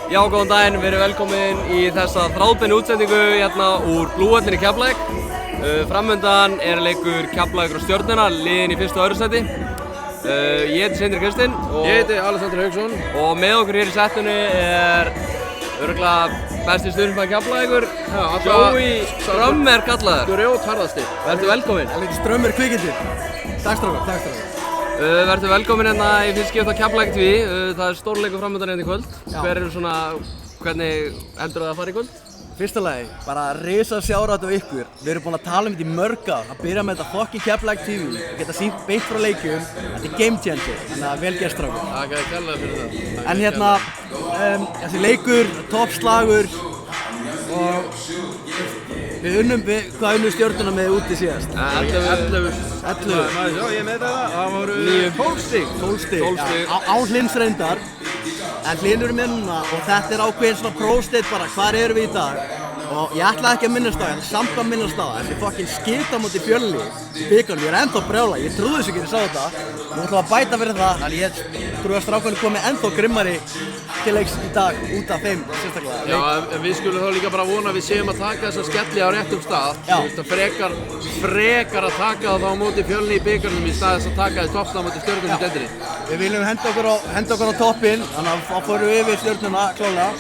Já, góðan daginn, við erum velkomin í þessa þráðbeinu útsendingu hérna úr Blúhöllinni í Keflavík. Framundan er leikur Keflavíkur og Stjörnuna, liðin í fyrsta og öðru sæti. Ég heiti Sindri Kristinn og ég heiti Alexander Hauksson og með okkur hér í settinu er örugglega besti stuðningsmaður Keflavíkur, Joey Strömmer kallaður. Grjótharðasti. Vertu velkomin. Strömmer kvikindi. Takk strákar. Vertu velkomin hérna í fyrst skipti á Keflavík TV. Það er stórleikur framundan hérna í kvöld. Hvernig heldur það að fara í kvöld? Fyrsta lagi, bara risa sjárat á ykkur. Við erum búin að tala þetta í mörg ár. Að byrja með þetta fucking Keflavík TV. Við geta sýnt beint frá leikjum. Þetta er game changer. Þannig að vel gert strákar. Takk að kærlega fyrir það. En hérna, þessi leikur, toppslagur og við unnum Stjörnuna með úti síðast? 11. Já, ég með það voru 12 stig. 12 stig. Á Hlins reyndar. En Hlynur er með núna og þetta er ákveðin svona prósteit bara, hvar erum við í dag? Og ég ætlaði ekki að minnast á það, en samt að minnast á það. Þessi fucking skita móti Fjölni í bikarnum, ég er ennþá brjála, ég trúði þessu ekki að ég sá þetta. Nú ætlum að bæta fyrir það, en ég trúi að strákarnir komi ennþá grimmari til leiks í dag út af þeim sérstaklega. Já, en við skulum þá líka bara vona að við séum að taka þessa skelli á réttum stað. Já. Frekar að taka það þá á móti Fjölni í bikarnum í stað þess að taka þess toppna á móti Stjörnunni í deildinni. Við viljum henda okkur á toppinn, þannig að þá förum við yfir Stjörnuna klálega.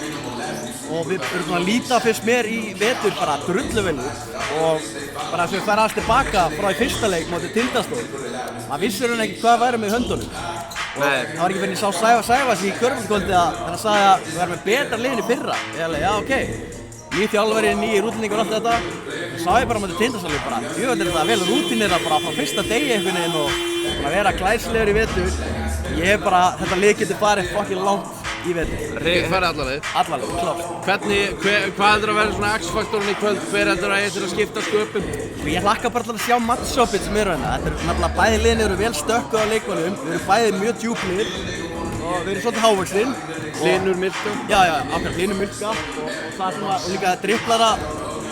Og við erum að líta fyrst mér í vetur bara drullu vel út og bara þess að við færum alls tilbaka frá í fyrsta leik móti Tindastól. Maður vissir ekki hvað væri með höndunum. Og það var ekki fyrir ég sá Sævas í körfuboltakvöldi að hann sagði að við værum með betra liðin í fyrra. Ég alveg, já ok, nýr þjálfari, nýir útlendingar og allt þetta. Og sá ég bara móti Tindastól bara, jöfnvel er þetta vel rútinera bara frá fyrsta degi einhvern veginn og bara vera glæsilegur í vetur. Ég hef bara, þetta lið getur farið fucking langt í vetur. Þið farið alla leið? Alla leið, klárt. Hvað heldur að vera svona X-faktorinn í kvöld? Hver heldur að eitthvað skipta sköpum? Ég hlakka bara til að sjá match-upið sem eru hérna. Þetta er náttúrulega bæði liðin eru vel stökkuð á leikmönnum. Við erum bæði mjög djúplir og við erum svolítið hávöxin. Hlynur Milka? Já, ákveð Hlynur Milka og það svona, og líka dribblara.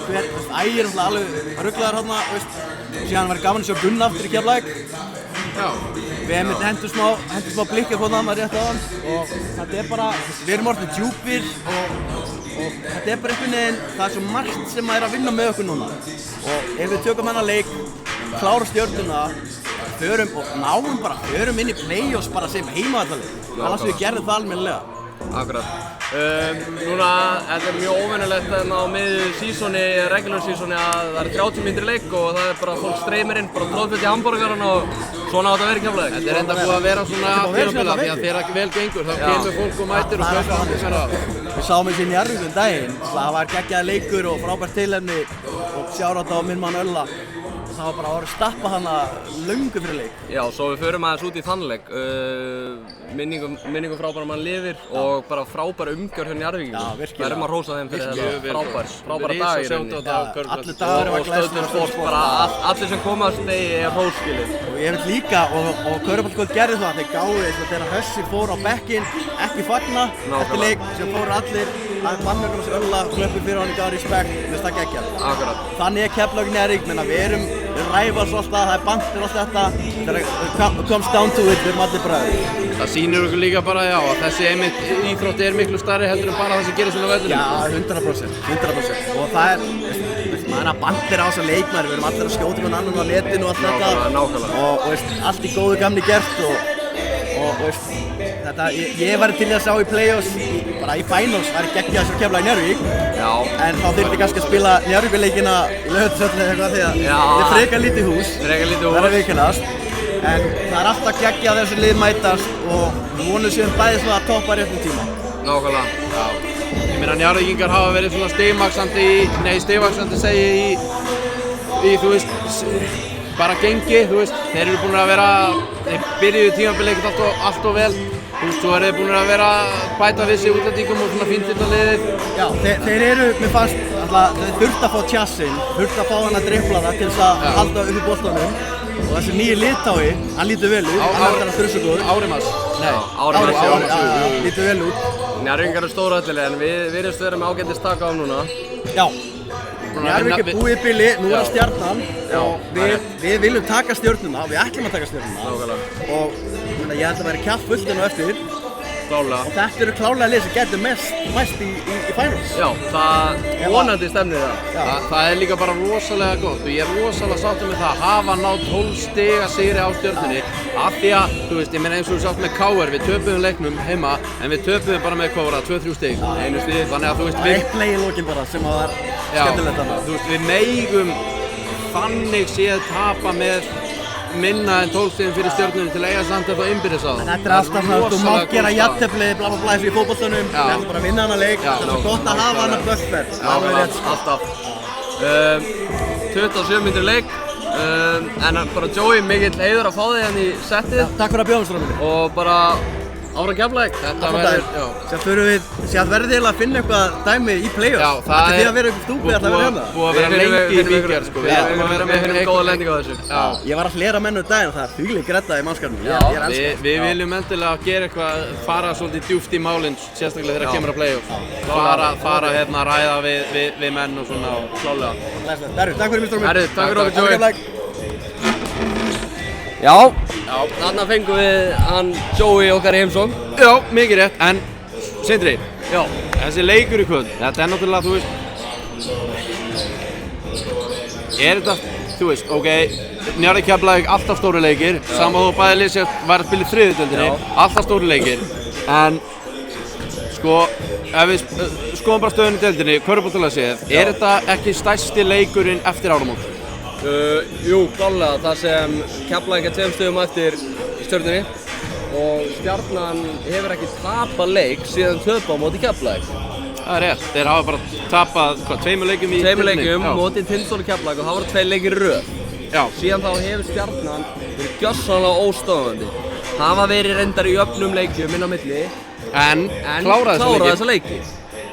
Ægir er alveg rugglaður hérna, síðan var gaman að sjá Gunnar aftur í Keflavík. Já. Við hendum smá blikki á hvort maður rétt á hann og þetta er bara, við erum orðin djúpir og þetta er bara einhvern veginn, það er svo margt sem maður er að vinna með okkur núna og ef við tökum hennar leik, klára Stjörnuna, förum inn í play-offs bara sem heimavallarlið, annars við gerðum það almennilega. Akkurat. Núna, þetta er mjög óvenjulegt á miðju sísoni, regular sísoni að það er 30 mínútur í leik og það er bara fólk streymir inn, bara tróðfullt í hamborgarana og svona átt að vera í Keflavík. Þetta er enda búið að vera svona tímabila því að þegar ekki vel gengur þá kemur fólk og mætir og kaupa hamborgara. Við sáum þessi í Njarðvík daginn, það var geggjaður leikur og frábært tilefni og sjárátt á minn mann Ölla. Það var bara að vera að stappa hana löngu fyrir leik. Já, svo við förum aðeins út í þann leik. Minningum frábæra mann lifir og bara frábæra umgjörð hjá Njarðvíkingum. Já, virkilega. Við erum að hrósa þeim fyrir þetta frábæra dag í rauninni. Allir dagar var glæsilegur sport, bara allir sem koma á þessu degi er hróskilið. Og ég vil líka, og Köruboltakvöld gerði það, þeir gáðu eins og þegar Hössi fór á bekkinn, ekki fagna eftir leik sem fóru allir að mannverðum þessi Ölla klöppu fyrir hann í gáði respekt, þess það geggjað. Akkurat. Þannig er Keflavík Njarðvík, menna við erum ræfars alltaf, það er bandir og allt þetta, þegar comes down to it, við erum allir bræður. Það sýnir okkur líka bara, já, að þessi einmitt íþrótt er miklu stærri heldur en bara það sem gerist á vellinum. Já, 100%. Og það er, maður er að bandir á þessa leikmæri, við erum allir að skjóta með annan á netinu og allt þetta. Nákvæmlega. Og allt í góðu gamni gert og þetta, ég var til að sjá í play-offs, bara í finals var ég geggjað sem Keflavík Njarðvík. Já. En þá þurfti kannski að spila Njarðvík-leikina í Laugardalshöllinni eða eitthvað því að þetta er frekar lítið hús. Það er að viðkennast. En það er alltaf geggjað þessi lið mætast og við vonum séum bæði svona að toppa réttum tíma. Nákvæmlega. Já. Ég meina Njarðvíkingar hafa verið svona stigvaxandi segi í þú veist, bara gengi, þú veist, þeir eru búin að vera, þeir byrjuðu tímabilið ekkert allt og vel, þú veist, svo eru þeir búin að vera bæta við sig útlendingum og svona fíntilda liðið. Já, þeir eru, mér fannst, alltaf, þeir þurftu að fá tjassinn, þurftu að fá hann að dribbla það til þess að halda upp í boltanum og þessi nýji Litái, hann lítur vel út, hann er þarna þrjusugóður. Árimas. Árimas, lítur vel út. Njarðvíkingar eru stórhættulegir en við virðumst vera með ágætis taka á núna. Já. Njarðvík er búið í bili, nú er það Stjarnan og við viljum taka Stjörnuna og við ætlum að taka Stjörnuna og ég held að það væri kjaft fullt enn og eftir klálega. Og þetta eru klárlega lið sem getur mest í finals. Já, það vonandi stefnir það. Það er líka bara rosalega gott og ég er rosalega sáttur með það að hafa náð 12 stiga sigri á Stjörnunni af því að, þú veist, ég meina eins og þú sátt með KR, við töpuðum leiknum heima en við töpuðum bara með hvað var það, 2-3 stig, einu stig, þannig að þú veist Eitt play í lokin bara sem var skemmtilegt þarna. Þú veist, við megum þannig séð tapa með minna en 12 stigum fyrir Stjörnunni til að eiga samt þetta innbyrðis á það. Þetta er alltaf svona, þú mátt gera jafntefli, bla bla bla eins og í fótboltanum, við ætlum bara að vinna hana leik, það er svo gott að hafa hana buffer. Alltaf. 27 mínútur leik, en bara Joey, mikill heiður að fá þig hérna í settið. Takk fyrir að bjóða strákunni. Og bara ára Keflavík. Þetta verður, Sér verður þið að finna eitthvað dæmi í play-off. Já, það er því að vera eitthvað stúpið að það verður hérna. Búið að vera lengi í bíkjar, sko. Við ætlum að vera með góða lending á þessu. Já, ég var að hlera menn daginn og það er þvílík gretta í mannskapnum. Já, við viljum endilega gera eitthvað, fara svolítið djúpt í málinn, sérstaklega þegar kemur að play-off. Fara hérna að ræða við menn og svona og klálega. Takk fyrir mér strákunni. Takk fyrir okkur Joey. Já, þarna fengum við hann Joey okkar í heimsókn. Já, mikið rétt, en Sindri, þessi leikur í kvöld, þetta er náttúrulega, þú veist, þú veist, ok, Njarðvík Keflavík, alltaf stóri leikir, sama þó bæði lið sér var að spila í þriðjudeildinni, alltaf stóri leikir, en sko, ef við skoðum bara stöðunni í deildinni, körfuboltalega séð, er þetta ekki stærsti leikurinn eftir áramót? Jú, klálega, það sem Keflavík er 2 stigum eftir Stjörnunni og Stjarnan hefur ekki tapað leik síðan töpa á móti Keflavík. Það er rétt, þeir hafa bara tapað, hvað, 2 leikjum í deildinni? 2 leikjum, móti Tindastóls og Keflavík og það voru 2 leikir í röð. Já. Síðan þá hefur Stjarnan verið gjörsamlega óstöðvandi. Hafa verið reyndar í öfnum leikjum inn á milli en kláraði þessa leiki.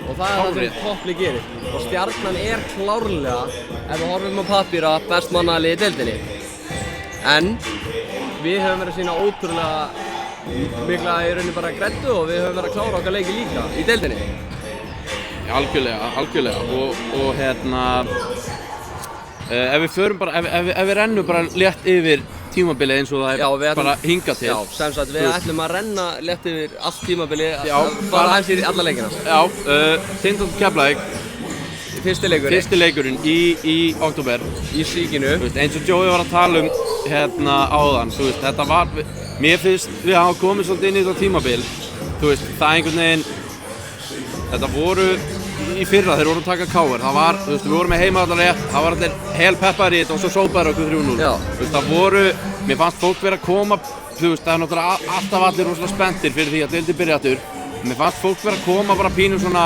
Og það er það sem topplið gerir. Og Stjarnan er klárlega, ef við horfum á pappíra, best mannaliði í deildinni. En við höfum verið að sýna ótrúlega mikla í rauninni bara græddu og við höfum verið að klára okkar leiki líka í deildinni. Algjörlega. Og hérna, ef við förum bara, ef við rennum bara létt yfir tímabilið eins og það er bara hingað til. Já, sem sagt, við ætlum að renna létt yfir allt tímabilið, bara hans í alla leikina. Já, Tindastóls Keflavík, fyrsti leikurinn í október. Í síkinu. Eins og Joey var að tala hérna áðan, þú veist, þetta var, mér finnst við hafa komið svolítið inn í þetta tímabil, þú veist, það einhvern veginn, þetta voru í fyrra þeir voru að taka KR, það var, þú veist, við vorum með heimavallarlega, það var allir hel peppar í þetta og svo sópaður okkur 3-0. Þú veist, það voru, mér fannst fólk vera að koma, þú veist, það er náttúrulega alltaf allir rosalega spenntir fyrir því að deildin byrja aftur. Mér fannst fólk vera að koma bara pínu svona,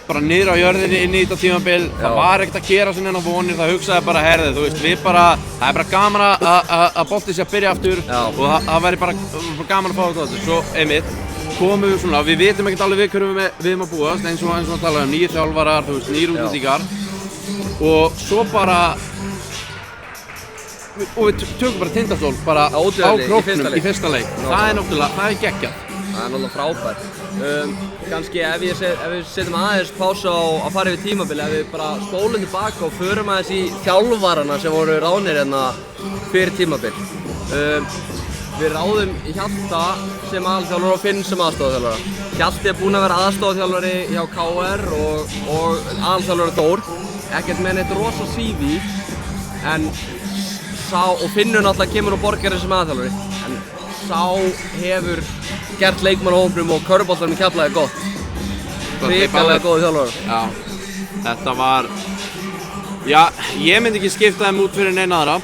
bara niður á jörðinni inn í þetta tímabil, það var ekkert að gera svona inn á vonir, það hugsaði bara herðið, þú veist, við bara, það er bara gaman að boltið sé að byrja aftur og það væri bara gaman að fá þetta aftur, svo einmitt. Komum við svona, við vitum ekkert alveg við hverjum við erum að búast, eins og að tala nýjir þjálfarar, þú veist, nýjir útlendingar og svo bara og við tökum bara Tindastól bara á króknum í fyrsta leik. Það er náttúrulega, það er geggjað. Það er náttúrulega frábært. Kannski ef við setjum aðeins pásu á að fara yfir tímabili, ef við bara spólum tilbaka og förum aðeins í þjálfarana sem voru ráðnir hérna fyrir tímabil. Við ráðum Hjalta sem aðalþjálfara og Finn sem aðstoðarþjálfara. Hjalti er búinn að vera aðstoðarþjálfari hjá KR og aðalþjálfari Þór. Ekkert með neitt rosa CV, en og Finnur náttúrulega kemur úr Borgarinn sem aðalþjálfari. En sá hefur gert leikmannahópnum og körfuboltanum í Keflavík gott. Hrikalega góður þjálfari. Já, þetta var, já, ég myndi ekki skipta þeim út fyrir neina aðra.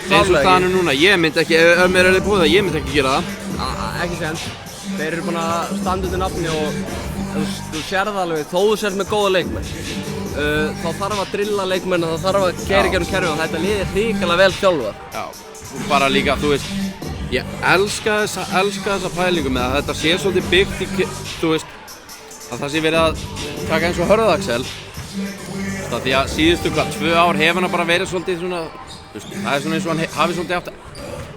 Eins og staðan er núna, ég myndi ekki, ef mér er þið búið það, ég myndi ekki gera það. Ekki séns. Þeir eru búin að standa undir nafni og þú sérð alveg, þó þú sérð með góða leikmenn. Þá þarf að drilla leikmenn og þá þarf að keyra í gegnum kerfið og þetta lið er hrikalega vel þjálfað. Já, og bara líka, þú veist, ég elska þessa pælingu með að þetta sé svolítið byggt í, þú veist, að það sé verið að taka eins og Hörðaxel. Því að síðustu 2 ár hefur hann bara verið svolítið svona, það er svona eins og hann hafi svolítið haft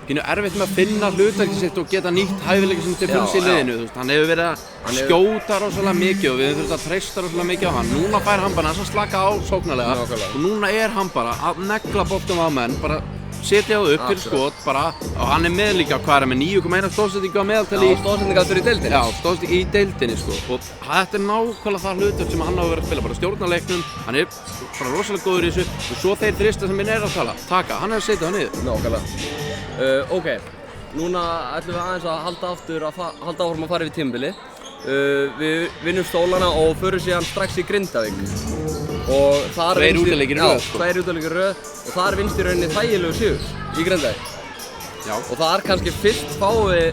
pínu erfitt með að finna hlutverkið sitt og geta nýtt hæfileika sem til fulls í liðinu. Hann hefur verið að skjóta rosalega mikið og við höfum þurft að treysta rosalega mikið á hann. Núna fær hann bara þess að slaka á sóknarlega og núna er hann bara að negla boltum á menn, bara setja það upp fyrir skot bara og hann með líka, hvað með 9,1 stóðsendingu á meðaltali Já, stóðsendingastur í deildinni. Já, stóðsendingu í deildinni sko og þetta nákvæmlega það hlutverk sem hann á að vera að spila bara stjórnarleiknum, hann bara rosalega góður í þessu og svo þeir þrista sem minn að taka, hann að setja það niður. Nákvæmlega. Ok, núna ætlum við aðeins að halda áfram að fara yfir tímabili. Við vinnum stólana og förum síðan strax í Grindavík og þar Tveir útileikir í röð sko. Tveir útileikir í röð og þar vinnst í rauninni þægilegu sigur í Grindavík. Já. Og þar kannski fyrst fáum við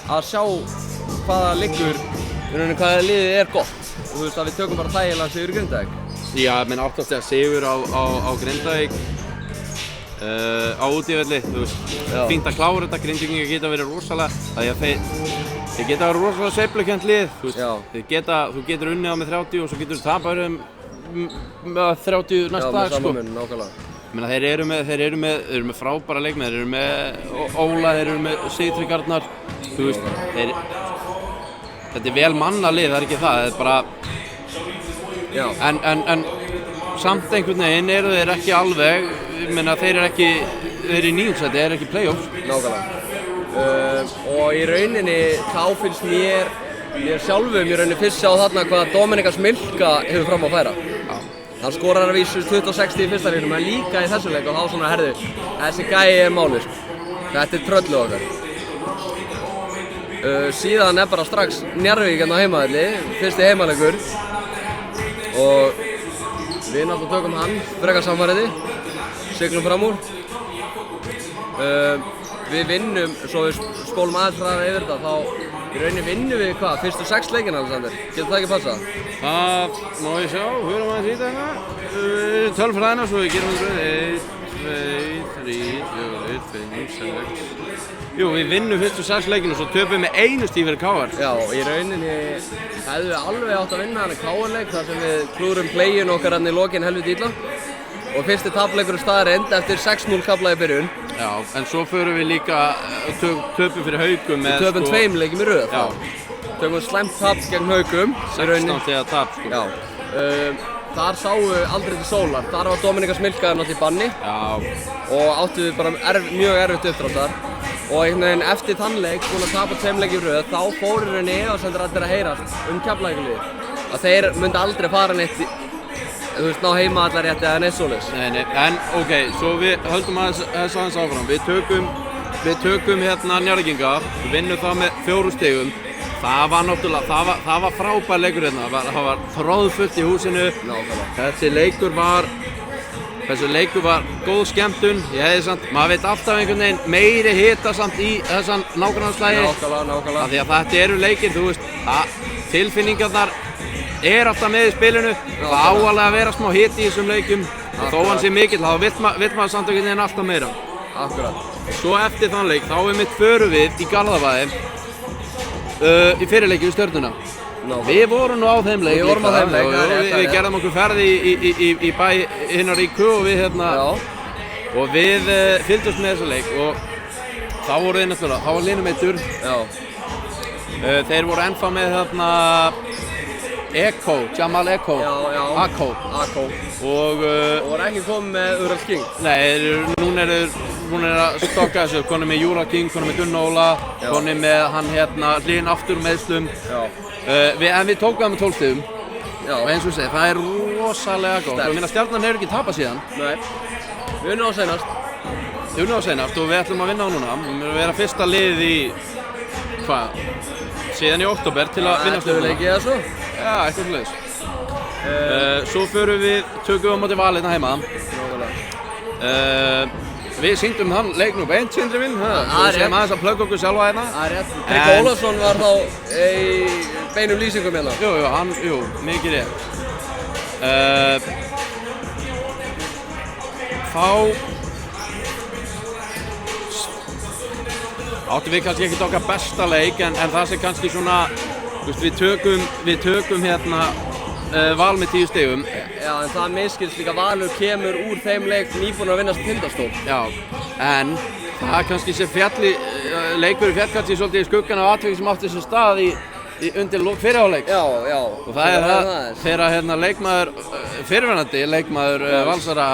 að sjá hvaða liggur, í rauninni hvaða liðið gott og þú veist að við tökum bara þægilega sigur í Grindavík. Já, menn áttast að sigur á Grindavík á útivelli, þú veist, fínt að klára þetta, Grindvíkingar geta verið rosalega, það að þeir geta verið rosalega sveiflukennt lið, þú veist, þú getur unnið á með 30 og svo getur þú tapað með 30 næsta dag, sko. Já, með sama mun, nákvæmlega. Ég meina, þeir eru með frábæra leikmenn, þeir eru með Óla, þeir eru með Sigtrygg Arnar, þú veist, þetta vel manna lið, það ekki það, það bara, en samt einhvern veginn eru þeir ekki alveg, ég meina þeir eru í 9. sæti, þeir eru ekki playoffs. Nákvæmlega. Og í rauninni þá finnst mér sjálfum í rauninni fyrst sjá þarna hvað Dominika Smilka hefur fram að færa. Já. Hann skorar að vísu 26 í fyrsta leiknum, en líka í þessu leik og þá svona herðu, þessi gæi málið sko. Þetta tröllu okkar. Síðan bara strax Njarðvík hérna á heimavelli, fyrsti heimaleikur og við náttúrulega tökum hann, frekar samfariði, siglum fram úr. Við vinnum, svo við spólum aðeins hraðar yfir þetta, þá í rauninni vinnum við hvað, fyrstu 6 leikina Alexander? Getur það ekki passað? Það má ég sjá, hörum aðeins í þetta. Tölfræðina svo við gerum þetta 1, 2, 3, 4, 5, 6. Jú, við vinnum fyrstu 6 leikina og svo töpum við með 1 stig fyrir KR. Já, í rauninni hefðum við alveg átt að vinna hann í KR-leik þar sem við klúrum play-in okkar hann í lokin helviti illa. Og fyrsti tapleikur staðreynd eftir 6-0 kafla í byrjun. Já, en svo förum við líka töpum fyrir Haukum með töpum 2 leikjum í röð. Já. Tökum slæmt tap gegn Haukum. 16 stiga tap sko. Já. Þar sáu aldrei til sólar. Þar var Dominika Smilka náttúrulega í banni. Já. Og áttu við bara mjög erfitt uppdráttar. Og einhvern veginn eftir þann leik, búin að tapa 2 leikjum í röð, þá fóru í rauninni efasemdir allir að heyrast Keflavíkurliðið. Að þeir myndi aldrei fara neitt þú veist, ná heima allar rétti eða neitt svoleiðis. Nei, en ok, svo við höldum aðeins áfram. Við tökum hérna Njarðvíkinga, við vinnum það með 4 stigum. Það var náttúrulega, það var frábær leikur hérna, það var þróðfullt í húsinu. Nákvæmlega. Þessi leikur var góð skemmtun, ég hefði samt, maður veit alltaf einhvern veginn meiri hita samt í þessan nágrannaslagi. Nákvæmlega. Því að þetta eru leikir, þú veist, tilfinningarnar alltaf með í spilinu. Það á alveg að vera smá hiti í þessum leikum. Og þó hann sé mikill, þá vill maður samt einhvern veginn alltaf meira. Akkurat. Svo eftir þann leik, þá förum við í Garðabæði í fyrirleiki við Stjörnuna. Við vorum nú á þeim leik. Við vorum á þeim leik. Við gerðum okkur ferð í bæ hinnar í Kö og við og við fylgdumst með þessu leik og þá voru þeir náttúrulega, þá var Linu meiddur. Já. Þeir voru ennþá með Eko, Jamal Eko. Já. Ako. Og voru ekki komið með Ural King. Nei, núna er að stokka þessu, konum með Ural King, konum með Gunnar Óla, konum með hann Hlyn aftur meðslum. En við tókum það með 12 stigum. Já. Og eins og ég segi, það er rosalega gott. Og minna Stjarnan hefur ekki tapað síðan. Nei. Við unnum á seinast. Og við ætlum að vinna á núna. Við erum að vera fyrsta liðið í, síðan í október til að vinna Stjörnuna. Leikið eða svo? Já, eitthvað svoleiðis. Svo förum við, tökum við á móti Valina heima. Við sýndum þann leik nú beint, Sindri minn. Svo séum aðeins að plugga okkur sjálfa hérna. Það er rétt. Tryggvi Ólafsson var þá í beinum lýsingum hérna. Jú, mikið rétt. Þá áttum við kannski ekkert okkar besta leik, en það sem kannski svona, við tökum hérna Val með 10 stigum. Já, en það miskilst líka Valur kemur úr þeim leik nýbúinn að vinna Tindastól. Já, en það kannski sem leikurinn féll kannski svolítið í skuggan af atviki sem átti sér stað undir fyrri hálfleik. Já. Og það er það þegar leikmaður, fyrrverandi leikmaður Valsara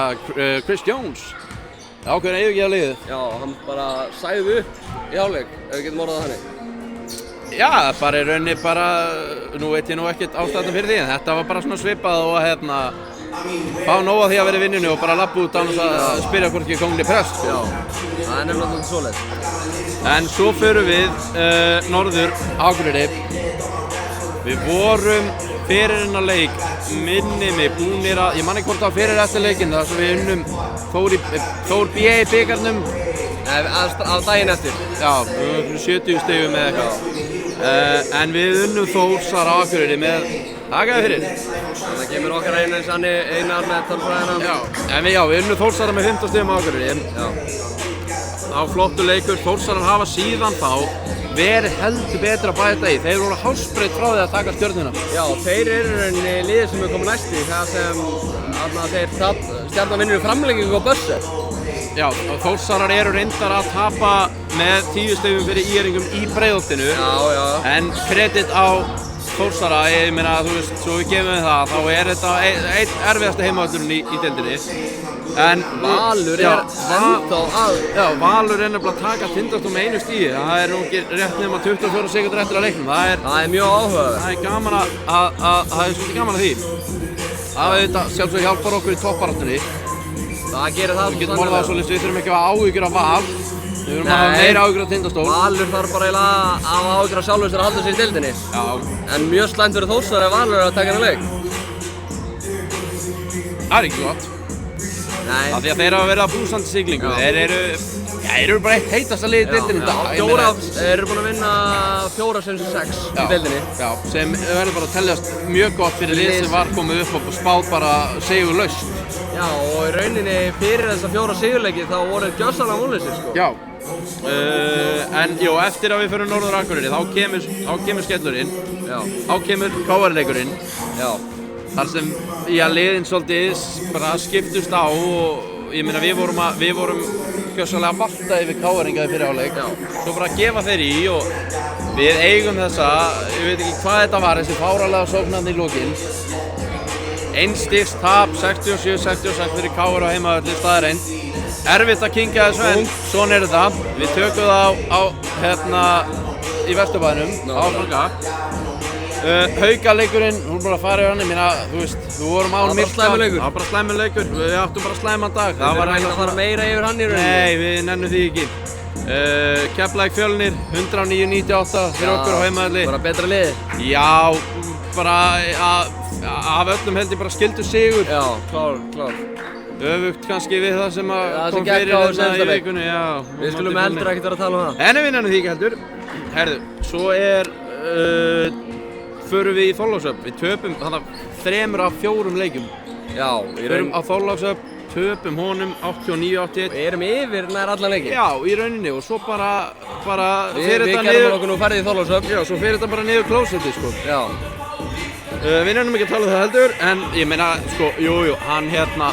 Chris Jones, Ákveðin yfirgefa liðið. Já, hann bara sagði upp í hálfleik, ef við getum orðað það þannig. Já, bara í rauninni bara, nú veit ég nú ekkert ástæðan fyrir því, en þetta var bara svona svipað og fá nóg af því að vera í vinnunni og bara labba út án þess að spyrja hvort ekki kongli prest. Já, það er nefnilega svoleiðis. En svo förum við norður Akureyri. Við vorum fyrir hennar leik, minni mig, búnir að, ég man ekki hvort það var fyrir eftir leikinn, þar sem við unnum Þór B í bikarnum. Af daginn eftir. Já, 70 stigum eða eitthvað. En við unnum Þórsar á Akureyri með þakkaði fyrir. Þannig kemur okkar einar með tölfræðina. Já, en við unnum Þórsara með 15 stigum á Akureyri. Já. Á flottu leikur, Þórsarar hafa síðan þá verið heldur betra að bæta í. Þeir voru hálsbreytt frá því að taka Stjörnuna. Já, þeir eru rauninni liðið sem er komið næst í, það sem Stjarnan vinnur í framlengingu á Bösser. Já, og Þórsarar eru reyndar að tapa með 10 stigum fyrir ÍR-ingum í Breiðholtinu. Já, já. En kredit á Þórsara, ég meina, þú veist, svo við gefum við það, þá er þetta einn erfiðasti heimavöllurinn í deildinni. En Valur já, ennþá að... Já, Valur er nefnilega að taka Tindastól með einu stigi. Það er nú ekki rétt nema 24 sekúndur eftir að leiknum. Það er mjög áhugaverð. Það er gaman það er svolítið gaman að því. Það sjálfsög hjálpar okkur í toppbaráttunni. Það gerir það. Við getum orðað það svolítið, við þurfum ekki að hafa áhyggjur af Val. Við þurfum að hafa meira áhyggjur af Tindastól. Valur þarf bara að hafa áhyggjur af sjálfum sér að halda sig í deildinni. Já. En mjög slæmt fyrir Þórsar ef Valur er að taka hennar leik. Það er ekki gott. Nei. Af því að þeir hafa verið að blúsandi siglingu. Þeir eru bara eitt heitasta lið í deildinni í dag. Þeir eru búin að vinna 4 sem 6 í deildinni. Já, sem verður bara að teljast mjög gott fyrir lið sem var komið upp og spáð bara sigurlaust. Já, og í rauninni fyrir þessa 4 sigurleiki þá voru gjörsamlega vonlausir, sko. Já. En jú, eftir að við förum norður Akureyri þá kemur skellurinn. Já. Þá kemur KR-leikurinn. Já. Þar sem liðin svolítið bara skiptust á og ég meina við vorum gjörsamlega að valta yfir KR-inga í fyrri hálfleik. Svo bara að gefa þeir í og við eigum þessa, ég veit ekki hvað þetta var, þessi fáralega sóknarni í lokinn. Einstigs tap, 67-66 fyrir KR á heimavelli, staðreind. Erfitt að kyngja þessu en svona er þetta. Við tökum það í Vesturbænum, á Franka. Haukaleikurinn, hún bara farið hann, ég meina, þú veist, við vorum án myrka. Það var bara slæmur leikur, við áttum bara slæman dag. Það var ekki að fara meira yfir hann í rauninni. Nei, við nennum því ekki. Keflavík Fjölnir, 109-98 fyrir okkur á heimavelli. Bara betra liði. Já, bara af öllum held ég bara skildu sigur. Já, klár. Öfugt kannski við það sem kom fyrir þarna í vikunni. Við skulum heldur ekkert vera að tala um það. En við nennum því ekki heldur. Herðu, svo förum við í Þorlákshöfn. Við töpum þarna 3 af 4 leikjum. Já, förum á Þorlákshöfn, töpum honum 89-81. Við erum yfir nær allan leiki. Já, í rauninni og svo bara Við gerðum okkur nú ferðið í Þorlákshöfn. Já, svo fer þetta bara niður klósettið, sko. Já. Við nefnum ekki að tala um það heldur, en ég meina, sko, hann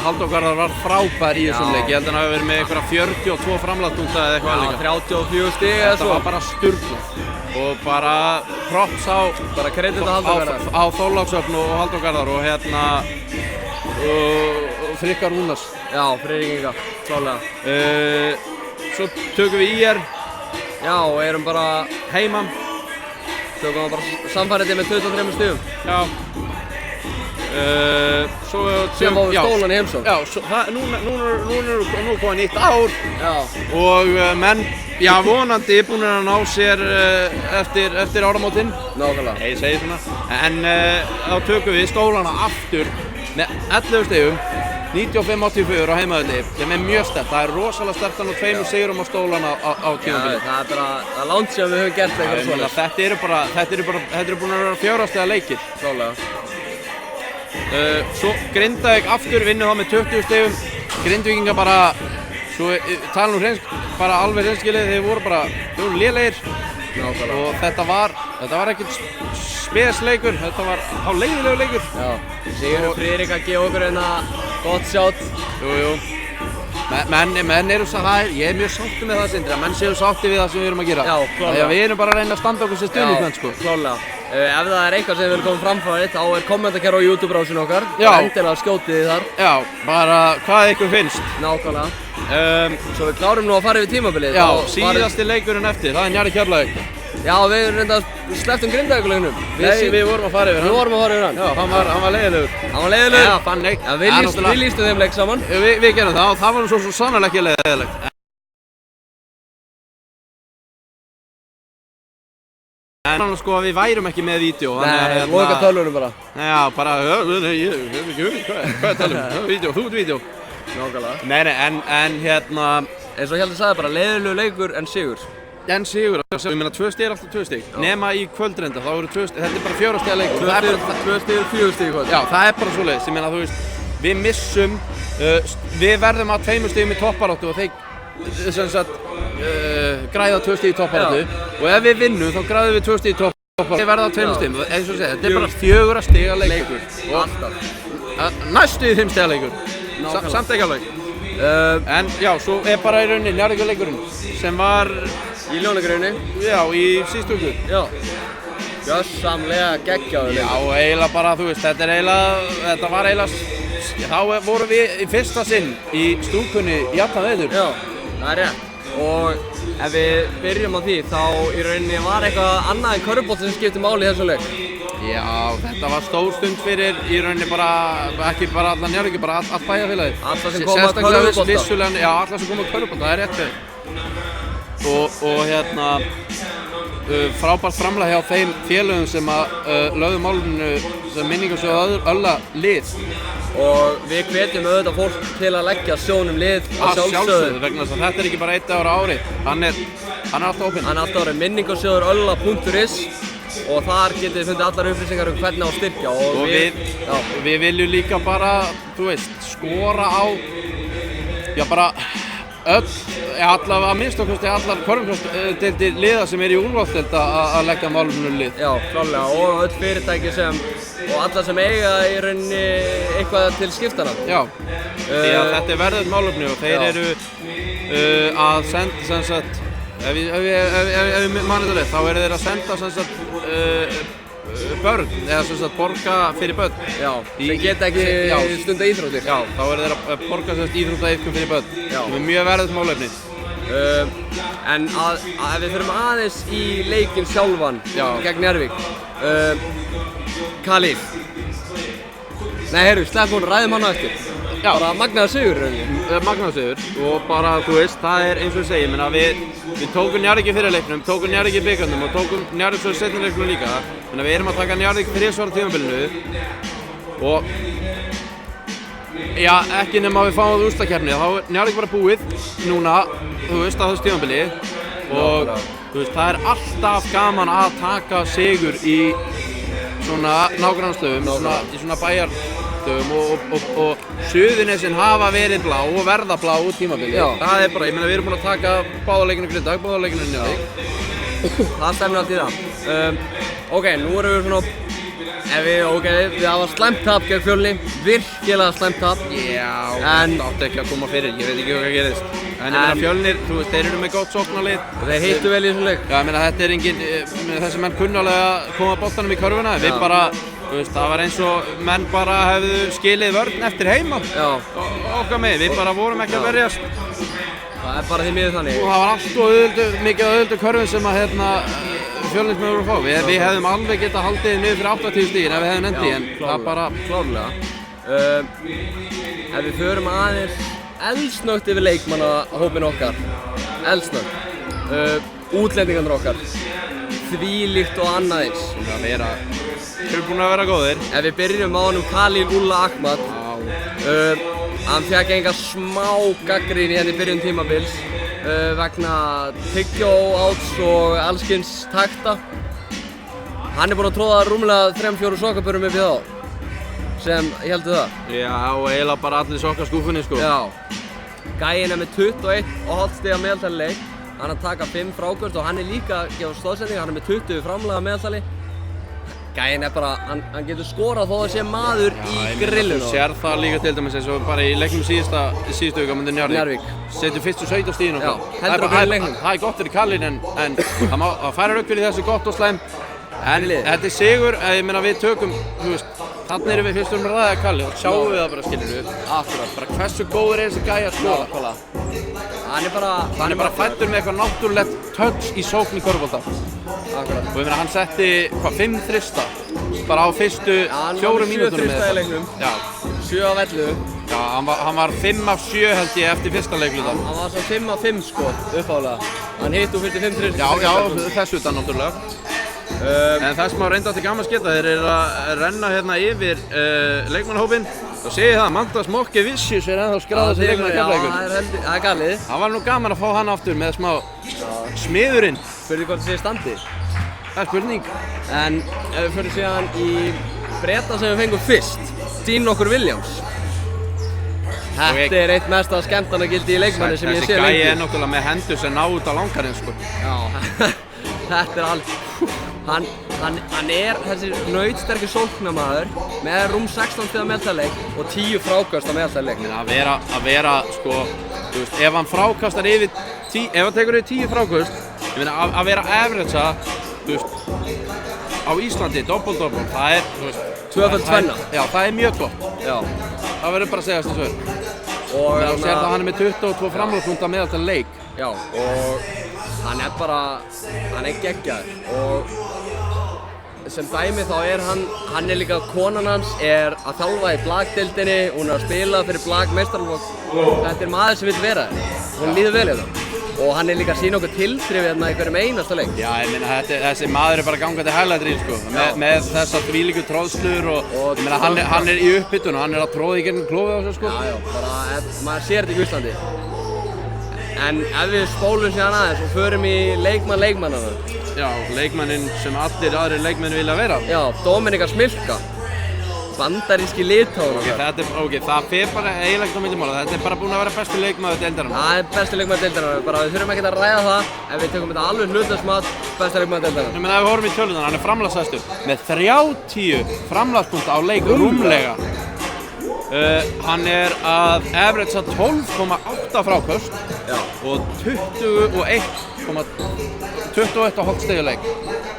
Halldór Garðar var frábær í þessum leik. Ég held að hann hafi verið með einhverja 42 framlagspunkta eða eitthvað líka. 34 stig eða svo. Þetta var bara sturlað. Og bara props á Þorlákshöfn og Halldór Garðar og Frikka Rúnars. Já, Friðrikinga, klálega. Svo tökum við IR. Já, og erum bara heima. Tökum við bara samfærið með 23 stigum. Já. Síðan fáum við Stólan í heimsókn. Já, nú er komið nýtt ár. Já. Og menn, vonandi búin að ná sér eftir áramótin. Nákvæmlega. Ég segi svona. En þá tökum við Stólana aftur með 11 stigum. 95-84 á heimavelli, sem er mjög sterkt. Það er rosalega sterkt að ná 2 sigurum á Stólana á tímabili. Já, það er bara langt sem við höfum gert eitthvað svona. Þetta eru búin að vera 4 stiga leikir. Klálega. Svo Grindavík aftur vinnur það með 20 stigum. Grindvíkingar bara, svo tala bara alveg hreinskilið, þeir voru lélegir. Og þetta var ekkert spesleikur, þetta var leiðilegu leikur. Já, Sigurður Friðrik að gefa okkur gott sjátt. Jú. Menn eru ég er mjög sáttur með það, Sindri, að menn séu sáttir við það sem við erum að gera. Já, klálega. Við erum bara að reyna að standa okkur sem stuðningsmenn, sko. Já, klálega. Ef það er eitthvað sem við erum komið fram frá þá er kommentakerfi á YouTube-rásinu okkar. Já. Endilega skjótið þið þar. Já, bara hvað ykkur finnst. Nákvæmlega. Svo við klárum nú að fara yfir tímabilið. Já, síðasti leikurinn eftir, það er Njarðvík Keflavík. Já, við reynda slepptum Grindavíkurleiknum. Nei, við vorum að fara yfir hann. Við vorum að fara yfir hann. Já, hann var leiðilegur. Hann var leiðilegur. Já, þannig. Já, við lýstum þeim leik saman. Við gerum það og það var nú svo sannarlega ekki leiðilegt. En þannig sko að við værum ekki með vídeo. Nei, loka tölvunum bara. Já, bara, ég hef ekki hugmynd, hvað er tölvun? Vídeó, þú ert vídeó. Nákvæmlega. Nei, en hérna... Eins og Hjalti sagði bara, leiðilegur leikur en sigur. En sigur, ég meina 2 stig er alltaf 2 stig. Nema í kvöldrenda, þá eru 2 stig, þetta er bara 4 stiga leikur. 2 stig er 4 stig í kvöld. Já, það er bara svoleiðis, ég meina þú veist, við missum, við verðum að 2 stigum í topparáttu og þeir, sem sagt, græða 2 stig í topparáttu og ef við vinnum þá græðum við 2 stig í topparáttu. Þeir verða á 2 stigum, eins og segja, þetta er bara 4 stiga leikur. Alltaf. Næstu í 5 stiga leikur, samt ekki alveg. En já, svo er bara í rauninni Njarðvíkurleikurinn sem var í Ljónagrunni. Já, í síðustu viku. Já. Gjörsamlega geggjaður leikur. Já, eiginlega bara, þú veist, þetta var eiginlega, þá vorum við í fyrsta sinn í stúkunni jafnan veður. Já, það er rétt. Og ef við byrjum á því, þá í rauninni var eitthvað annað en körfubolti sem skipti máli í þessum leik. Já, þetta var stór stund fyrir í rauninni bara, ekki bara allar Njarðvík, bara allt bæjarfélagið. Alla sem koma að körfubolta. Vissulega, já, alla sem koma að körfubolta, það er rétt fyrir. Og hérna, frábært framlag hjá þeim félögum sem lögðu máluminu sem minningarsjóð Ölla lið. Og við hvetjum auðvitað fólk til að leggja sjónum lið að sjálfsögðu. Vegna þess að þetta er ekki bara 1 ár á ári, hann er alltaf opinn. Hann er alltaf árið minningarsjóður Ölla.is og þar getið þið fundið allar upplýsingar hvernig á að styrkja. Og við viljum líka bara, þú veist, skora á, já bara allavega að minnst okkur allar körfuboltadeildir liða sem er í úrvalsdeild að leggja máluminu lið. Já, klálega, og öll fyrirtæki og alla sem eiga í rauninni eitthvað til skiptana. Já, því að þetta er verðugt málumni og þeir eru að senda, sem sagt, ef við manum þetta rétt, þá eru þeir að senda, sem sagt, börn, eða sem sagt borga fyrir börn. Já, sem geta ekki stunda íþróttir. Já, þá eru þeir að borga sem sagt íþróttaiðkun fyrir börn. Já. Það er mjög verðugt málefni. En ef við förum aðeins í leikinn sjálfan gegn Njarðvík. Khalil. Nei, heyrðu, sleppum hún, ræðum hann á eftir. Já. Bara magnaður sigur rauninni. Magnaður sigur og bara, þú veist, það er eins og ég segi, ég meina við tókum Njarðvík í fyrri leiknum, tókum Njarðvík í bikarnum og tókum Njarðvík svo í seinni leiknum líka. Þannig að við erum að taka Njarðvík 3 á tímabilinu og já, ekki nema að við fáum það úrslitakeppni, þá er Njarðvík bara búið núna, þú veist, á þessu tímabili og þú veist, það er alltaf gaman að taka sigur í svona nágrannastöðum, í svona bæjarstöðum og Suðurnesin hafa verið blá og verða blá út tímabili. Já. Það er bara, ég meina við erum búin að taka báða leikina Grindavík, báða leikina Njarðvík. Það stefnir allt í það. Ok, nú erum við svona, við hafa slæmt tap gegn Fjölni, virkilega slæmt tap. Já, þetta átti ekki að koma fyrir, ég veit ekki hvað gerðist. En ég meina Fjölnir, þú veist, þeir eru með gott sóknarlið. Þeir hittu vel í þessum leik. Já, ég meina þetta er engin, þessi menn kunnulega koma boltanum í körfuna, við bara, þú veist, það var eins og menn bara hefðu skilið vörn eftir heima. Já. Okkar með, við bara vorum ekki að verjast. Það er bara því miður þannig. Og það var allt mikið auðvöldu körfin sem að Fjölnismenn voru að fá. Við hefðum alveg getað haldið niður fyrir 80 stigin ef við hefðum nefnt í, en það bara klárlega. Ef við förum aðeins eldsnögt yfir leikmannahópinn okkar, eldsnögt, útlendingarnir okkar, þvílíkt og annað eins. Þeir eru búin að vera góðir. Ef við byrjum á honum Khalil Ulla Ahmad, hann fékk enga smá gagnrýni hérna í byrjun tímabils vegna tyggjóáts og allskyns takta. Hann er búinn að tróða rúmlega 3-4 sokkabörum upp í þá, sem héldu það. Já, og eiginlega bara allir sokkaskúfunni, sko. Já. Gæinn er með 21,5 stiga meðaltali leik. Hann er að taka 5 fráköst og hann er líka að gefa stóðsendingar, hann er með 20 framlega meðaltali. Gæinn er bara, hann getur skorað þó að sé maður í grillinu. Þú sér það líka til dæmis eins og bara í leiknum síðustu viku á myndi Njarðvík. Setjum fyrstu 17 stigin og það. Heldur okkur í leiknum. Það er gott fyrir Khalil en það færir upp fyrir þessu gott og slæmt. En þetta er sigur, ég meina við tökum, þú veist, Þannig erum við fyrst að ræða Kalli og sjáum við það bara, skilurðu. Akkurat, bara hversu góður þessi gæi að skora. Hann er bara fæddur með eitthvað náttúrulegt touch í sókn í körfubolta. Akkurat. Og ég meina, hann setti, 5 þrista bara á fyrstu 4 mínútunum með þetta. 7 þrista í leiknum. Já. 7 af 11. Já, hann var 5 af 7 held ég eftir fyrsta leikluta. Hann var svo 5 af 5 sko, uppálega. Hann hitt úr fyrstu 5 þrista. Já, þessu utan náttúrulega. En það sem á reynda átti gaman að sketa, þeir eru að renna hérna yfir leikmannahópinn og segja það, Mantas Mokke Vicious er ennþá skráð þessi leikmann Keflavíkur. Já, það er galið. Það var nú gaman að fá hann aftur með smá smiðurinn. Spurning hvort það sé standi. Það er spurning. En ef við fyrir síðan í Breta sem við fengum fyrst, Dean okkur Williams. Þetta er eitt mesta skemmtanagildi í leikmanni sem ég sé lengi. Þessi gæi er náttúrulega með hendur sem ná út á langarinn sko. Já, þetta er allt. Hann er þessi nautsterki sóknarmaður með rúm 16 stiga meðaltaleik og 10 frákast á meðaltaleik. Að vera sko, þú veist, ef hann frákastar yfir 10, ef hann tekur yfir 10 frákast, ég meina að vera averagea, þú veist, á Íslandi, doppel, það er, þú veist, 2x2. Já, það er mjög gott. Já. Það verður bara að segja þessu sögur. Og þú sér það að hann er með 22 framlagspunkta meðaltaleik. Já, og hann er geggjaður og sem dæmi þá er hann er líka, konan hans er að þjálfa í Blagdeildinni, hún er að spila fyrir Blag meistaraflokk. Þetta er maður sem vill vera þér, hún líður vel í þetta. Og hann er líka að sýna okkur tilþrif hérna í hverjum einasta leik. Já, ég meina þessi maður er bara gangandi highlight-reel sko, með þessar þvílíku tróðslur og ég meina hann er í upphitun og hann er að tróða í gegnum klófið á þessu sko. Já, bara maður sér þetta í Íslandi. En ef við spólum síðan aðeins og förum í leikmannana. Já, leikmannin sem allir aðrir leikmenn vilja vera. Já, Dominika Smilka, bandaríski liðtáður. Það fer bara eiginlega ekkert á milli mála. Þetta er bara búinn að vera besti leikmaður deildarinnar. Það er besti leikmaður deildarinnar, bara við þurfum ekkert að ræða það. Ef við tökum þetta alveg hlutlausmat, besti leikmaður deildarinnar. Ég meina ef við horfum í tölunar, hann er framlagshæstur með 30 framlagspunkta á leik rúmlega. Hann er að averagea 12,8 fráköst og 21,5 stig á leik.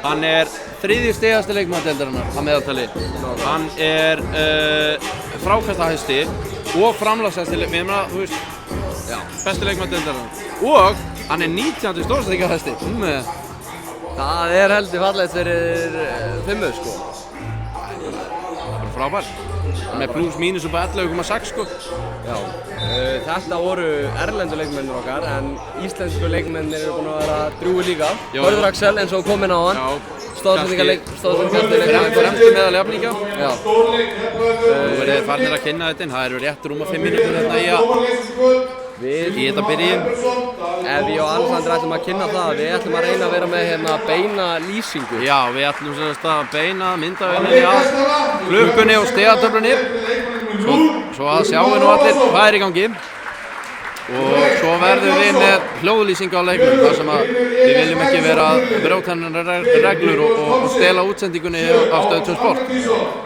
Hann er 3. stigasti leikmaður deildarinnar að meðaltali. Hann er frákastahæsti og framlagshæsti leikmaður, þú veist, besti leikmaður deildarinnar. Og hann er 19. stórstíkahæsti. Það er heldur fallegt fyrir 5 sko. Það er bara frábært. Með pluss mínus upp á 11,6 sko. Já, þetta voru erlendu leikmennir okkar en íslensku leikmennir eru búin að vera drjúgir líka. Hörður Axel eins og kom inn á hann. Stóðsendingarleikmennir fremstu meðal jafningja. Já. Nú verðið farnir að kynna þetta, það eru rétt rúma 5 mínútur hérna í þetta byrjun. Ef ég og Alexander ætlum að kynna það, við ætlum að reyna að vera með hérna beina lýsingu. Já, við ætlum semst að beina myndavélinni að klukkunni og stigatöflunni. Svo að sjáum við nú allir hvað er í gangi. Og svo verðum við með hljóðlýsingu á leiknum þar sem að við viljum ekki vera að brjóta hennar reglur og stela útsendingunni á Stöð 2 Sport.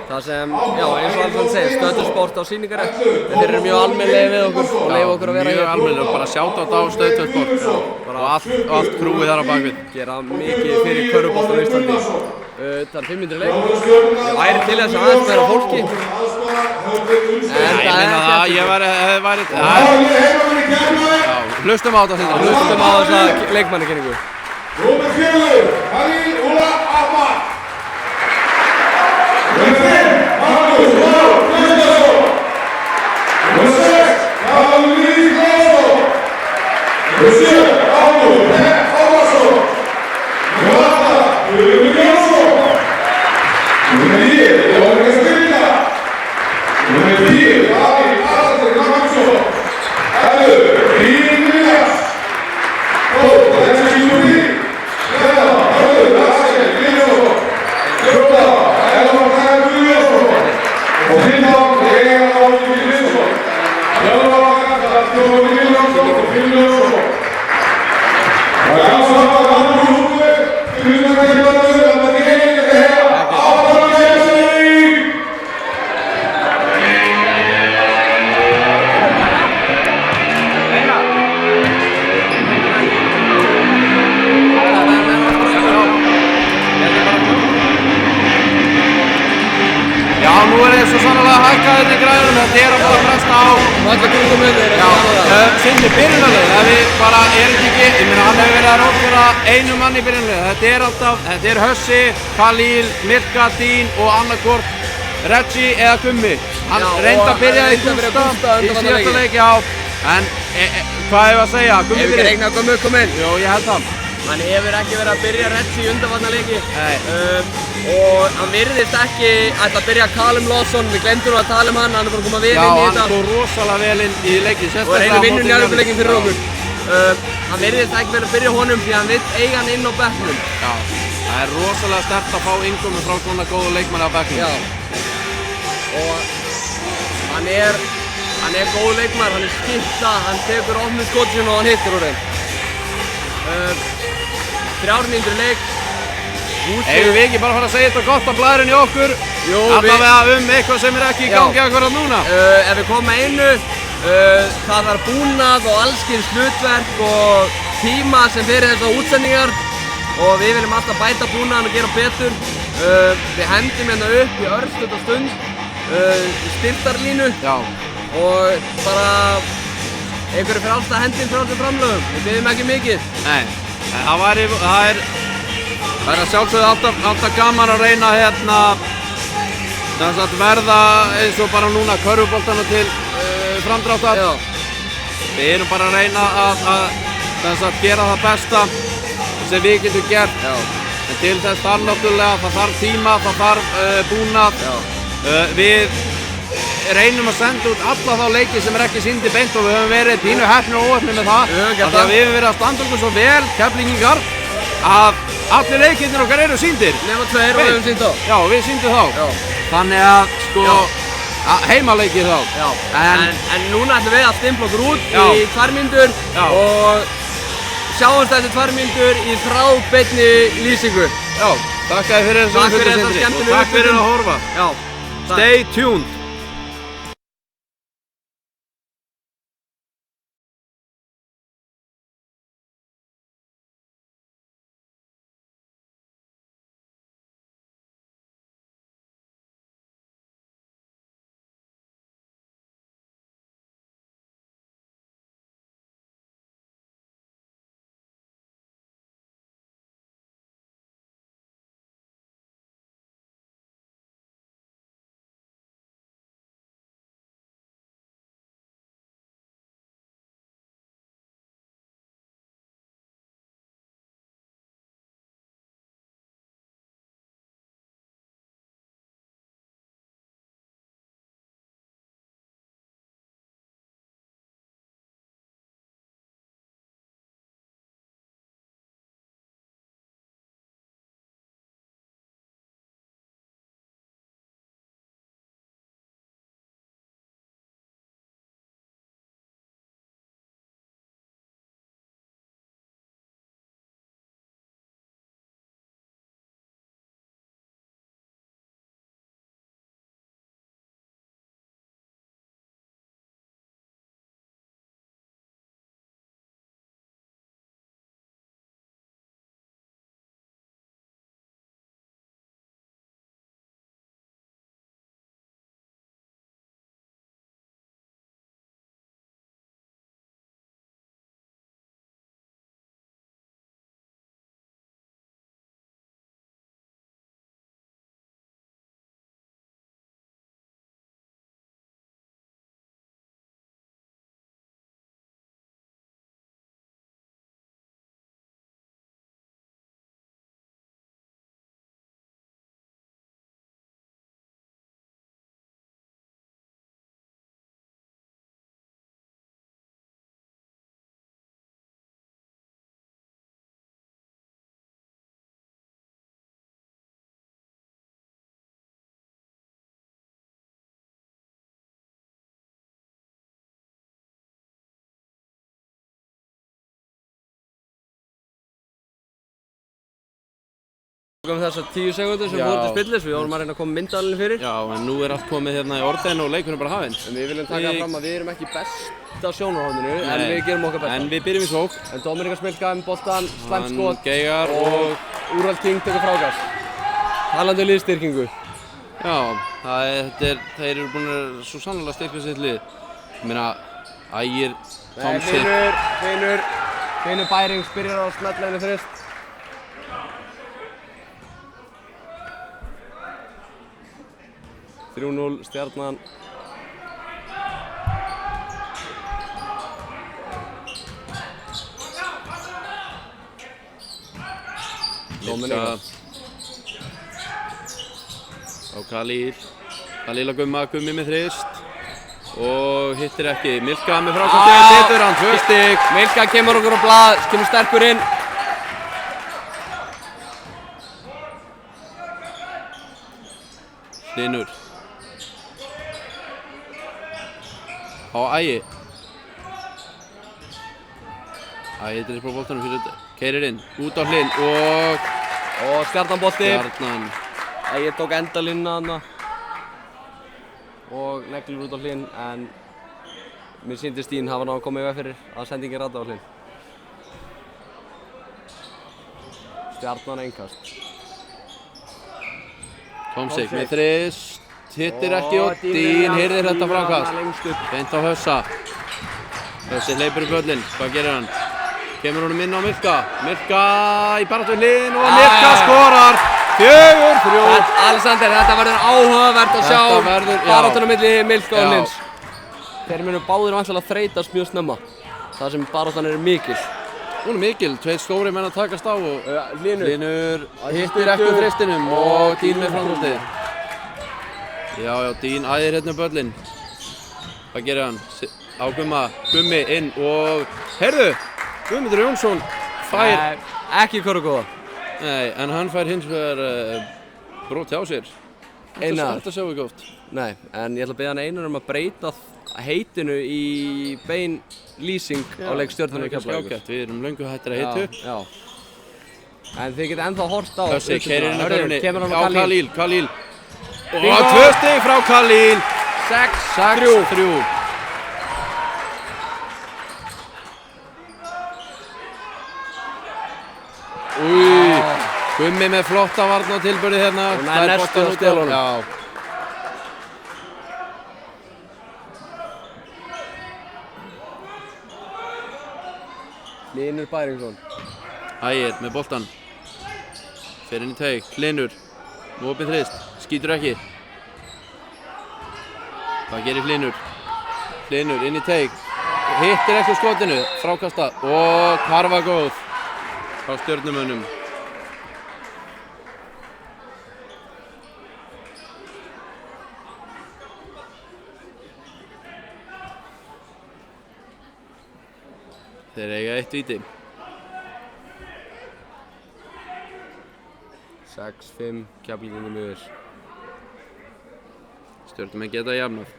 Það sem, já, eins og Alfred segir, Stöð 2 Sport á sýningarrétt. Þeir eru mjög almennlegir við okkur og leyfa okkur að vera hér. Mjög almennlegir og bara sjáta á Stöð 2 Sport og allt krúið þar á bakvið. Gera mikið fyrir körfubolta á Íslandi. Það er 500 leik. Ég væri til þess aðeins meira fólki. En ég meina það, ég væri hlustum á þetta Sindri, hlustum á þessa leikmannakynningu. Númer 4, Halil Ula Ahmad. Númer 5, Magnús Már Kristjánsson. Númer 6, Kári Lóðsson. Númer 7, Árnur Ómarsson. Númer 8, Guðmundur Jónsson. Númer 9, Jóhannes Styrla. Númer 10, Davíð Aðalsteinn Magnússon. 11, Rín Viljas. 12, Alexis Júri. 13, Hörður Axel Viljónsson. 14, Elvar Kæður Guðjónsson. Og 15, Einar Árni Kristinsson. Þjálfarar Tóri Viljánsson og Finnur Jónsson. Og ásamt Andrú Húfi, Kristjánsson að það er heila áfram Keflavík. Já, nú er á Allir kringum þeir Sindri byrjunarlið, ef við bara erum ekki, ég meina hann hefur verið að rótfæra einu mann í byrjunarlið. Þetta er Hössi, Khalil, Mirka, Dín og annarkvort Reggie eða Gummi. Hann reyndi að byrja í Gústa í síðasta leik, já. En hvað hefur að segja? Gummi Hefur ekki reiknað að Gummi kom inn? Jú, ég held það. Hann hefur ekki verið að byrja Reggie í undanfarna leiki. Og hann virðist ekki ætla að byrja Callum Lawson, við glemdum að tala hann er bara að koma vel inn í þetta. Já, hann kom rosalega vel inn í leikinn, og er einu vinnun í Evrópuleikin fyrir okkur. Hann virðist ekki verið að byrja honum því hann vill eiga hann inn á bekknum. Já, það er rosalega sterkt að fá innkomi frá svona góðu leikmanni á bekknum. Já, og hann er góð leikmaður, hann er skipta, hann tekur opnu skotin og hann hittir úr þeim. 3 mínútur í leik. Eigum við ekki bara að fara að segja þetta gott á blaðurinn í okkur? Jú, allavega eitthvað sem er ekki í gangi akkurat núna. Ef við komum að einu, það var búnað og allskyns hlutverk og tíma sem fyrir þessar útsendingar og við viljum alltaf bæta búnaðan og gera betur. Við hendum hérna upp í örstutta stund styrktarlínu og bara einhverju fyrir alltaf hendin frá þessum framlögum. Við biðjum ekki mikið. Nei, það er að sjálfsögðu alltaf gaman að reyna að verða eins og bara núna körfuboltana til framdráttar. Við erum bara að reyna að gera það besta sem við getum gert. En til þess þarf náttúrulega, það þarf tíma, það þarf búnað. Við reynum að senda út alla þá leiki sem er ekki sýndi beint og við höfum verið pínu heppnir og óheppnir með það. Þannig að við höfum verið að standa okkur svo vel, Keflvíkingar, að allir leikirnir okkar eru sýndir. Nema 2 og við höfum sýnt þá. Já, við sýndum þá. Þannig að heimaleikir þá. En núna ætlum við að stimpla okkur út í 2 mínútur og sjáumst eftir 2 mínútur í þráðbeinni lýsingu. Já, takk fyrir þessa umfjöldun, Sindri. Og takk fyrir að horfa. Stay tuned. Þessar 10 sekúndur sem fóru til spillis, við vorum að reyna að koma myndalinn fyrir. Já, en nú er allt komið hérna í orðin og leikurinn er bara hafinn. En við viljum taka fram að við erum ekki besta sjónarhóndinu, en við gerum okkar besta. En við byrjum í sók. En Dominika Smilka með boltan, slæmt skot. Geigar og Úrald King tekur frákast. Talandi um liðsstyrkingu. Já, þeir eru búin að svo sannarlega styrkja sitt lið. Ég meina, Ægir, Tomsik. Finnur Bærings byrjar á smetla henni fyrst. Stjarnan. Milka. Á Khalil að Gummi með þrist. Og hittir ekki. Milka með frákastið, setur hann 2 stig. Milka kemur okkur á blað, kemur sterkur inn. Hlynur. Á Ægi. Ægi dribblar boltanum fyrir þetta. Keyrir inn, út á Hlyn Og Stjarnan-bolti. Stjarnan. Ægir tók endalínuna þarna. Og neglir út á Hlyn, en mér sýndist Stín hafa náðu komið í veg fyrir að sendingin rata á Hlyn. Stjarnan einkast. Tomsik með þrist. Hittir ekki og Dín hirðir þetta frákast. Beint á Hössa. Hössi hleypur í böllin. Hvað gerir hann? Kemur honum inn á Milka. Milka í baráttu við Hlyn og Milka skorar. 4-3. Alexander, þetta verður áhugavert að sjá baráttuna milli Milka og Hlyns. Þeir munu báðir vantilega þreytast mjög snemma. Það sem baráttan er mikil. Hún er mikil. 2 stóri menn að takast á og Hlynur hittir ekki á þristinum og Dín með framkastið. Já, Dín æðir hérna böllin. Hvað gerir hann? Á Gummi inn og heyrðu, Guðmundur Jónsson fær ekki hverju góða. Nei, en hann fær hins vegar brot hjá sér. Þetta sjáum við ekki oft. Nei, en ég ætla að biðja hann Einar að breyta heitinu í bein lýsing á leik Stjörnunnar í Keflavíkur. Við erum löngu hættir að hita upp. Já. En þið getið ennþá hort á. Hössi keyrir inn á þörfunni. Kemur hann á Khalil. Khalil. Og 2 stig frá Khalil. 6-3. Gummi með flotta varnartilburði hérna. Og nær næstu á stelunum. Já. Hlynur Bæringsson. Ægir með boltan. Fer inn í teig. Hlynur. Nú opið þrist. Skýtur ekki. Hvað gerir Hlynur? Hlynur inn í teig. Hittir ekki á skotinu. Frákasta. Og karfa góð. Frá Stjörnumönnum. Þeir eiga 1 víti. 6-5, Keflvíkingum yfir. Stjörnumenn geta jafnað.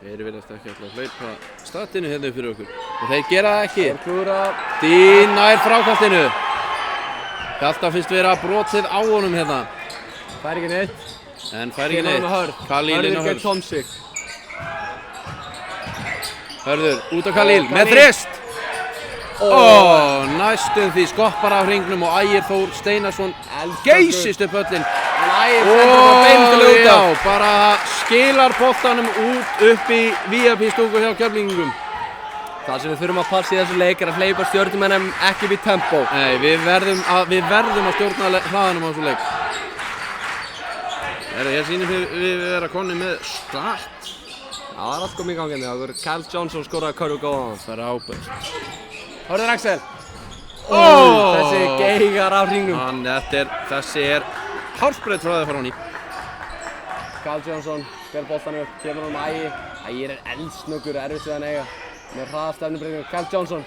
Þeir viljast ekki alltaf hlaupa statinu hérna upp fyrir okkur. Og þeir gera það ekki. Dín nær frákastinu. Hjalta finnst vera brotið á honum hérna. Fær ekki neitt. En fær ekki neitt. Khalil inn á Hörð. Tomsik. Hörður, út á Khalil, með þrist! Næstum því skoppar af hringnum og Ægir Þór Steinarsson geysist upp öllin. Ægir sendur bara beintilega út af. Já, bara skilar boltanum út upp í VIP-stúku hjá Keflvíkingum. Það sem við þurfum að passa í þessu leik er að hleypa Stjörnumönnum ekki við tempó. Nei, við verðum að stjórna hraðanum á þessu leik. Hér sýnum við vera konni með start. Já, það er allt komið í gangi hérna. Kyle Johnson skoraði körfu góðan. Það er ábært. Hörður Axel. Þessi geigar af hringnum. Þessi er hálsbreytt frá það að fara hann í. Kyle Johnson spyr boltanum upp, kemur hann Ægi. Ægir er eldsnöggur, erfitt við hann eiga. Með hraða stefnubreytingu. Kyle Johnson.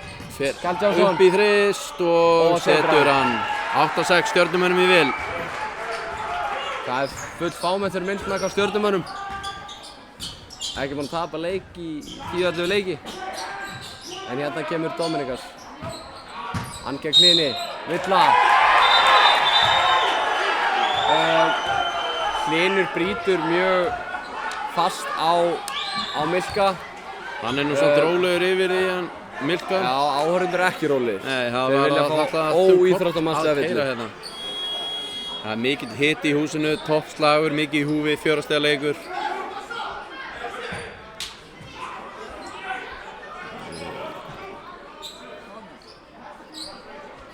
Upp í þrist og setur hann. 8-6 Stjörnumönnum í vil. Það er full fámenntur myndmæk á Stjörnumönnum. Ekki búinn að tapa leik í 10-11 leiki. En hérna kemur Dominikas. Hann gegn Hlyni. Villa. Hlynur brýtur mjög fast á Milka. Hann er nú samt rólegur yfir í hann Milka. Já, áhorfendur eru ekki rólegir. Nei, það Þeir var vilja að fá óíþróttamannslega villu. keyra hérna. Það er mikill hiti í húsinu, toppslagur, mikið í húfi, 4 stiga leikur.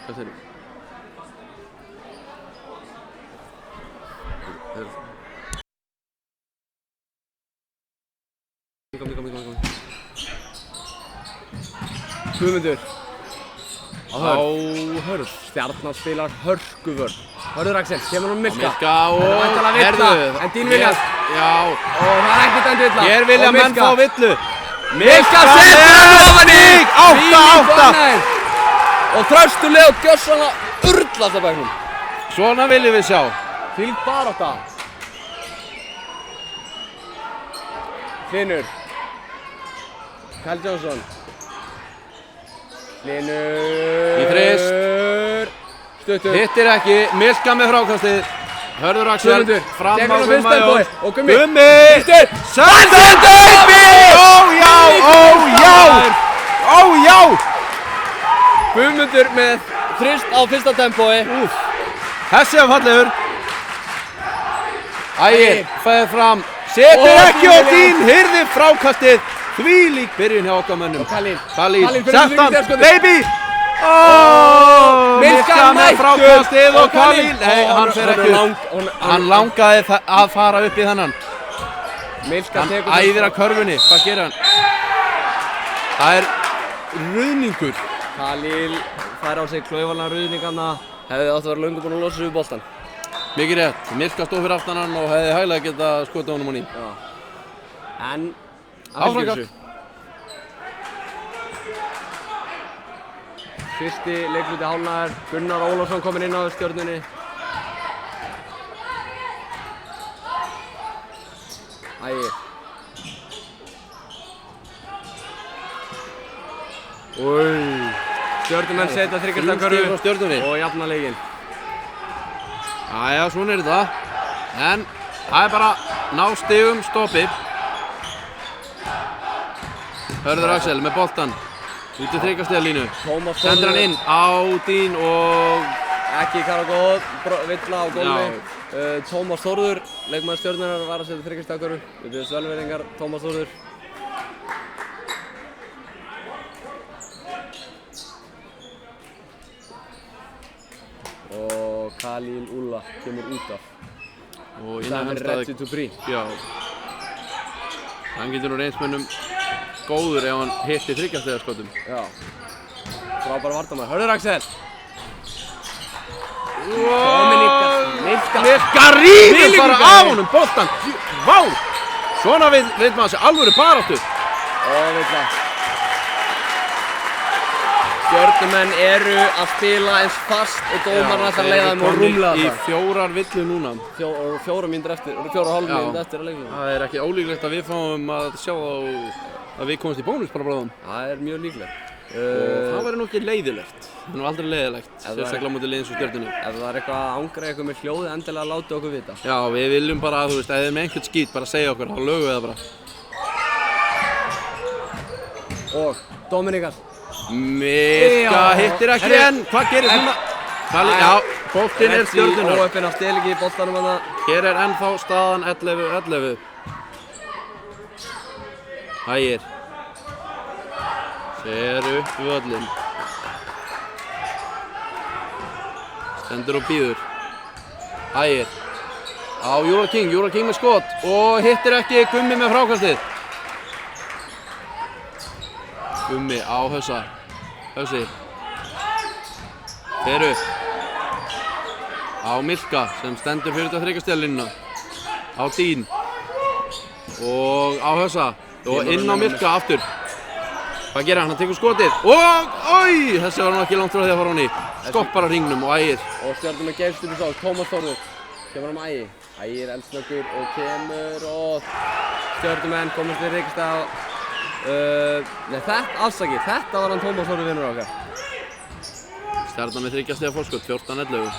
Hvað segirðu? Kom. Guðmundur. Á hörð. Stjarnan spilar hörkuvörn. Hörður Axel, kemur hann Milka. Milka og Það er væntanlega villa, en Dín Williams. Já. Og það er ekkert enn villa. Hér vilja menn fá villu. Milka setur hann ofan í. 8-8. Og Þröstur Leó gjörsamlega urlast á bæknum. Svona viljum við sjá. Þvílík barátta. Hlynur. Kyle Johnson. Hlynur. Í þrist. Stuttur. Hittir ekki, Milka með frákastið. Hörður Axel, Guðmundur. fram á Tekur hann Gumma fyrsta Jón. og Gummi. Gummi! Sendur uppi! Ójá! Guðmundur með þrist á fyrsta tempói. Hessi af fallegur. Ægir, fæðir fram. Setur Og ekki Dín og Dín hirðir frákastið. Þvílík byrjun hjá okkar mönnum. Khalil. Khalil, Khalil fyrir sett hann, þriggja baby! Milka Milka með mættur. frákastið og Og Khalil. Khalil. Nei, hann fer ekki upp. Hann langaði að fara upp í þennan. Milka Hann tekur æðir að körfunni. Hvað gerir hann? Það er ruðningur. Khalil fær á sig klaufalega ruðningarna. Hefði átt að vera löngu búinn að losa sig við boltan. Mikið rétt. Milka stóð fyrir aftan hann og hefði hæglega getað skotið honum á ný. Já. En Áfram gall. Fyrsti leikluti hálfnaður. Gunnar Ólafsson kominn inn á Stjörnunni. Ægir. Stjörnumenn setja þryggjastaf Þrjú stig frá Stjörnunni. og jafna leikinn. Jæja, svona er þetta. En það er bara ná stigum stoppið. Hörður Axel með boltan. Út í þriggjastigalínu. Tómas Sendir hann inn á Dín og Ekki Karagóð, villa á gólfi. Tómas Þórður, leikmaður Stjörnunnar, var að setja þryggjastaf Við byrjum velverðingar, Tómas Þórður. Og Khalil Ulla kemur út af. og Það innan er hans ready to breathe. Já. Hann getur nú reynsmönnum góður ef hann hittir þriggjastigaskotum. Já. Frábær varnarmaður. Hörður Axel. Milka rýður bara af honum boltan. Vá! Svona veit maður sér alvöru baráttu. Og villa. Stjörnumenn eru að spila eins fast og dómarinn ætlar að leiða þeim og rúmlega í það. 4 villu núna. 4 mínútur eftir, 4,5 mínútur eftir að leiknum. Það er ekki ólíklegt að við fáum að sjá að við komumst í bónus bara bráðum. Það er mjög líklegt. Og það væri nú ekki leiðilegt. Það er nú aldrei leiðilegt, það sérstaklega á móti liðins og Stjörnunni. Ef það er eitthvað að angra eitthvað með hljóði, endilega láta okkur vita. Já, við viljum bara, þú veist, ef þið er með einhvern skít, bara segja okkur, þá lögum við það bara. Og Dominikar. Milka hittir ekki en hvað gerist núna? Já, boltinn er Stjörnunnar. Óöppin af stelingi í boltanum hana. Hér er ennþá staðan 11-11. Ægir. Fer upp völlinn. Stendur og býður. Ægir. Á Júra King með skot og hittir ekki Gummi með frákastið. Gummi á Hausa. Hausi. Fer upp. Á Milka sem stendur fyrir þetta þriggjastigalínuna. Á Dín. Og á Hausa. Og inn á Milka aftur. Hvað gerir hann? Hann tekur skotið. Og, oi! Þessi var hann ekki langt frá því að fara hann í. Skoppar á hringnum og Ægir. Og Stjörnumenn gefst upp í sá. Tómas Þórður. Kemur hann Ægi. Ægi er eldsnöggur og kemur og Stjörnumenn komast við Ríkistad. Nei, þetta var hann Tómas Þórður vinnur okkar. Stjarnan með 3 stiga forskot, 14-11.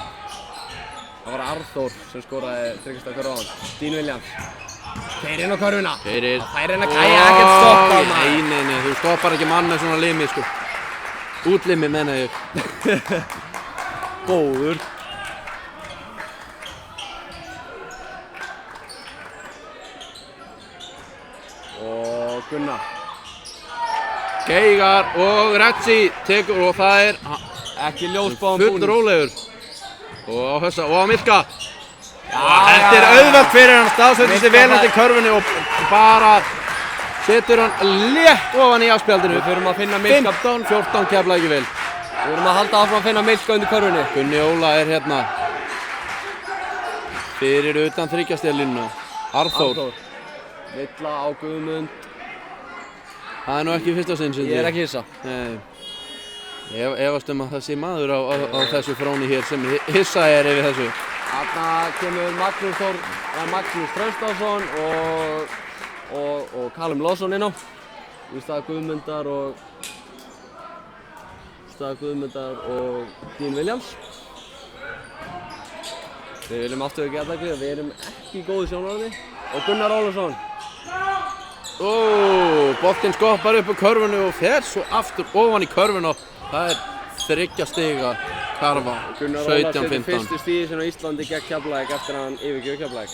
Það var Arþór sem skoraði Ríkistad hverju á hann. Dín Williams. Keyrir inn á körfuna. Keyrir. Það er að gæja ekkert stoppa maður. Nei, þú stoppar ekki mann með svona limi, sko. Útlimi, menna ég. Góður. Og Gunnar. Geigar og Retzi tekur og það er Ekki ljósbáðan full búinn. rólegur. Og á Hössa og á Milka. Þetta er auðvelt fyrir hann, staðsettir sig vel undir körfunni og bara setur hann létt ofan í afspjaldinu. Við þurfum að finna Milka. 15-14 Keflavík vel. Við þurfum að halda áfram að finna Milka undir körfunni. Gunni Óla er hérna fyrir utan þryggjastelinu. Arþór. Villa á Guðmund. Það er nú ekki fyrsta sinn sem Ég er ekki hissa. Nei. Ég efast að það sé maður á þessu fróni hér sem hissa er yfir þessu. Þarna kemur Magnús Traustason og Callum Lawson inn á. Í stað Guðmundar og Dean Williams. Við viljum aftur ekki aðtækli, við erum ekki í góðu sjónarhorni. Og Gunnar Ólafsson. Boltinn skoppar upp á körfunni og fer svo aftur ofan í körfunni og það er 3 stiga karfa, Gunnar Ólafsson setur 17-15. fyrstu stíði sinna á Íslandi gegn Keflavík eftir að hann yfirgefur Keflavík.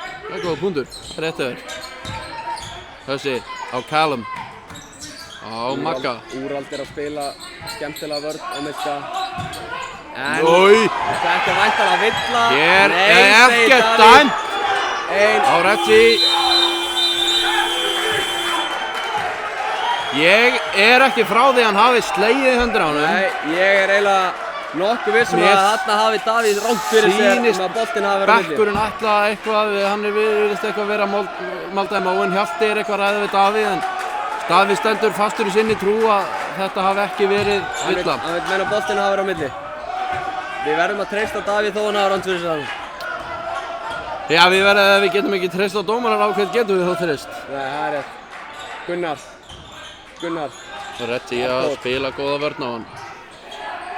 Það er góða punktur, það er rétt öður. Hössi á Callum, á Magga. Úrald er að spila skemmtilega vörn á Milka. En Ói, þetta er væntanlega villa. hér Nei, er segir ekkert Davíð. dæmt á Retzi. Ég er ekki frá því að hann hafi slegið í höndur á honum. Nei, ég er eiginlega nokkuð vissum Mér að þarna hafi Davíð rangt fyrir sér sýnist að boltinn hafi verið á milli. bekkurinn ætla eitthvað, hann er virðist eitthvað að vera Maldheim Óen Hjalti er eitthvað að ræða við Davíð en Davíð stendur fastur í sinni trú að þetta hafi ekki verið villa. Hann vil meina að boltinn hafi verið á milli. Við verðum að treysta Davíð þó hann hafi rangt fyrir sér. Já, við getum ekki treyst á dómarar á hvern getum við þá treyst. Nei, það er rétt. Gunnar. Og Retzi að spila góða vörn á hann.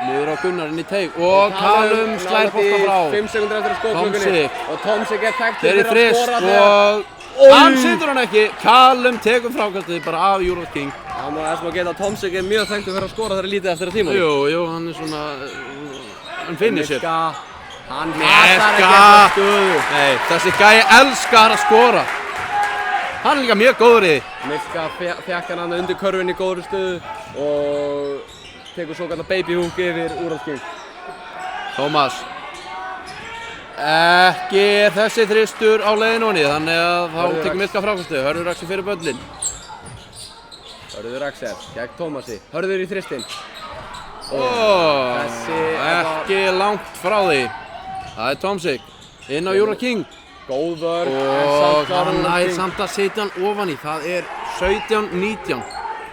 Niður á Gunnar inn í teig og Callum slær bolta frá. 5 sekúndur eftir að skotklukkunni. Tomsik. Og Tomsik er þekktur Þeir fyrir eru að frist skora þegar... og hann situr hann ekki. Callum tekur frákastið bara af Júrald King. Það má þess að geta að Tomsik er mjög þekktur fyrir að skora þegar lítið eftir að tíma. Jú, hann er svona, hann finnir sér. Milka, hann Milka. hatar ekki þessa stöðu. Nei, þessi gæi elskar að skora. Hann er líka mjög góður í því. Milka fékk hann undir körfunni í góðri stöðu og tekur svo kallar baby hook yfir Úrald King. Tómas. Ekki er þessi þristur á leiðinu honni, þannig að þá tekur Milka frákastið. Hörður Axel fyrir böllin. Hörður Axel gegn Tómasi. Hörður í þristinn. Ekki langt frá því. Það er Tomsik. Inn á Júrald King. Góð vörn, Og hann nær samt að setja hann ofan í. Það er 17-19.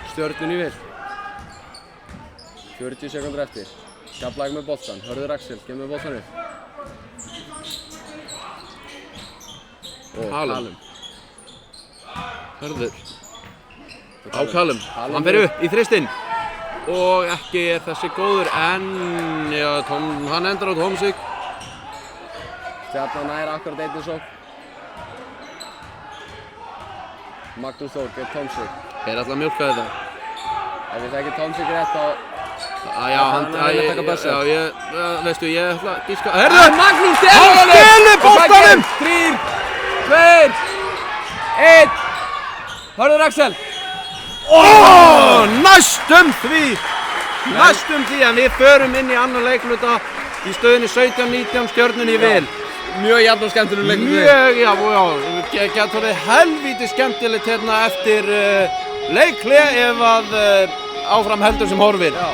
Stjörnunni vil. 40 sekúndur eftir. Keflavík með boltan. Hörður Axel kemur með boltan upp. Og Callum. Hörður. Á Callum. Hann fer upp í þristinn. Og ekki er þessi góður en já, hann endur á Tomsik. Stjarnan nær akkurat einnig sókn. Magnús Þór gegn Tomsik. Þeir ætla að mjólka þetta. Ef við þekkjum Tomsik rétt þá... Já, veistu, ég ætla að gíska... Herðu! Magnús Hann stelur boltanum! 3, 2, 1. Hörður Axel. Næstum því að við förum inn í annan leikluta í stöðunni 17-19 Stjörnunni vil. Mjög jafn og skemmtileg leikur. Mjög, já, getur verið helvíti skemmtilegt hérna eftir leikhlé ef að áfram heldur sem horfir. Já.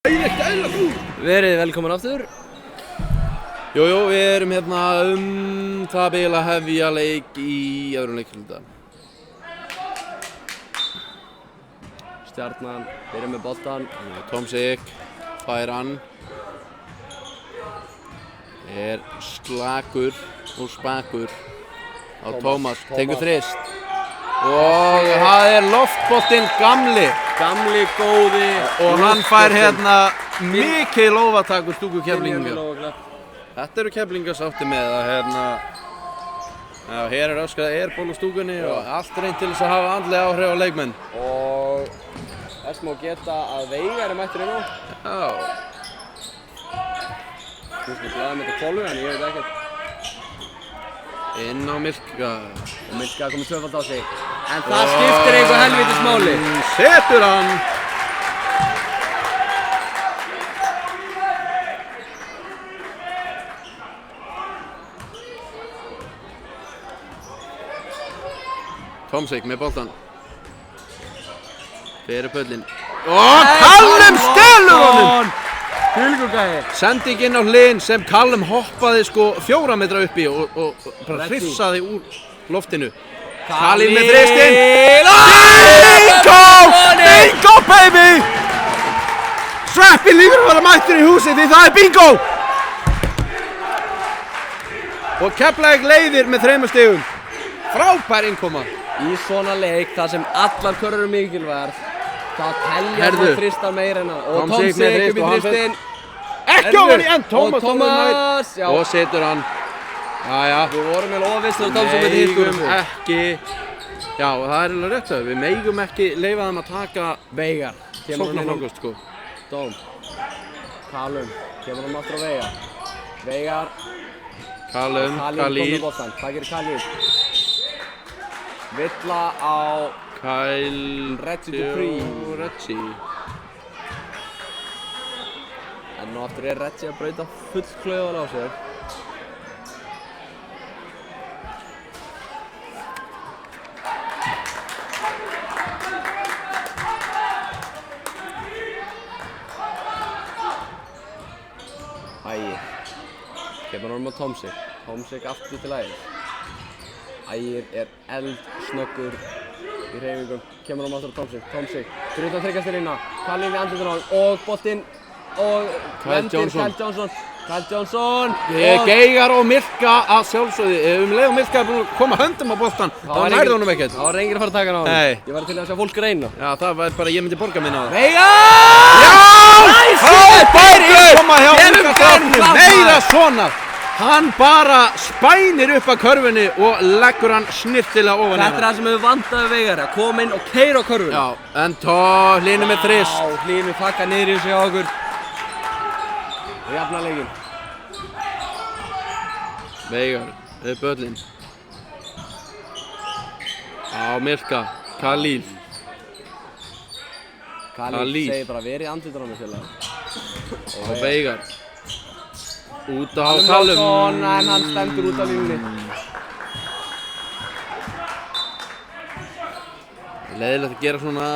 Verið velkomin aftur. Jú, við erum hérna það bil að hefja leik í öðrum leikluta. Stjarnan, byrja með boltan. Tomsik, fær hann. Er slakur og spakur á Tómas, tekur þrist. Og það er loftboltinn gamli. Gamli, góði. Og hann fær hérna mikið lófatak úr stúku Keflvíkinga. Þetta eru Keflvíkingar sátti með að hérna, já, hér er öskrað airból úr stúkunni og allt reynt til þess að hafa andlega áhrif á leikmenn. Og þess má geta að Veigar er mættur inn á. Já. Þú veist, ég blæði með þetta kólu, en ég veit ekkert. Inn á Milka. Og Milka komið tvöfald á sig. En það skiptir einhver helvítis máli. Setur hann. Tomsik með boltan. Fyrir pöllin. Og Callum stelur honum! Fylgugæði. Sending inn á hlinn sem Callum hoppaði sko 4 metra uppi og bara hrifsaði úr loftinu. Khalil með þristinn. Bingo! Bingo baby! Sveppi lífur að vera mættur í húsið því það er bingo! Og Keflavík leiðir með 3 stigum. Frábær innkoma. Í svona leik, þar sem allar körur eru mikilvægar, það telja Herðu. það þristar meira en það. Og Tomsik Tomsik með upp í þrist og hann þristinn. Ekki á hann í enn, Og Tómas Tómas, já. og setur hann. Jæja. Við vorum með ofist og Tomsik með hitt úr Megum ekki, já það er alveg rétt það, við megum ekki leyfa þeim að taka Veigar. sóknarfrákost sko. Dóm. Callum. Kemur hann aftur á Veigar. Veigar. Callum, Khalil kom Khalil, með boltann. Hvað gerir Khalil? Villa á Kyle, Reggie Dupree. Reggie. En nú aftur er Reggie að brauta fullklauðan á sér. Ægir. Kemur hann með Tomsik. Tomsik aftur til Ægir. Ægir er eldsnöggur í hreyfingum. Kemur hann aftur á Tomsik. Tomsik. Fyrir utan þryggjastirina. Khalil í andlitinu á hann. Og boltinn. Og Kyle Johnson. Kyle Johnson. Kyle Johnson. Geigar og Milka að sjálfsögðu, leið og Milka er búin að koma höndum á boltan, þá nærði honum ekkert. Það var enginn að fara að taka hann á hann. Nei. Ég var til að sjá fólk reyna. Já, það var bara, ég myndi borga minna á það. Veigar! Já! Frábær Nice! koma hjá Gefum unga þeim stráknum, klappa. meira svona. Hann bara spænir upp að körfunni og leggur hann snirtilega ofan í Þetta er það sem hefur vantaði Veigar, að koma inn og keyra á körfunni. Já, en Hlynur með þrist. Já, Hlynur fakka niður í sig á okkur. Og jafna leikinn. Veigar, við böllinn. Á Milka, Khalil. Khalil segir bara verið andlitur á mig félagar. Og Veigar. Út á Callum Callum. Johnson, en hann stendur út á línunni. Leiðilegt að gera svona,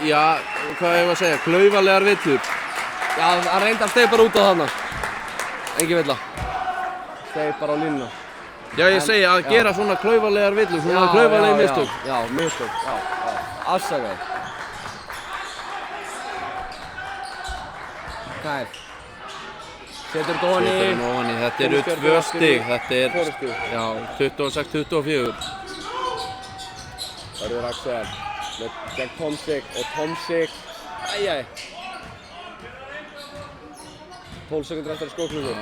já, hvað ég var að segja, klaufalegar villur. Já, hann reyndi að steig bara út á þarna. Engin villa. Steig bara á línuna. Já, ég segi að gera svona klaufalegar villur, svona klaufalegi mistök. Já, mistök, já. Afsakaði. Kyle. Setur þetta ofan Setur í. hann ofan í, þetta eru 2 stig, þetta er, Fjórir stig. já, 26-24. Hörður Axel. Gegn Tomsik og Tomsik. Æjæj. 12 sekundur eftir að skóklungu.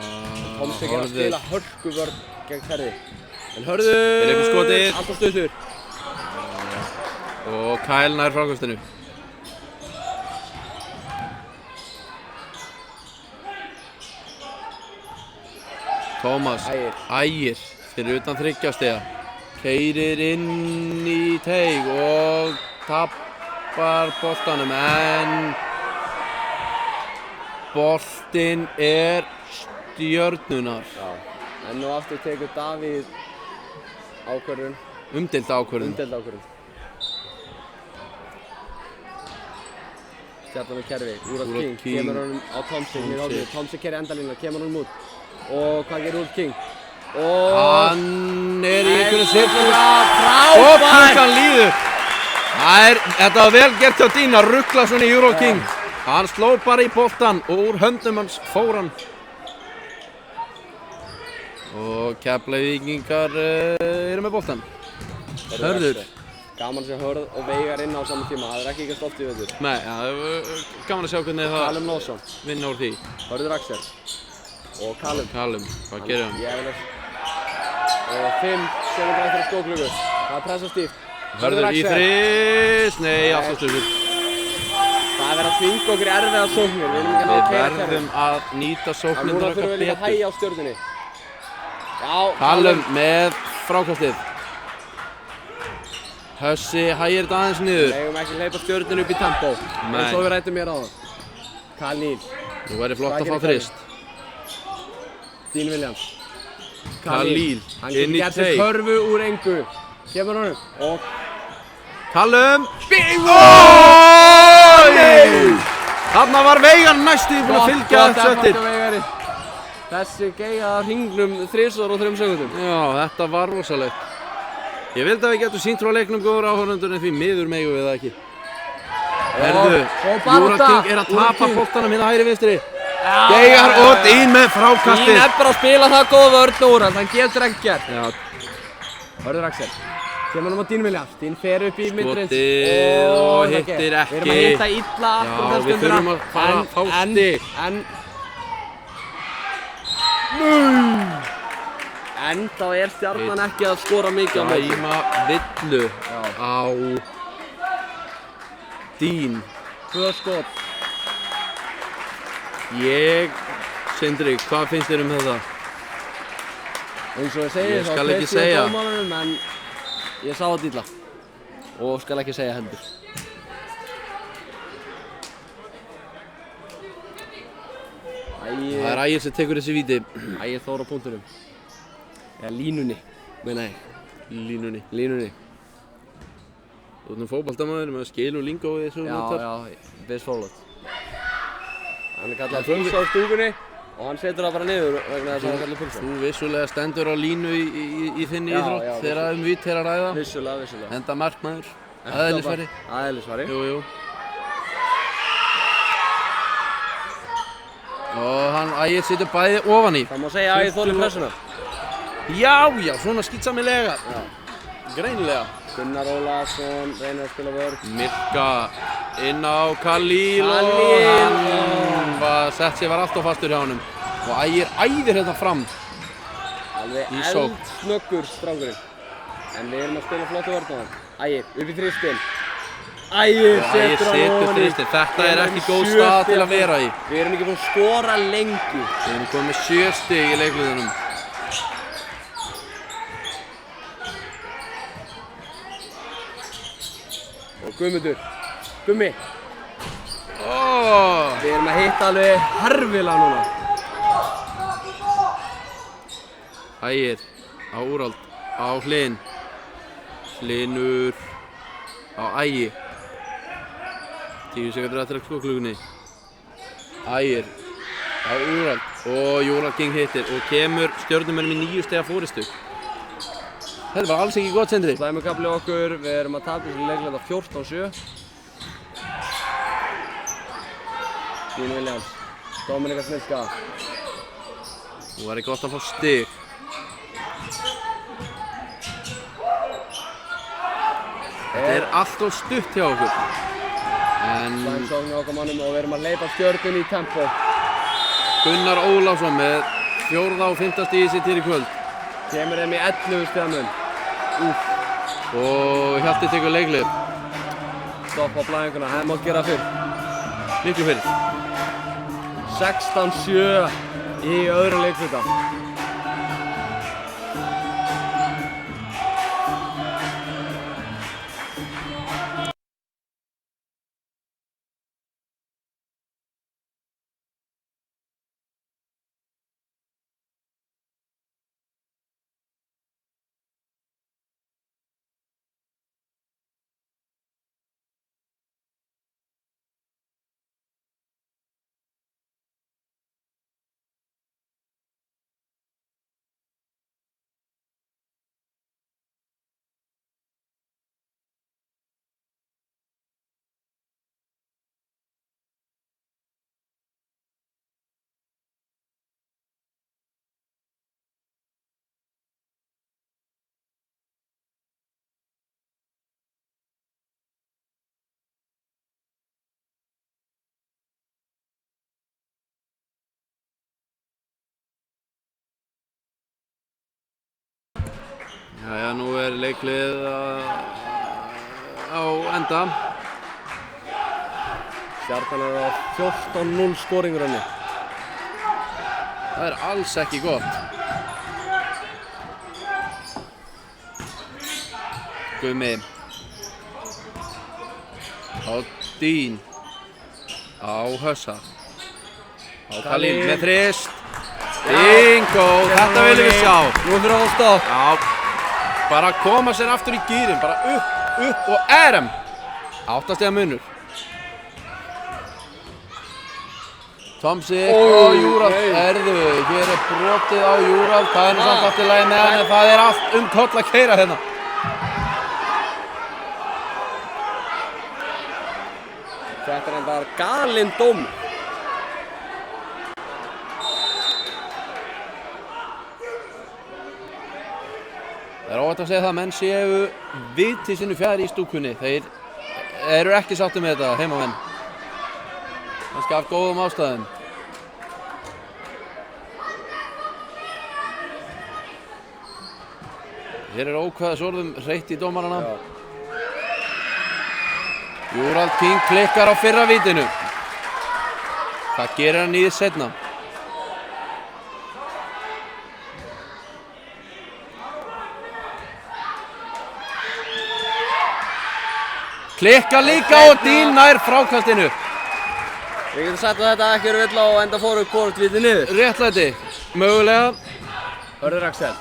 Tomsik er að spila hörkuvörn gegn Herði. En Hörður. Er upp í skotið. Alltaf stuttur. Og Kyle nær frákastinu. Tómas, Ægir, fyrir utan 3 stiga. Keyrir inn í teig og tappar boltanum, en boltinn er Stjörnunnar. Já. En nú aftur tekur Davíð ákvörðun. Umdeild ákvörðun. Umdeild ákvörðun. Stjarnan með kerfi, Úlfur Úlfur King, King. kemur honum á Tomsik, mér hóðið, Tomsik kerri endalínuna, kemur honum út. Og hvað gerir Úlfur King? Og... Hann er í einhverju sirklu. Frábær! Og klukkan líður. Þetta var vel gert hjá Dín að ruggla svona í Úlfur King. Hann sló bara í boltan og úr höndum hans fór hann. Og Keflavíkingar eru með boltan. Hörður. Gaman að sjá Hörð og Veigar inn á saman tíma, það er ekki eitthvað stolt í veitur. Nei, ja, gaman að sjá hvernig það Callum Lawson, vinna úr því. Hörður Axel og Callum. Callum, hvað gerir hann? Ég vil og 5 sekúndur eftir að skóklugu. Það er pressa stíft. Hörður í þrist, nei, alltaf stöður. Það er verið að þvinga okkur í erfiðar sóknir, við viljum ekki ná Við keira kerfið. verðum að nýta En sóknirnar núna þurfum okkar við líka að betur. hægja á stjörnunni. Já, Callum með frákastið. Hössi hægir þetta aðeins niður. Við eigum ekki hleypa stjörnunni upp í tempo, Nei. eins og við rættum hér áðan. Khalil, Nú væri flott Hvað að fá gerir þrist. Dean Williams. Khalil, Hann inn getur í gert sér teig. körfu úr engu. Kemur honum og... Callum. Bingo! Nei! Þarna var Veigar næstuði búinn að fylgja þessu eftir. Þessi geigaða hringnum 3 og 3 sekúndum. Já, þetta var rosalegt. Ég vildi að við getum sýnt frá leiknum góður áhorfendur en því miður megum við það ekki. Herðu, og barátta. Júra King er að Júra tapa King. boltanum hérna hægri vinstri. Veigar og Dín með Dín frákastið. er bara að spila það góð vörn úr hann, hann getur ekki gert. Já, Hörður Axel, kemur hann á Dín Williams. Dín fer upp í midrins. Skotið og hittir Við erum að ekki. hitta illa Já, aftur við þurfum að fara að fá stig. En þá er Stjarnan ekki að skora mikið á móti. Dæma villu á Dín. 2 skot. Sindri, hvað finnst þér um þetta? Eins og ég segi, Ég þá skal ekki treysti ég segja. dómaranum, en ég sá þetta illa. Og skal ekki segja heldur. Það er Ægir sem tekur þessi víti. Ægir Þór á punktunum. Eða línunni, meina ég. Línunni. Línunni. Þú ert fótboltamaður með skil og lingó í þessu notar. Já, Biz Forlot. Hann er kallað pulsa á stúkunni og hann setur það bara niður vegna þess að hann kallar pulsa. Þú vissulega stendur á línu í þinni Já, íþrótt já, þegar víti er að ræða. Vissulega. Enda markmaður. Aðeinsfæri. Aðeinsfæri. Jú. Og hann Ægir situr bæði ofan í. Það má segja að Ægir þolir pressuna. Já, svona skýtsamilega. Greinilega. Gunnar Ólafsson reynir að spila vörn. Mirka inn á Khalil og Khalil. hann var alltaf fastur hjá honum. Og Ægir æðir hérna fram. Alveg Í sókn. eldsnöggur strákurinn. En við erum að spila flottu vörn á hann. Ægir, upp í þristinn. Ægir Og Ægir setur hann setur ofan í. þristinn. Þetta er ekki góð stað til að vera í. Við erum ekki búin að skora lengi. Við erum komið með 7 stig í leikliðunum. Og Guðmundur, Gummi, Oh. við erum að hitta alveg herfilega núna. Ægir á Úrald, á Hlyn. Hlynur á Ægi. 10 sekundur eftir að klukkunni. Ægir á Úrald og Júra King hittir og kemur stjörnumennum í 9 stiga fórystu. Þetta var alls ekki gott, Sindri. Slæmukafli okkur, við erum að tapa þessu leiklega 14-7. Dean Williams, Dominika Smilska. Nú væri gott að fá stig. Þetta er alltof stutt hjá okkur. Slæm sókn hjá okkar mannum og við erum að hleypa stjörnunni í tempo. Gunnar Ólafsson með 4. og 5. stigið sitt hér í kvöld. Kemur þeim í 11 stiga mun. Og Hjalti tekur leiklið. Stopp á blæðinguna, það mátt gera fyrr. Miklu fyrir. 16-7 í öðru leikfluta. Jæja, nú leiklið á enda. Stjarnan á 14-0 skoringurönni. Það alls ekki gott. Gumi. Á Dín. Á Hössa. Á Khalil með þrist. Bingo! Þetta viljum við sjá. Nú fyrir að stopp. Já. Bara koma sér aftur í gírinn. Bara upp og RM. 8 stiga munur. Tomsik og Júrald. Erðu, hér brotið á Júrald. Það nú samt allt í lagi með hann en það allt koll að keyra hérna. Þetta enda galinn dóm. Það óvægt að segja það að menn séu viti sínu fjær í stúkunni. Þeir eru ekki sáttir með þetta, heimamenn. Kannski af góðum ástæðum. Hér ókvæðisorðum hreitt í dómarana. Júrald King klikkar á fyrra vítinu. Það gerir hann í því seinna. Klikka líka og Dín nær frákastinu. Við getum sagt að þetta ekki verið vill á enda fóru hvort vitið niður. Réttlæti, mögulega. Hörður Axel.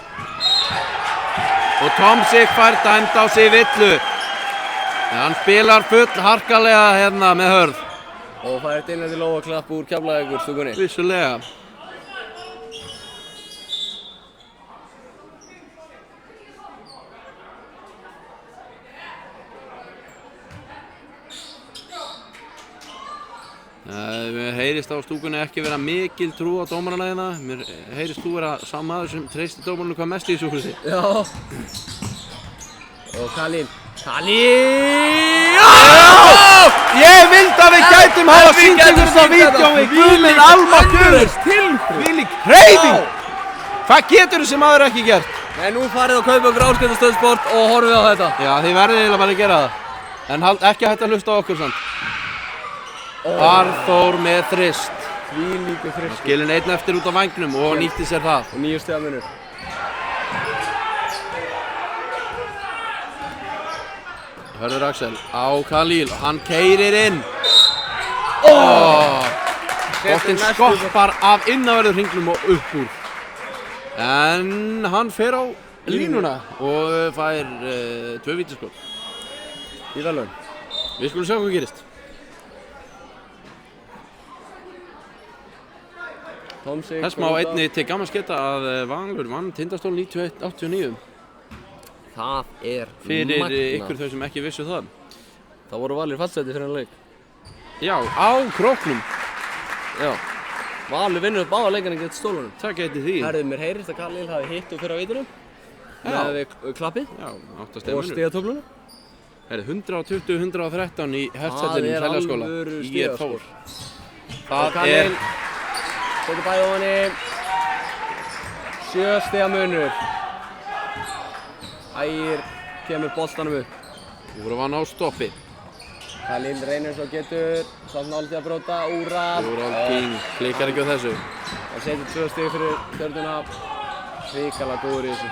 Og Tomsik fær dæmt á sig villu. En hann spilar full harkalega hérna með Hörð. Og fær dynjandi lófaklapp úr Keflavíkur stúkunni. Vissulega. Mér heyrist á stúkunni ekki vera mikil trú á dómarana hérna. Mér heyrist þú vera sá maður sem treysti dómaranu hvað mest í þessu húsi. Já. Og Khalil. Khalil! Ég vildi að við gætum hafa sýnt ykkur þetta vídeói. Guðminn almáttugur. Hvílík hreyfing. Hvað getur þessi maður ekki gert? Nei, nú farið að kaupa okkur Áskriftastöð-sport og horfið á þetta. Já, þið verðið eiginlega bara að gera það. En ekki hægt að hlusta á okkur samt. Arþór með þrist. Hvílíkur þrist. Skilinn einn eftir út á vængnum og nýtti sér það. Og 9 stiga munur. Hörður Axel á Khalil. Hann keyrir inn. Boltinn skoppar af innanverður hringnum og upp úr. En hann fer á línuna og fær 2 vítaskot. Í verðlaun. Við skulum sjá hvað gerist. Þess má einnig til gamans geta að Valur vann Tindastól 91-89. Það fyrir magnað. ykkur þau sem ekki vissu það. Það voru Valur fallseti fyrir hann leik. Já, á króknum. Já. Valur vinnur báða leikana gegn Stólunum. Það geti því. Herðu, mér heyrist að Khalil hafi hitt úr fyrra vítunum. Með við klappið. Já, 8 Og stegmunur. stigatöflunum. Herðu, 120-113 í Hertsettinum í Seljaskóla. alvöru Í stiga, Þór. Og Það Khalil setur bæði ofan í 7 stiga munur. Ægir kemur boltanum upp. Við vorum vann á stoppi. Khalil reynir eins og getur. Samt nálægt í að bróta. Úrald. Júrald King klikkar ekki á þessu. Það setur 2 stig fyrir Stjörnuna. Hrikalega góður í þessu.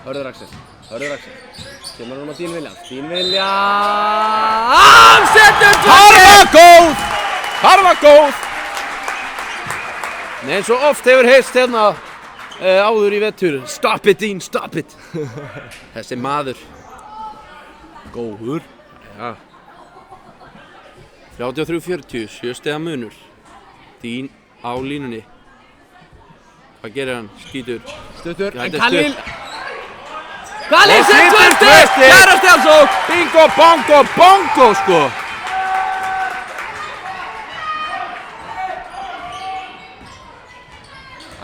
Hörður Axel. Hörður Axel. Kemur hún á Dín Williams. Dín Williams. Hann setur 2 Harfa góð! Nei, eins og oft hefur heyrst hérna áður í vetur. Stop it, Dean, stop it! Þessi maður. Góður. Já. 33-40, 7 stiga munur. Dean á línunni. Hvað gerir hann? Skítur. Stuttur. Já, En þetta er Khalil. stutt. Khalil Og setur 2 setur stig. 2 stig. Kæra stjálsók. Bingo, bongo, bongo, sko!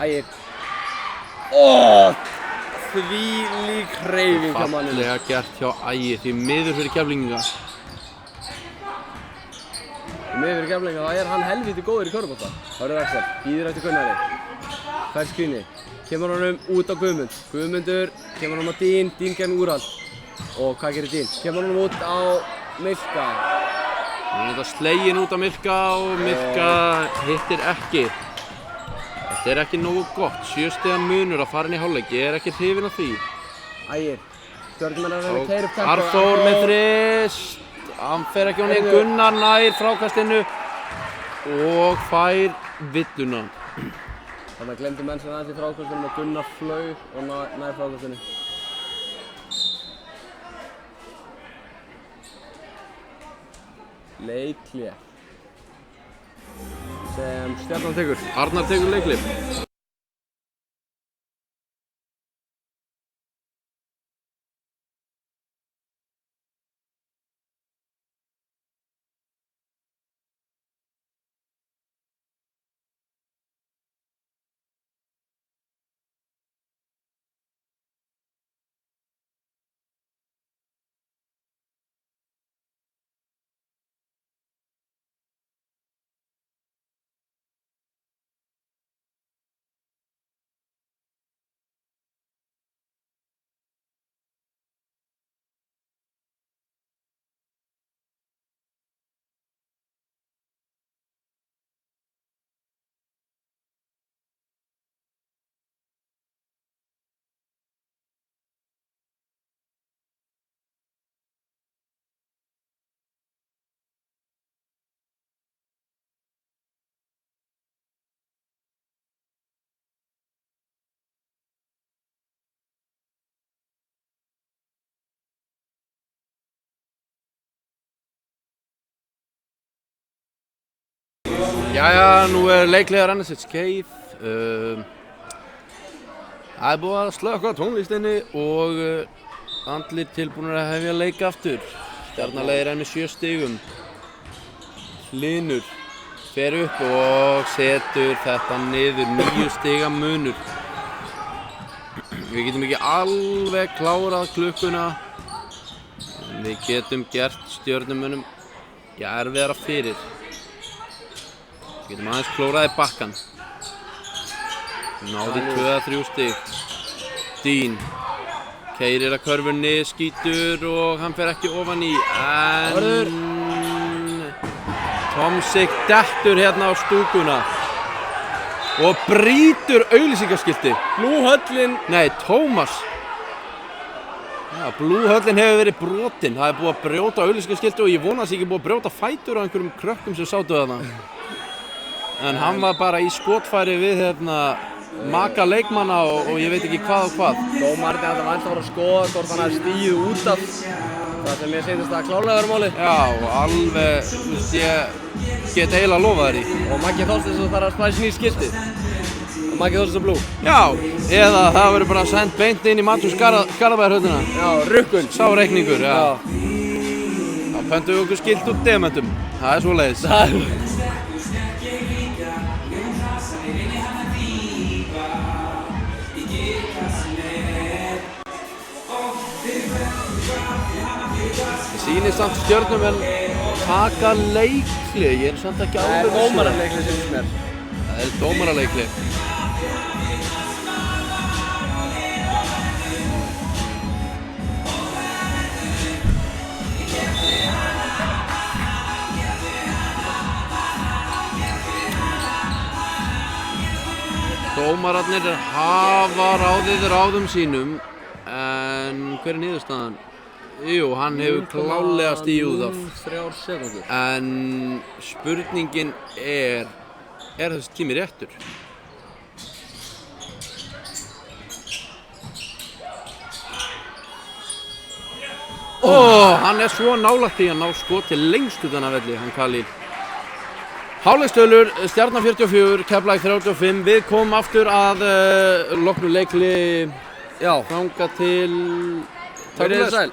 Ægir. Þvílík hreyfing hjá manninu. Fallega gert hjá Ægir, því miður fyrir Keflvíkinga. Miður fyrir Keflavík, það hann helvíti góður í körfubolta. Hörður Axel, býður eftir Gunnari. fær skríni, kemur honum út á Guðmund, Guðmundur kemur honum á Dín, Dín genn Úrald og hvað gerir Dín? Kemur honum út á Milka. Hún er slegin út á Milka og Milka hittir ekki. Þetta er ekki nógu gott, 7 stiga munur að fara inn í hálfleik, ég er ekki hrifinn af því. Ægir, stjörnumenn að reyna að keyra upp tempo. Arþór með þrist, hann fer ekki honum, Gunnar nær frákastinu og fær villuna. Þannig að glemdi menn sem aðeins í frákastunum og Gunnar flaug og nær frákastinu. Leikhlé sem Stjarnan tekur. Arnar tekur leikhlé. Jæja, nú er leikhlé að renna sitt skeið. Það er búið að slökkva á tónlistinni og allir tilbúnir að hefja leik aftur. Stjarnarliðið er með 7 stigum. Hlynur fer upp og setur þetta niður, 9 stiga munur. Við getum ekki alveg klárað klukkuna, en við getum gert Stjörnumönnum erfiðara fyrir. Við getum aðeins klóraði bakkan. Náði 2-3 stig. Dín keyrir að körfunni, skýtur og hann fer ekki ofan í. En Tomsik dettur hérna á stúkuna og brýtur auglýsingaskilti. Blúhöllin. Nei, Tómas. Já, Blúhöllin hefur verið brotin. Það er búið að brjóta auglýsingaskilti og ég vona að það sé ekki búið að brjóta fætur á einhverjum krökkum sem sátu þarna. En hann var bara í skotfæri við maka leikmanna og ég veit ekki hvað og hvað. Dómarinn þetta var að fara að skoða hvort hann hefði stigið út af það sem ég sýndist að klárlega verið máli. Já, alveg, þú veist, ég get eiginlega að lofa þér í. Og Maggi Þorsteinsson þarf að spæsa nýr skilti. Maggi Þorsteinsson Blue. Já, eða það verður bara sendt beint inn í Matthús Garðabæjarhöllina. Já, rukkun. Sá reikningur, já. Þá pöntum við okkur skilt út dementum. Það er svoleiðis. Sýnir samt Stjörnumenn taka leikhlé, ég er samt ekki alveg Það er dómaraleikhlé sem mér. Það er dómaraleikhlé. Dómararnir hafa ráðið ráðum sínum, en hver er niðurstaðan? Jú, hann hefur klárlega stigið út af. 3 sekúndur. En spurningin er þessi tími réttur? Hann er svo nálægt í að ná skoti lengst utan af velli, hann Khalil. Hálfleikstölur, Stjarnan 44, Keflavík 35. Við komum aftur að loknu leikli. Já, þangað til. Verið þið sæl.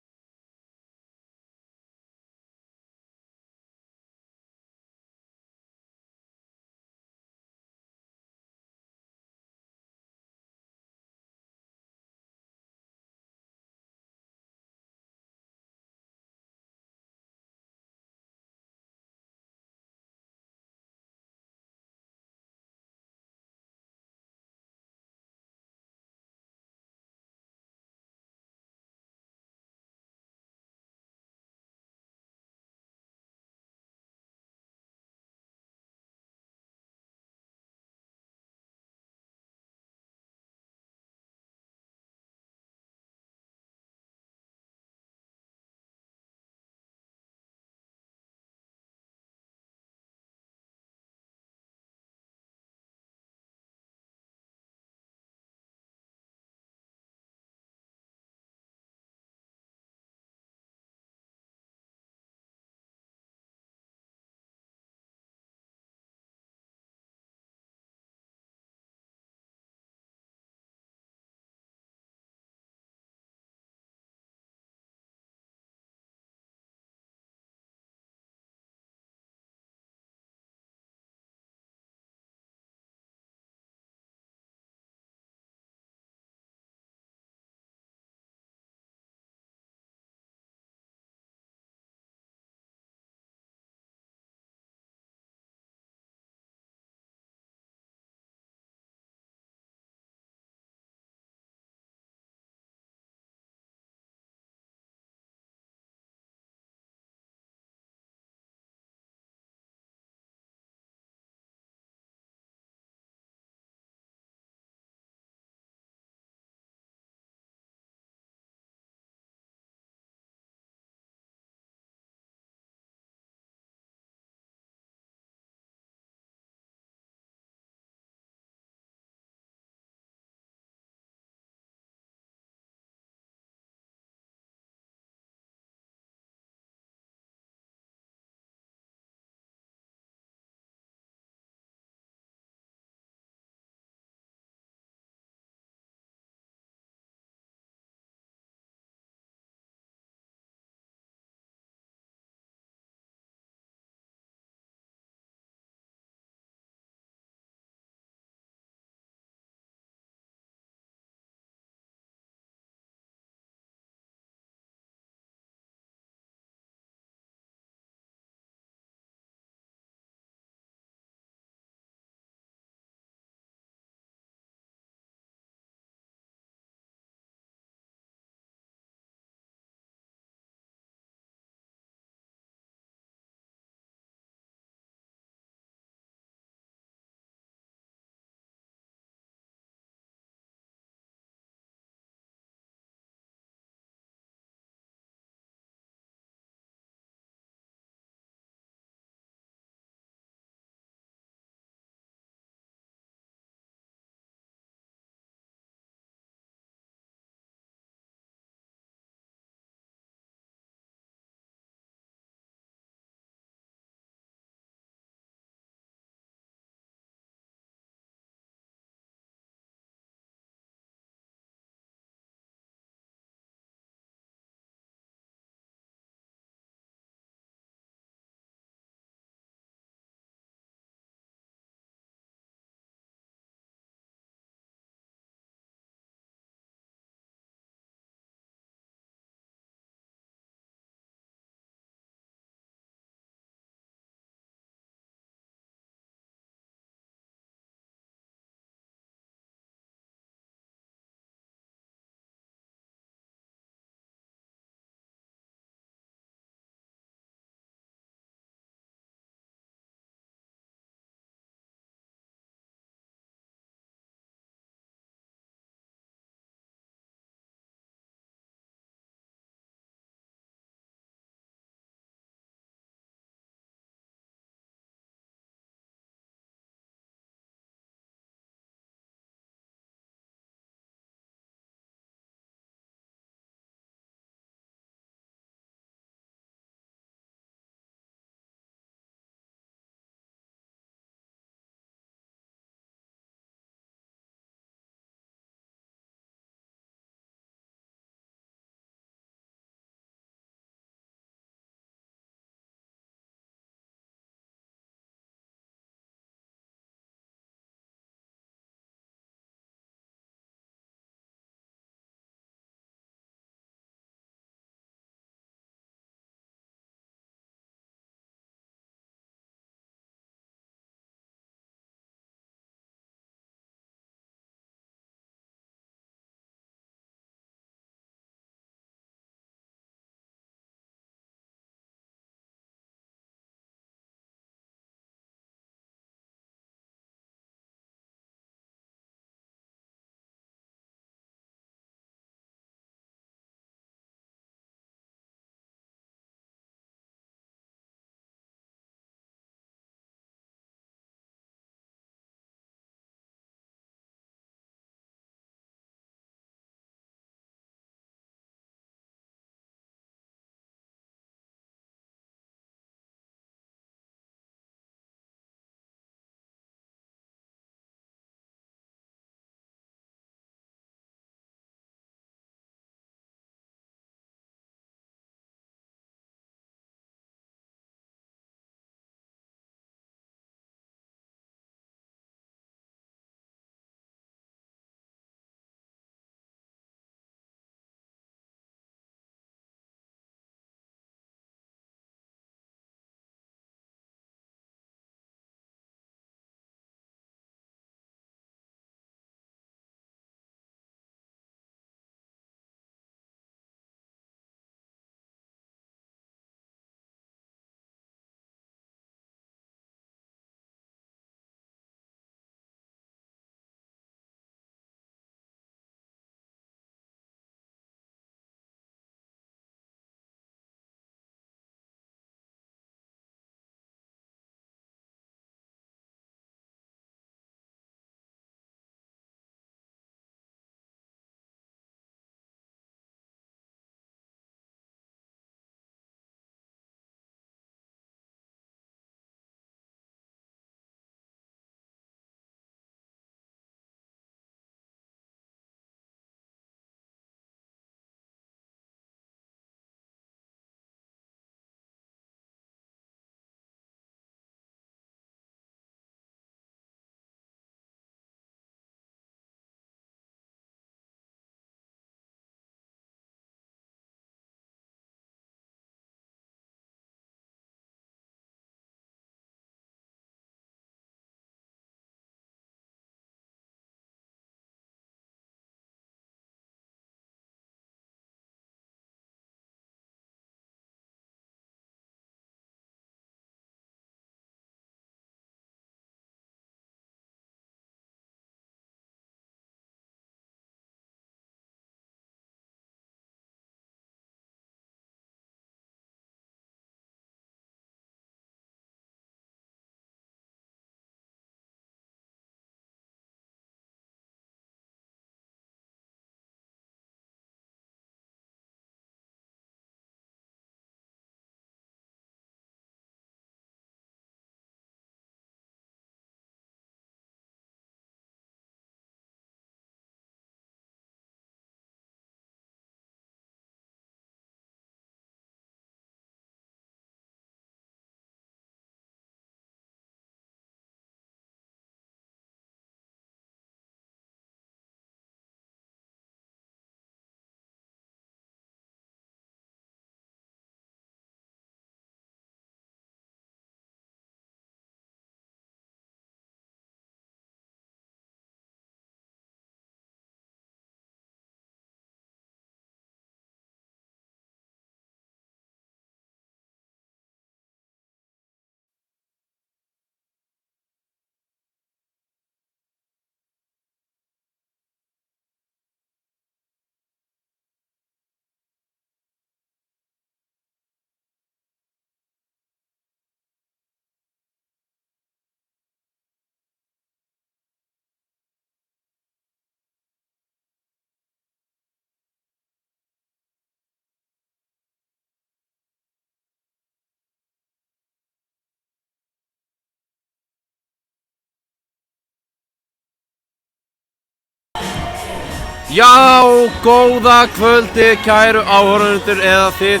Já, góða kvöldi kæru áhorfendur eða þið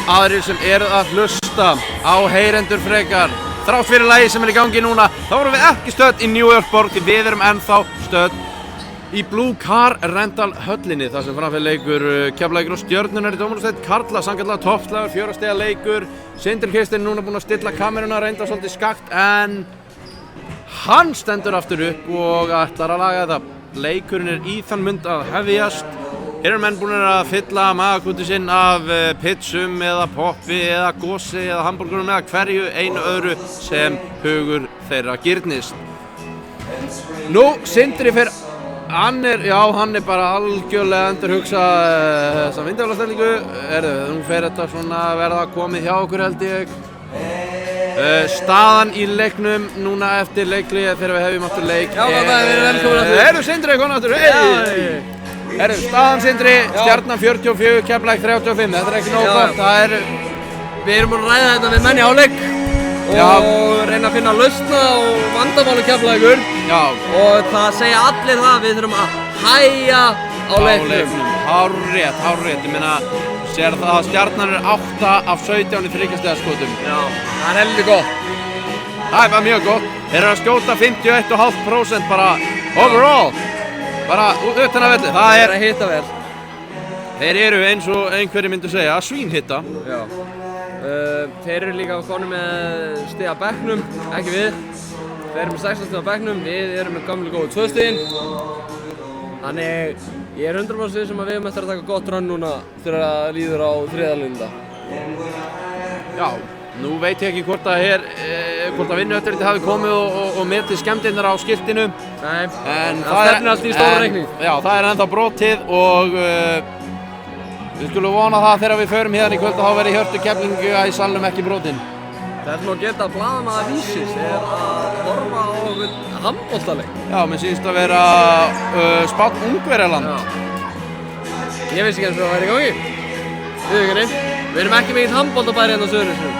aðrir sem eruð að hlusta á heyrendur frekar. Þrátt fyrir lagi sem í gangi núna, þá vorum við ekki stödd í New York borg, því við erum ennþá stödd í Blue Car Rental höllinni, þar sem framfyrir leikur Keflavíkur og Stjörnunnar í Dómarasveit karla, sannkallað toppslagur, 4 stiga leikur. Sindri Kristinn núna búinn að stilla kameruna, reynda svolítið skakt, en hann stendur aftur upp og ætlar að laga þetta. Leikurinn er í þann mund að hefjast. Hér eru menn búin að fylla magakúti sinn af pizzum eða poppi eða gosi eða hamburgurum eða hverju einu öðru sem hugur þeirra girnist. Nú, Sindri fer, hann er bara algjörlega endurhugsa þessa vindaflastellingu. Nú fer þetta svona að verða komið hjá okkur held ég. Staðan í leiknum núna eftir leiklið þegar við hefjum aftur leik. Já, það er verið velkomin aftur. Sindri, komin aftur. Staðan Sindri, Stjarnan 44, Keflavík 35. Þetta er ekki nóg gott. Við erum búin að ræða þetta við menn í hálfleik og reyna að finna lausna og vandamáli Keflavíkur. Já. Og það segja allir það, við þurfum að hægja á leiknum. Hárrétt. Ég meina, sér það að Stjarnan er 8 af 17 í 3 stiga skotum. Já, það er heldur gott. Það er bara mjög gott. Þeir eru að skjóta 51,5% bara overall. Bara utan að velli. Það er að hitta vel. Þeir eru eins og einhverjir myndu segja að svínhitta. Já. Þeir eru líka konum með stig á bekknum, ekki við. Þeir eru með 16 stig á bekknum, við erum með gamlu góðu 2 stigin. Þannig ég er 100% sem að við erum eftir að taka gott run núna þegar það líður á þriðalunda. Já, nú veit ég ekki hvort að vinnueftirlitið hafi komið og metið skemmdirnar á skiltinu. Nei, en það stefnir allt í stóra reikning. Já, það er ennþá brotið og við skulum vona það þegar við förum hérna í kvöld að þá verði Hjörtur Keflvíkinga í salnum ekki brotinn. Það er nú að geta að blaðamaður Vísis er að horfa á okkur handboltaleik. Já, mér sýnst að vera Spánn Ungverjaland. Ég veist ekki eins og það væri í gangi. Við erum ekki mikill handboltabæri hérna á Suðurnesjum.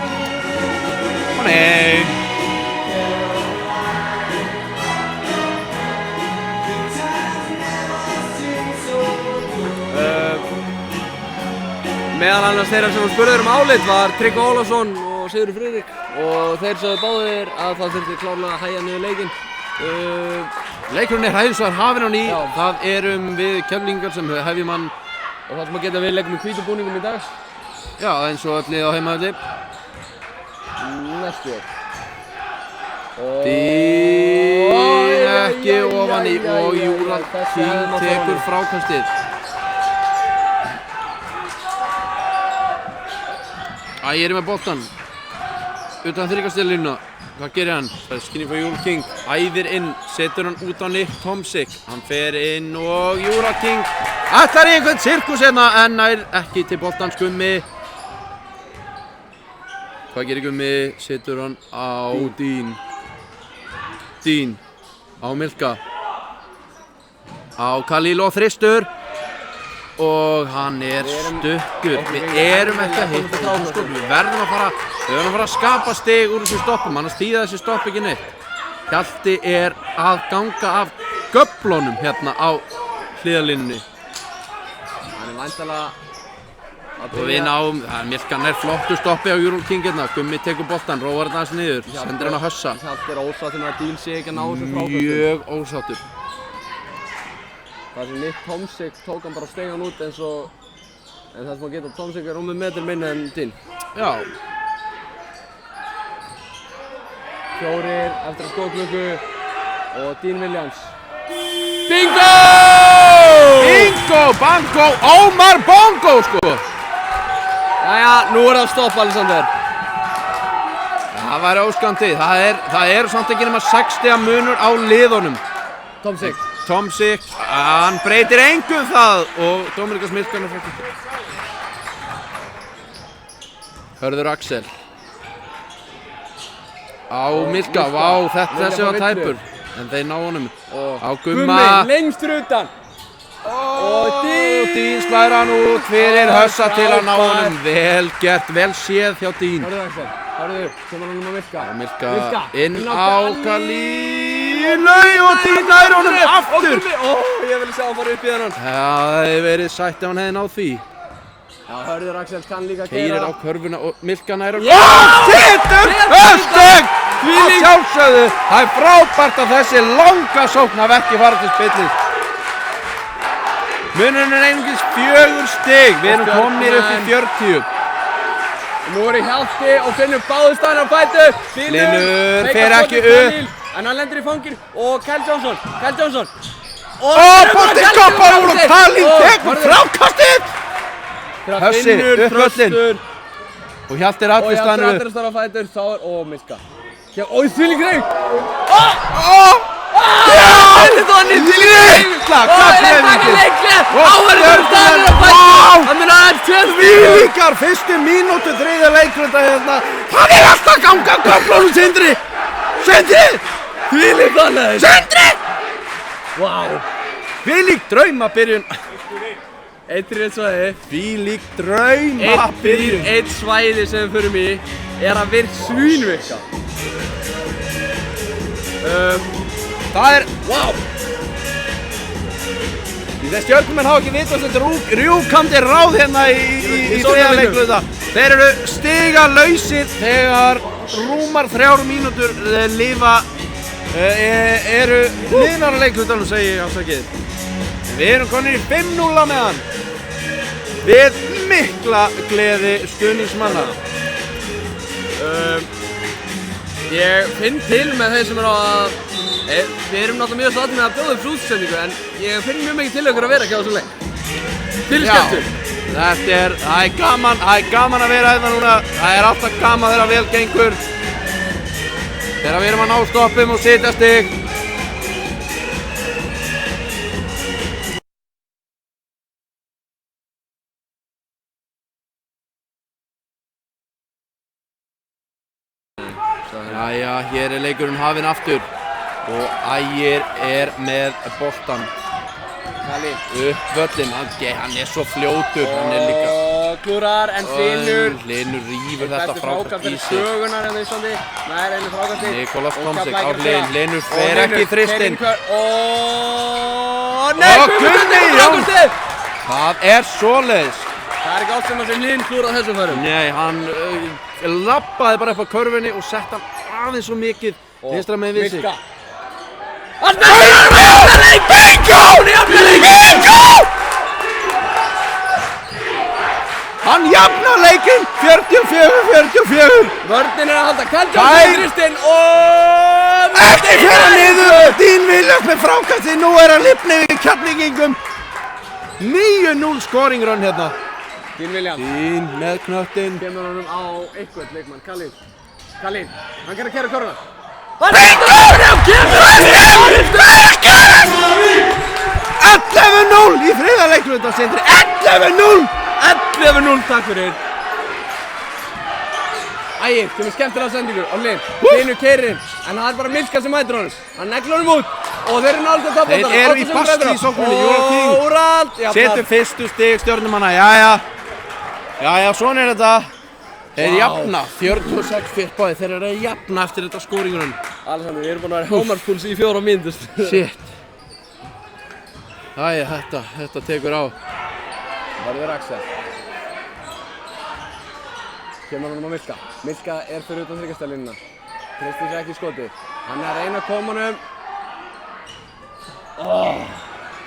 Nei. Meðal annars þeirra sem spurður álit var Tryggvi Ólafsson og Sigurður Friðrik og þeir sögðu báðir að það þurfti klárlega að hægja niður leikinn. Leikurinn er hræðisvar hafinn á ný. Já. Það erum við Keflvíkingar sem hefjum hann. Og það sem að geta við leikum í hvítum búningum í dag. Já, eins og öll lið á heimavelli. Næstu ég. Dín ekki ofan í og Júra King tekur frákastið. Ég er með boltan utan þryggastillinuna. Hvað gerir hann? Það er skinning frá Júra King. Æðir inn, setur hann út á Nick Tomsik. Hann fer inn og Júra King ætlar í einhvern sirkus hérna en nær ekki til boltans. Gummi. Hvað gerir Gummi? Setur hann á Dín. Dín á Milka. Á Khalil og þristur. Og hann er stukkur. Við erum ekki að hitta þessu stopp. Við verðum að fara að skapa stig úr þessu stoppum, annars þýða þessi stopp ekki neitt. Hjalti er að ganga af göflunum hérna á hliðarlínunni. Hann er væntanlega að Og við náum, Milkan er flottu stoppi á Júra King hérna. Gummi tekur boltan, róar þetta aðeins niður, sendir hann að hössa. Hjalti er ósáttur með að Dín sé ekki að ná þessu frákastum. Mjög ósáttur. Það sem Nick Tomsik tók hann bara að steiga hann út en það sem að geta Tomsik er rúmið metr minni en Dín. Já. 4 eftir að skotklukku og Dín Williams. Bingo! Bingo, bango, Ómar Bongo sko! Jæja, nú er það stopp Alexander. Það væri óskandi. Það er samt ekki nema 6 stiga munur á liðunum. Tomsik, hann breytir engum það og Dominikas Milkan er fræktur. Hörður Axel. Á Milka, vá, þessi var tæpur. En þeir ná honum. Á Gumma. Gummi, lengstur utan. Og Dín slær hann út fyrir hössa til að ná honum. Vel gert, vel séð hjá Dín. Hörður Axel, hörður, sem hann á Milka. Milka inn á Khalil. Lau og dýnar honum aftur. Ég vil sjá hann fara upp í þennan. Já, það hefði verið sætt ef hann hefði náð því. Já, Hörður Axels kann líka Keyrir á körfuna og Milka nær og... Já! Setur hösteg! Að sjálfsögðu, það er frábært að þessi langa sókn hafi ekki farið til spillis. Munurinn er einungis 4 stig, við erum komnir upp í 40. Nú er í Hjalti og finnur báðu staðinn á fætur. Hlynur fer ekki upp. En hann lendir í fangir og Kyle Johnson. Og boltinn skoppar úr og Kalín tekur frákastið. Hössi, upp völlinn. Og Hjalti er allir staðinn upp. Og Hjalti er allir staðinn á fætur, þá er... Milka. Og þvílík reif! Þvílíkar fyrstu mínútu þriðja leikluta hérna. Hann er alltaf að ganga köflunum Sindri! Þvílík annað! Sindri! Vá! Þvílík draumabyrjun. Eitt svæði. Þvílík draumabyrjun. Eitt svæði sem við förum í er að vera svínvirka. Það er... Vá! Þessi stjörnumenn hafa ekki vitað þetta rjúkandi ráð hérna í þriðja leikluta. Þeir eru stigalausir þegar rúmar 3 mínútur eru liðnar á leiklutanum, segi ég ásakið. Við erum konir í 5-0 með hann. Við mikla gleði stuðningsmanna. Ég finn til með þeir sem eru að... Við erum náttúrulega mjög sátt með að bjóða upp útsendingu en ég finn mjög mikið til ykkur að vera ekki á þessum leik. Til skemmtun. Það er gaman að vera hérna núna. Það er alltaf gaman þegar vel gengur. Þegar við erum að ná stoppum og setja stig. Jæja, hér er leikurinn hafinn aftur og Ægir er með boltan. Kalli. Upp völlinn, hann er svo fljótur, hann er líka... Klúrar en Hlynur. Hlynur rífur þetta frákast í sig. Sögunar en Íslandi. Nær einu frákasti. Nikolas Tomsik á hlinn, Hlynur fer ekki í þristinn. Nei, Gunni Jóns! Það er svoleiðis. Það er ekki átt sem að sem Hlyn klúrað þessum færum. Nei, hann labbaði bara upp á körfunni og sett hann aðeins svo mikið vinstra megin við sig. Hann jafnar leik! Bingo! Hann jafnar leikinn 44-44. Vörnin er að halda Kalljónsson í þristinn og... Ekki fyrir niður! Dín Viljans með frákasti, nú er hann lifnið við Keflvíkingum. 9-0 scoringrun hérna. Dín Viljans. Dín með knöttinn. Kemur honum á eitthvað leikmann, Kalín, hann kann að kæra körfuna. 11-0 í þriðja leikluta, Sindri. 11-0! 11-0, takk fyrir. Ægir, sem er skemmtilega sendingur á hlinn. Hlynur keyrir inn, en það er bara Milka sem mætir honum. Hann neglir honum út og þeir eru nálega toppbóltana. Þeir eru í basti í sókninni, Júral King. Úrald! Setur fyrstu stig stjörnumanna, jæja, svona er þetta. Þeir jafna, 46 fyrrbáði, þeir eru að jafna eftir þetta skóringurinn. Alessandri, við erum búin að vera hámarspúls í 4 mínútur. Shit. Æja, þetta tekur á. Hörður Axel. Kemur honum á Milka. Milka er fyrir utan þryggjastælínuna. Treystir sér ekki í skotið. Hann er að reyna að koma honum.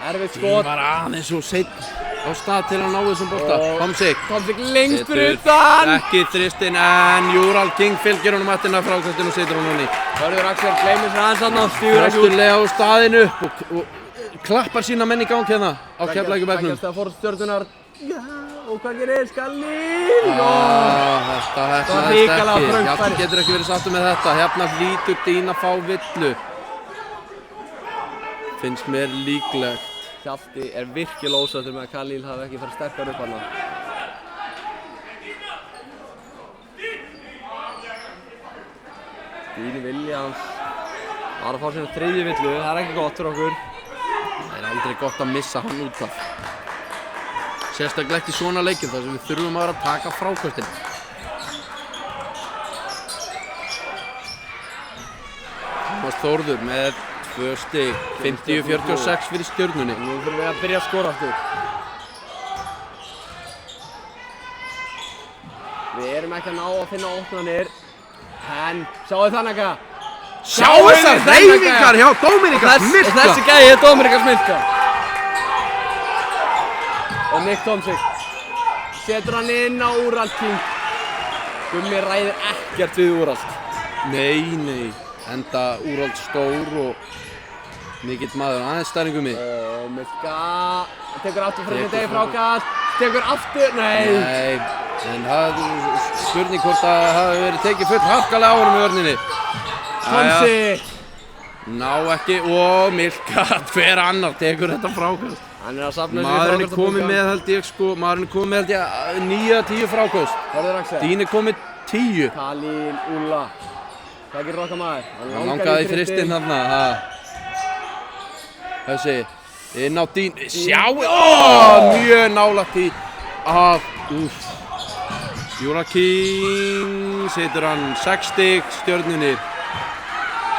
Erfitt skot. Hann var aðeins svo seinn á stað til að ná þessum bolta. Tomsik lengst fyrir utan. Ekki þristinn en Júral King fylgir honum eftirna frákastinn og setur honum í. Hörður Axel gleymir sér aðeins þarna og stígur ekki út. Þrösturlega á staðinn upp og klappar sína menn í gang hérna á Keflavíkurvellinum. Beggjast að fór stjörnunar. Já, og hvað gerir Kalín? Þetta hefnaðist ekki. Hjalti getur ekki verið sáttur með þetta. Hérna hlýtur Dín að fá villu. Finnst mér líklegt. Hjalti er virkilega ósáttur með að Kalín hafi ekki farið sterkar upp hana. Dín Viljans var að fá sína 3. villu, það er ekki gott fyrir okkur. Það er aldrei gott að missa hann út af. Sérstaklega ekki svona leikinn þar sem við þurfum að vera að taka frákastinn. Thomas Þórður með 2 stig, 50-46 fyrir Stjörnunni. Nú þurfum við að byrja að skora aftur. Við erum ekki að ná að finna opnanir. En sjáu þannig að Sjá þessar hreyfingar hjá Dominika Smilka. Þessi gæi er Dominika Smilka. Og Nick Tomsik setur hann inn á Úrald King. Gummi ræðir ekkert við Úrald. Nei, enda Úrald stór og mikill maður, aðeins stærri en Gummi. Og Milka tekur aftur fyrir degi frákast. Tekur aftur, nei, en það er spurning hvort að það hafi verið tekið full harkalega á honum í vörninni. Tomsik. Ná ekki, og Milka, hver annar tekur þetta frákast. Hann er að safna Maðurinn er komið með held ég 9-10 frákast. Hörður Axel. Dín er komið 10. Kalín Úlla. Hvað gerir okkar maður? Hann langaði í fristinn þarna. Þessi, inn á Dín. Sjáu, mjög nálægt því að, Úrald King setur hann 6 stig Stjörnunni.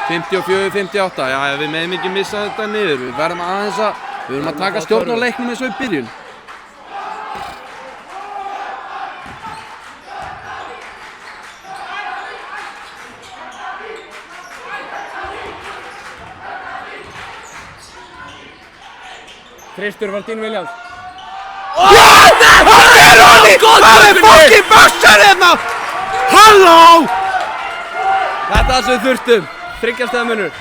54-58, já, við meðum ekki missa þetta niður. Við verðum aðeins að, við verðum að taka stjórn á leiknum eins og í byrjun. Kristur Valdín Williams. Það er fucking bussar hérna! Halló! Þetta er það sem við þurftum. 3 stiga munur.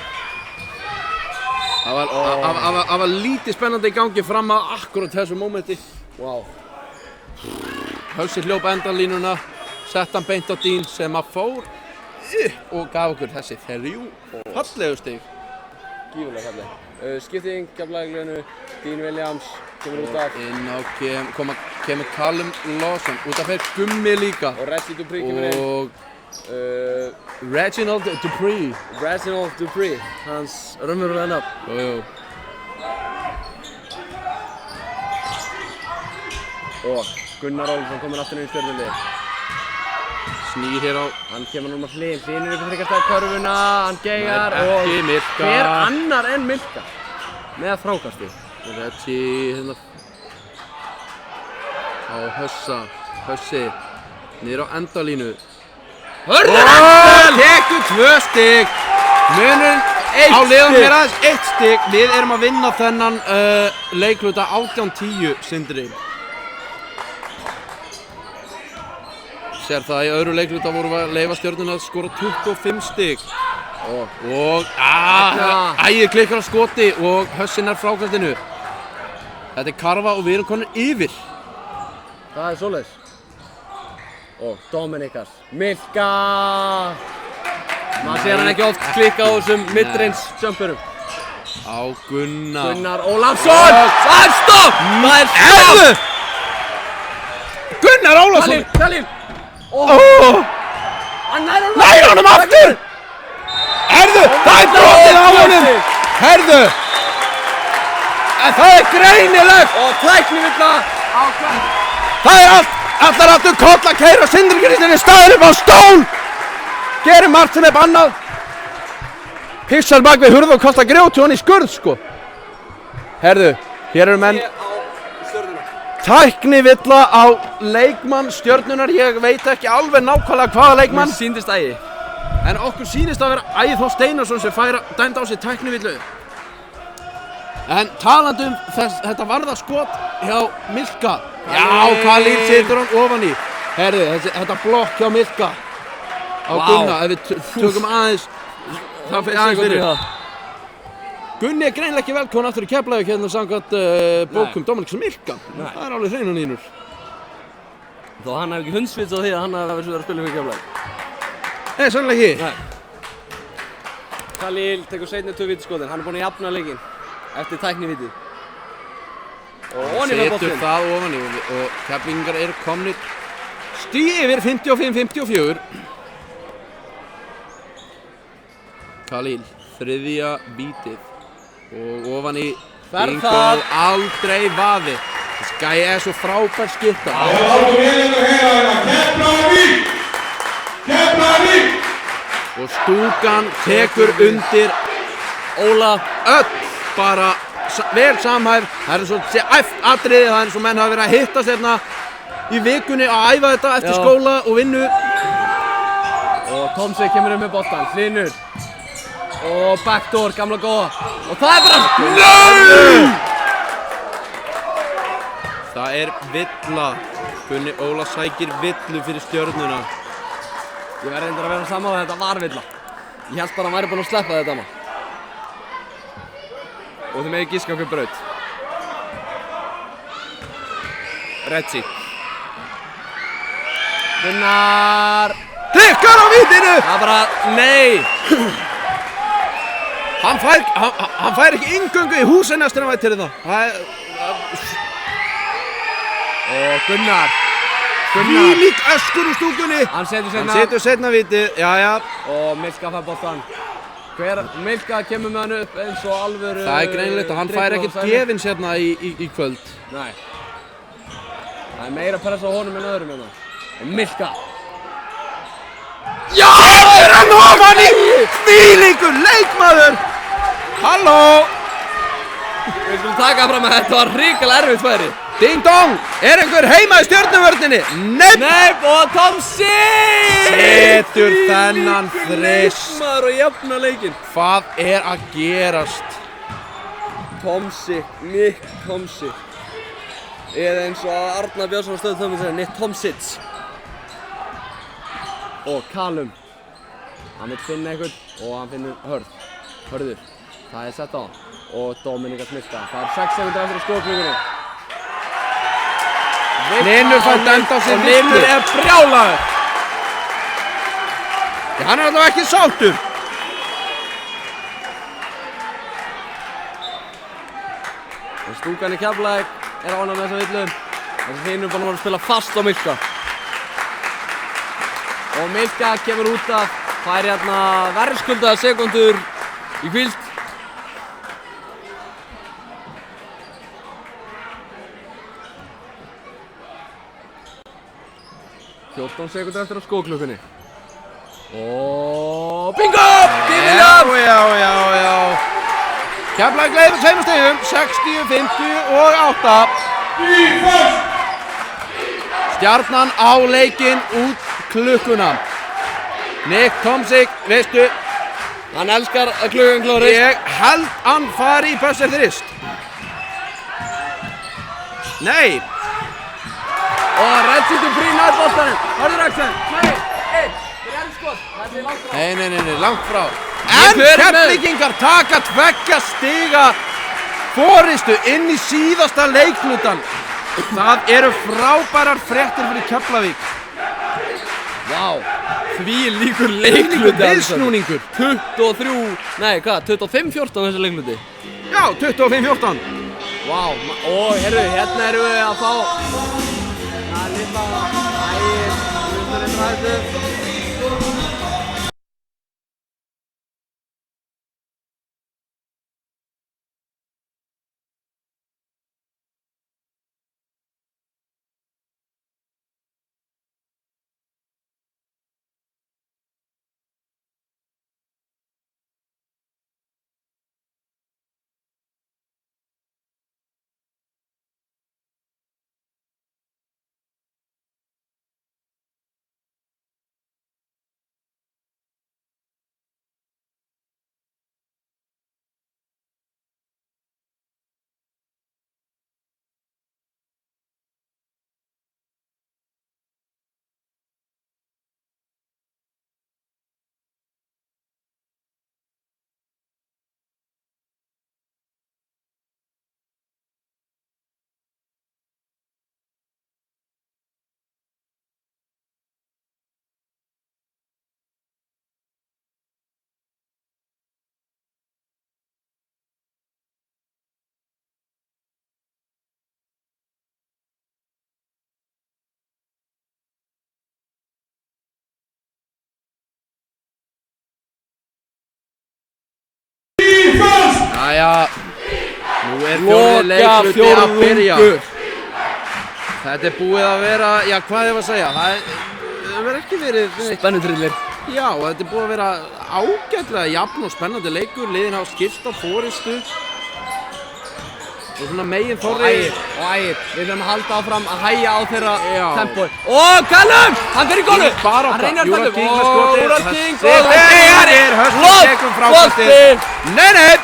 Það var lítið spennandi í gangi fram að akkurat þessu mómenti. Wow. Hausi hljóp endalínuna, sett hann beint á Dín sem að fór og gaf okkur þessi 3 fallegu stig. Gífurlega falleg. Skipting, Keflavík-liðinu, Dean Williams kemur út af. Inn á kemur Callum Lawson, út af fyrir Gummi líka. Og Reggie Dupree kemur inn. Og Reginald Dupree. Reginald Dupree, hans raunverulega nafn. Jú. Og Gunnar Olsson kominn aftur inn í Stjörnunni. Snýr hér á. Hann kemur núna hlinn, hlýnir upp í 3 stiga körfuna, hann geigar og Ekki Milka. hver annar en Milka með frákasti. Reggie hérna á Hussi niður á endalínu. Hörður Axel! Tekur 2 stig. Munurinn á liðum er aðeins 1 stig. Við erum að vinna þennan leikluta 18-10, Sindri. Sér það í öðru leikluta vorum við að leyfa Stjörnunni að skora 25 stig. Og ægir klikkar á skoti og Hussin er frákastinu. Þetta er karfa og við erum konur yfir. Það er svoleiðis. Og Dominikas Milka. Maður sér hann ekki oft klikka á þessum mid-range jumperum. Á Gunnar. Gunnar Ólafsson! Það er stopp! Það er stopp! Gunnar Ólafsson! Kalín! Hann Nær honum aftur! Herðu, það er brotið á honum! Herðu! En það er greinilegt! Og tæknivilla á hvern. Það er allar aftur koll að keyra Sindri Kristín í staðinn upp á stól! Gerir margt sem er bannað. Pissar bak við hurð og kastar grjóti hon í skurð, sko. Herðu, hér eru menn. Tæknivilla á leikmann Stjörnunnar, ég veit ekki alveg nákvæmlega hvaða leikmann. Mér sýndist ægi. En okkur sýnist að vera Ægir Þór Steinarsson sem fær dæmd á sig tæknivillu. En talandi þetta varða skot hjá Milka. Já, Kalín setur hann ofan í. Herðu, þetta blokk hjá Milka á Gunna, ef við tökum aðeins, það fyrir aðeins fyrir. Gunni er greinilega ekki velkominn aftur í Keflavík hérna samkvæmt bókum Dominikas Milka. Það er alveg hreinu nýnur. Þó hann hef ekki hundsvits á því að hann hef verið að spila fyrir Keflavík. Nei, sannlega ekki. Nei. Kalín tekur seinni 2 vítaskotin, hann er búinn að jafna leikinn eftir tæknivítið. Og ofan í með boltinn. Setur það ofan í og Keflvíkingar eru komnir stíð yfir 55-54. Kalín, 3. vítið og ofan í Ingól aldrei vaði. Þessi gæi er svo frábær skytta. Keflavík! Og stúkan tekur undir Óla. Öll bara vel samhæf. Það er svo æft atriði, það er eins og menn hafa verið að hittast hérna í vikunni að æfa þetta eftir skóla og vinnu. Og Tomsi kemur með boltan, Hlynur. Og backdoor, gamla góða. Og það er bara... NEI! Það er villa. Gunni Óla sækir villu fyrir Stjörnuna. Ég verði reyndar að vera sammála að þetta var villa. Ég held bara að hann væri búinn að sleppa þetta maður. Og þið megið giska hver braut. Redzi. Gunnar. Klikkar á vítinu! Það er bara, nei! Hann fær ekki inngöngu í húsinnestina vætir það. Og Gunnar. Hvílík öskur úr stúkunni. Hann setur Hann setur seinna vítið, jæja. Og Milka fær boltan. Milka kemur með hann upp eins og alvöru... Það er greinilegt að hann fær ekkert gefins hérna í kvöld. Nei. Það er meira pressa á honum en öðrum hérna. Og Milka. Já! Er hann ofan í hvílíkur leikmaður? Halló! Við skulum taka fram að þetta var hrikalega erfitt færi. Ding dong! Er einhver heima í Stjörnuvörninni? Nei, og Tomsi! Setur þennan þrist. Maður og jafna leikinn. Hvað er að gerast? Tomsi, Nick Tomsi. Eða eins og Arnar Björnsson stöðu þömmið segja, Nick Tomsits. Og Callum. Hann vil finna einhvern og hann finnur Hörður. Það er sett á hann. Og Dominika Smilka. Það er 6 sekundur eftir að skóklíkunni. Hlynur fær dæmt á sig og Hlynur er brjálaður. Hann er allavega ekki sáttur. Og stúkan í Keflavík er ánægð með þessa villu. Þessi Hlynur bara var að spila fast á Milka. Og Milka kemur út af, fær hérna verðskuldaðar sekundur í hvíld. Fjórtán sekundur eftir á skóklukkunni. Og bingo! Já. Keflavík leiðir tveimur stigum, 60-58. Stjarnan á leikinn út klukkuna. Nick Tomsik, veistu, Hann elskar að klukkan klárist. ég held hann fari í bössir þrist. Nei. Og Redzi Dupree nær boltanum. Hörður Axel. 2, 1. Grennskot. Þetta er langt frá. Nei, langt frá. Ég En fer með. Keflvíkingar taka 2 stiga forystu inn í síðasta leiklutan. Það eru frábærar fréttir fyrir Keflavík. Vá. Því líkur leikluti. Viðsnúningur. 25-14 þessi leikluti. Já, 25-14. Vá. Og hérna erum við að fá lilla ægir. Jæja, nú er fjórði leikluti að byrja. Þetta er búið að vera, já hvað ég var að segja, það verður ekki verið Spennutrillir. Já, og þetta er búið að vera ágætlega jafn og spennandi leikur, liðin hafa skipt á forystu og svona megin Þorri og Ægir, við þurfum að halda áfram að hægja á þeirra tempói. Og Callum, hann fyrir gólu! Hann reynir að Júral King með skotið. skotið. Júral King, Það er Hörður tekum frákastið. Nei!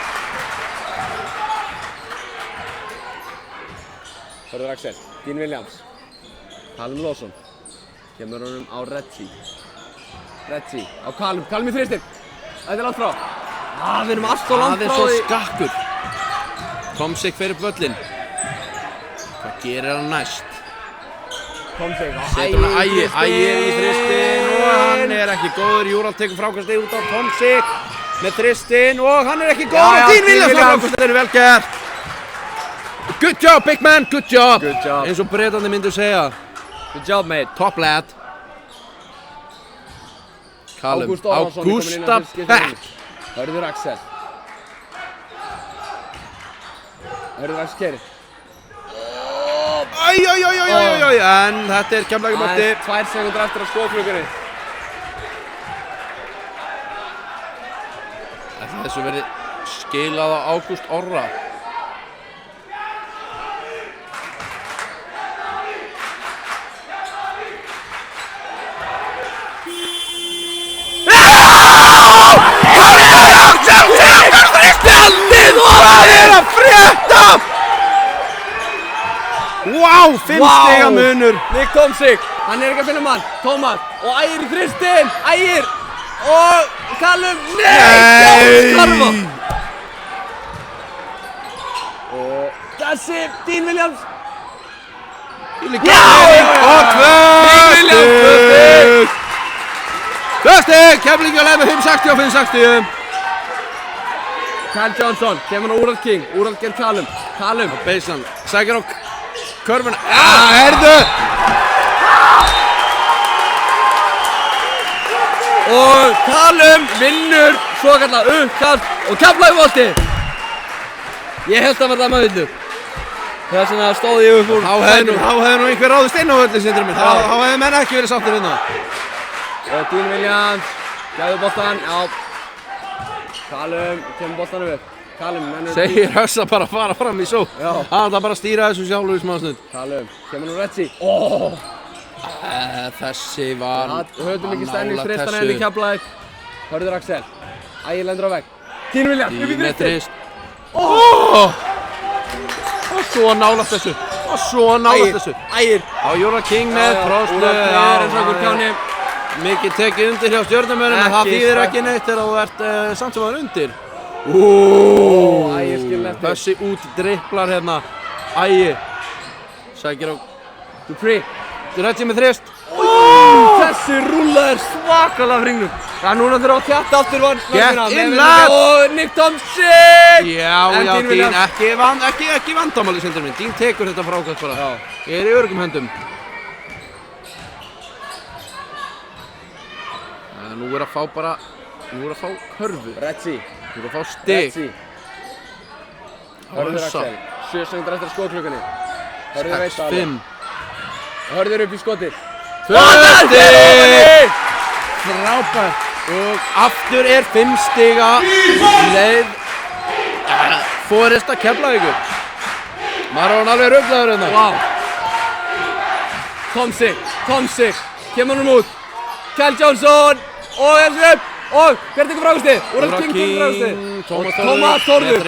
Hörður Axel, Dean Williams, Callum Lawson, kemur honum á Reggie á Callum í þristir, þetta er langt frá. Við erum allt og langt Það er frá svo því. skakkur. Tomsik fyrir völlinn. Hvað gerir hann næst? Tomsik á Setur hann Ægir í þristin og hann er ekki góður. Júral tekur frákastið út á Tomsik með þristin og hann er ekki góður. Og Dean Williams frákastið er vel gert. Good job, big man, good job. Good job. Eins og Bretandi myndu segja. Good job, mate. Top lad. Callum, Ágúst Ólafsson er kominn inn á fyrsta skipti. Pepp. Hörður Axel. Hörður Axel keyrir. En þetta er Keflavíkurmóti. 2 sekúndur eftir á skotklukkunni. Þessu verði skilað á Ágúst Orra. Hvað er að frétta? Vá, 5 stiga munur. Nick Tomsik, hann er ekki að finna mann. Tómas og Ægir í þristin. Ægir og Callum. Nei! Og þessi Dean Williams. Og tvö stig. Keflavík leið með 5-60 og 5-60. Kyle Johnson, kemur á Úral King ger Callum. Beisan, sækir á körfuna. Herðu! Og Callum vinnur svokallað uppkast og Keflavíkurmóti. Ég held að verða maður villu. Þess vegna stóð ég upp úr. Þá hefði nú einhver ráðist inn á völlinn, Sindri minn. Þá hefði menn ekki verið sáttir hérna. Og Dean Williams, gæðu boltan, Callum kemur boltanum upp. Segir Hössa bara að fara fram í sók. Hann ætlar bara að stýra þessu sjálfur í smástund. Callum, kemur nú Reggie. Þessi var Höfðum ekki stemningsþristan enn í Keflavík. Hörður Axel, Ægir lendur á vegg. Dean Williams, upp í þrist. Og svo nálægt þessu. Ægir. Á Júral King með frostu. Úral er eins og okkur kjáni. Mikið tekið undir hjá stjörnumönnum en það þýðir ekki neitt þegar þú ert samt sem það er undir. Ægir skilur eftir. Hössi út dripplar hérna. Ægir sækir á Dupree. Reggie með þrist. Þessi rúlla er svakalega hringnum. Núna þurfa að tjatta aftur Get in lad. Og Nick Tomsik. Já, Dean, ekki vandamáli, Sindri minn. Dean tekur þetta frákast bara. Ég er í öruggum höndum. Nú er að fá körfu. Reggie. Nú er að fá stig. Hörður Axel, 7 sekúndur eftir skotklukkunni. Hörður veit það. 6-5. Hörður upp í skotið. 2 stig! Frábært. Og aftur er 5 stiga leið Foresta Keflavíkur. Maður var hann alveg ruglaður hérna. Tomsik, kemur hann út. Kyle Johnson. Og þessi upp. Og hver tekur frákastið? Úral King tekur frákastið. Tómas Þórður.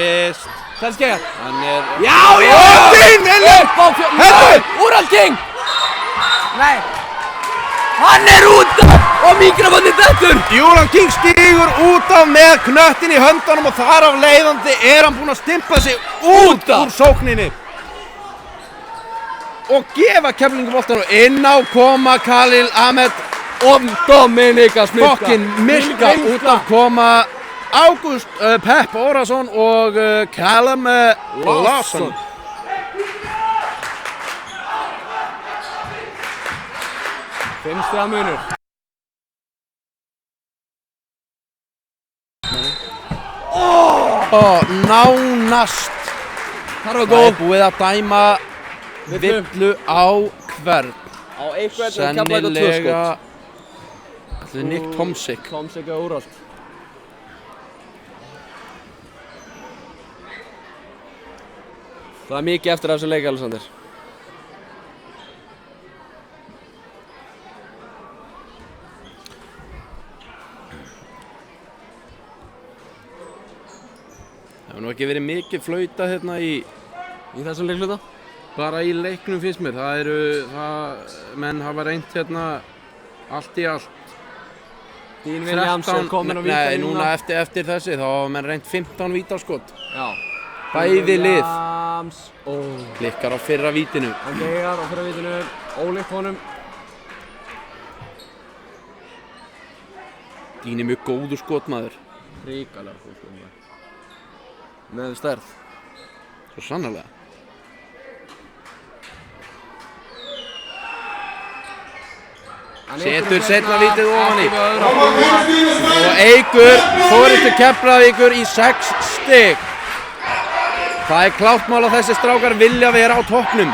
Þessi skegjar. Hann er... Já! Dean Williams! Herðu! Úral King! Nei! Hann er út af og mikrofónið dettur! Júral King stígur út af með knöttin í höndunum og þar af leiðandi er hann búinn að stimpa sig út úr sókninni. Og gefa Keflavíkur boltanum inn á koma Khalil Ahmed og Dominika Smilka. Fokkin Milka út af koma Ágúst Pepp Órason og Callum Lawson. Fimmstra munur. Nánast. Það var Það er búið að dæma villu á hvern. Á einhvern og Keflavíkur 2 skot. Þetta er Nick Tomsik. Tomsik er úrvald. Það er mikið eftir af þessum leik, Alexander. Það hefur nú ekki verið mikið flauta hérna í þessum leikluta? Bara í leiknum finnst mér. Menn hafa reynt hérna allt í allt. Dean Williams er komin á vítalínu. Nei, núna eftir þessi þá hafa menn reynt 15 vítaskot. Já. Bæði lið. Williams. Klikkar á fyrra vítinu. Hann geigar á fyrra vítinu. Ólíkt honum. Dean er mjög góður skotmaður. Ríkalega góður skotmaður. Með stærð. Svo sannarlega. Setur seinna vítið ofan í. Og eykur forystu Keflavíkur í 6 stig. Það er klárt mál að þessi strákar vilja vera á toppnum.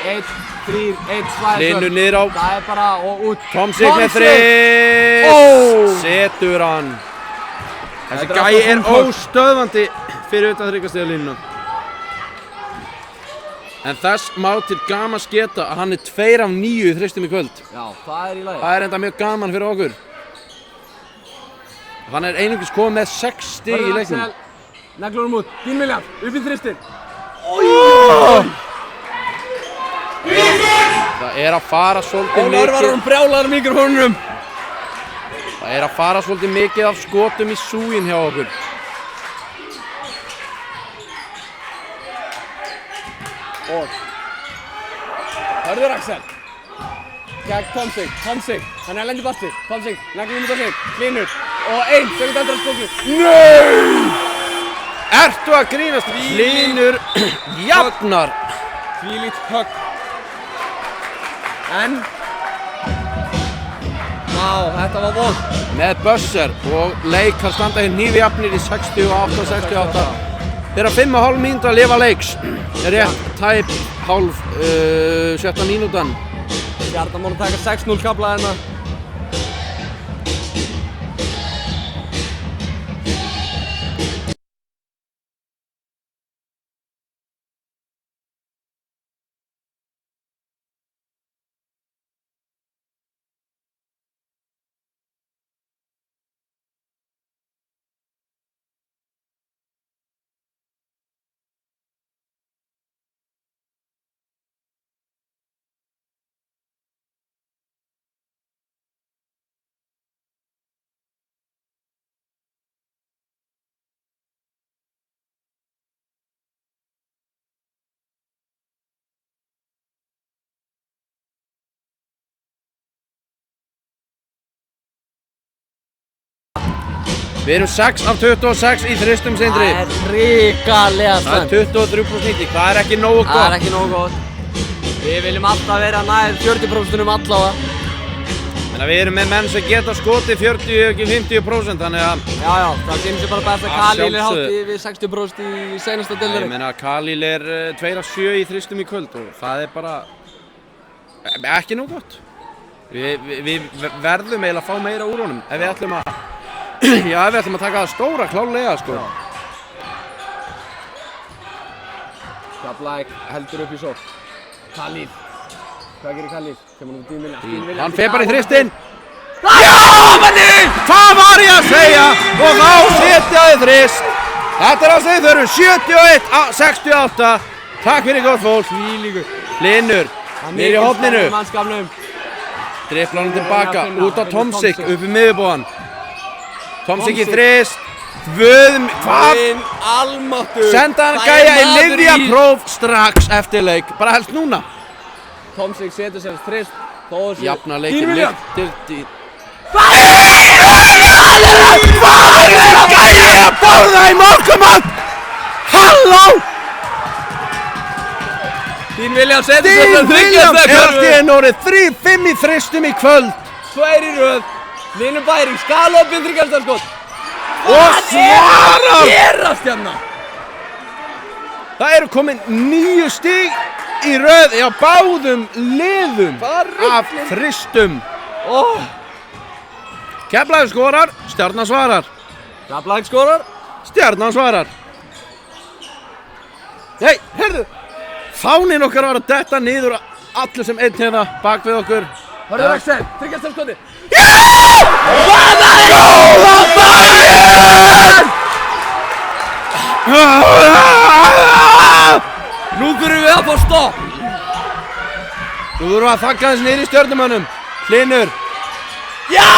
1, 3, 1 svæðisvörn. Linur niður á. Það er bara og út. Tomsik með þrist. Setur hann. Þessi gæi er óstöðvandi fyrir utan þriggjastigalínuna. En þess má til gaman geta að hann er 2 af 9 í þristum í kvöld. Já, það er í lagi. Það er enda mjög gaman fyrir okkur. Hann er einungis komið með 6 stig í leiknum. Neglur út, Dean Williams, upp í þristin. Það er að fara svolítið Ólafur var hann brjálaður mikrofónunum. Það er að fara svolítið mikið af skotum í súginn hjá okkur. Og Hörður Axel gegn Tomsik, hann er að lendi basti. Tomsik, neglur út á sig, Linur og 1 sekund eftir að skóknu. Nei! Ertu að grínast? Linur jafnar. Þvílíkt högg. En vá, þetta var vond. Með buzzer og leikar standa hér hnífi jafnir í 68-68. Þeirra 5,5 mínútur að lifa leiks. Rétt tæp hálf 7. mínútan. Hjartar múin að taka 6-0 kafla hérna. Við erum 6 af 26 í þristum, Sindri. Það er ríkalega slæmt. Það er 23%. Það er ekki nógu gott. Það er ekki nógu gott. Við viljum alltaf vera nær 40% allavega. Menna við erum með menn sem geta skotið 40-50%, þannig að... Já, það kemur sér bara best að Khalil er hátt við 60% í seinasta deildinni. Ég meina Khalil er 2 af 7 í þristum í kvöld og það er bara... ekki nógu gott. Við verðum eiginlega að fá meira úr honum ef við ætlum að... Já, ef við ætlum að taka það stóra klárlega, sko. Keflavík heldur upp í sókn. Khalil. Hvað gerir Khalil? Kemur hann út í Williams. Hann fer bara í þristinn. Já, manni! Hvað var ég að segja? Og þá setja þið þrist. Þetta er að segja þau eru 71-68. Takk fyrir gott fólk. Linur, niður í horninu. Dribblar hann tilbaka, út á Tomsik, upp í miðjubóðan. Tomsik í þrist. Hvað? Almáttur. Senda hann gæja í lyfjapróf strax eftir leik. Bara helst núna. Tomsik setur sér þrist. Jafna leikinn líkt til... Hvað er gæja að borða í morgumat? Halló! Dean Williams setur sér Dean Williams er allt í einu orðið 3-5 í þristum í kvöld. 2 í röð. Vinur Bæring, skalopinn þriggjastaskot. Og svarar! Hvað er að gerast hérna? Það eru komin 9 stig í röð á báðum liðum af þristum. Keflavík skorar, Stjarnan svarar. Keflavík skorar. Stjarnan svarar. Nei, heyrðu. Fáninn okkar var að detta niður allir sem einn hérna bak við okkur. Hörður Axel, tryggja stefnskoti. Góða daginn! Nú þurfum við að fá stopp. Nú þurfum við að þakka þess niður í Stjörnumönnum. Hlynur. Já!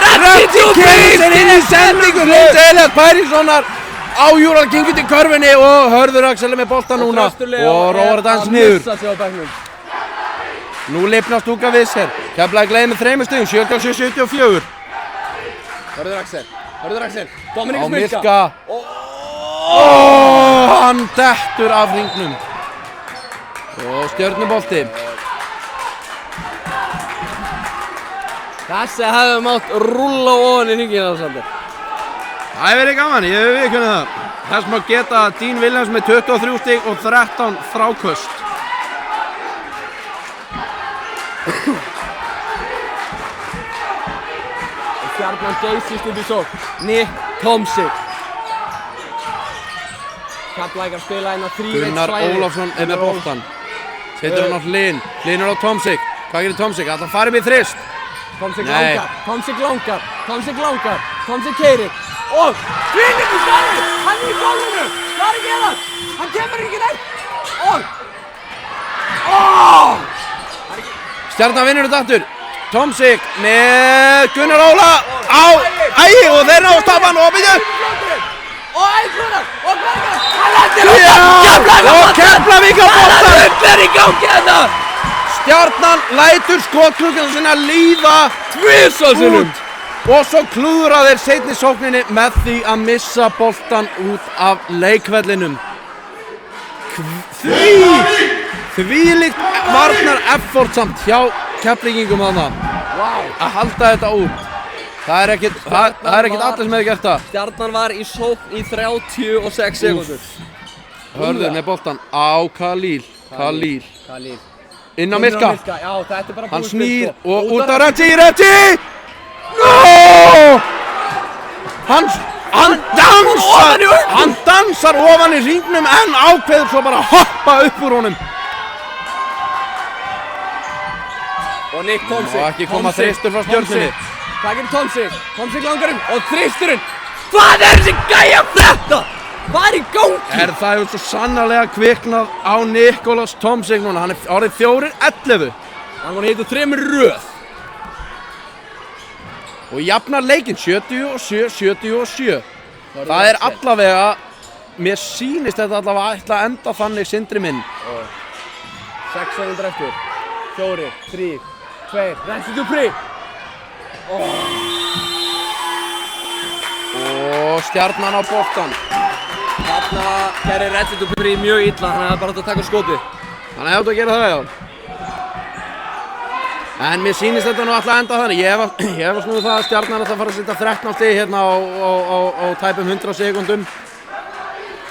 Reddi kemur inn í sendingu. Hlyns Elías Bæringssonar á Júral Kingi til körfunni og Hörður Axel með bolta núna og róar þetta hans niður. Nú lifnar stúka við sér. Keflavík leiðir með 3 stigum, 77-74. Hörður Axel. Á Dominíkus Milka. Hann dettur af hringnum. Og Stjörnubolti. Þessi hefði mátt rúlla ofan í hringinn Alexander. Það hefur verið gaman, ég hef viðurkennið það. Þess má geta Dean Williams með 23 stig og 13 fráköst. Stjarnan geysist upp í sókn. Nick Tomsik. Keflavík að spila inn á 3-1 Gunnar Ólafsson er með boltan. Setur hann á Hlyn. Hlyn er á Tomsik. Hvað gerir Tomsik? Ætlar hann farið með þrist? Tomsik Nei. langar. Tomsik keirir. Og Hlynur í svæði. Hann er í gólfinu. Hvað er að gera? Hann kemur ekki neitt. Stjarnan vinnur þetta aftur. Tomsik með Gunnar Óla á Ægi og þeir ná að stoppa hann og byrja. Og Æglunar. Og hvað er það? Hann lendir Og Keflavík á boltan. Hann er í gangi þetta. Stjarnan lætur skotklukkan sinna líða Tvisvarsinnum. og svo klúðra þeir seinni sókninni með því að missa boltan út af leikvellinum. Þvílíkt varnar effort samt hjá Keflvíkingum þarna að halda þetta út. Það er ekkert allir sem hefur gert það. Stjarnan var í sókn í 36 sekúndur. Hörður með boltan á Khalil. Inn á Milka. Já, þetta er bara Hann búið snýr spil, og út á Reddi! No! Hann dansar ofan í hringnum en ákveður svo bara að hoppa upp úr honum. Og Nick Tomsik. Og ekki koma þristur frá Stjörnunni. Hvað gerir Tomsik? Tomsik langar og þristurinn. Hvað er þessi gæja þetta? Hvað er í gangi? Það hefur svo sannarlega kviknað á Nicholas Tomsik núna. Hann er orðið 4-11. Hann var hittu 3 röð. Og jafnar leikinn 77-77. Það er allavega, mér sýnist þetta allavega ætla að enda þannig Sindri minn. 6 sekúndur eftir. 4, 3, 2, Reddi Dupri. Og Stjarnan á boltan. Þarna gerir Reddi Dupri mjög illa, hann hefði bara átt að taka skotið. Hann hefði átt að gera það, já. En mér sýnist þetta nú alltaf enda þannig. Ég hef snúið það að Stjarnan ætla að fara að setja 13 stig hérna á tæpum 100 sekúndum.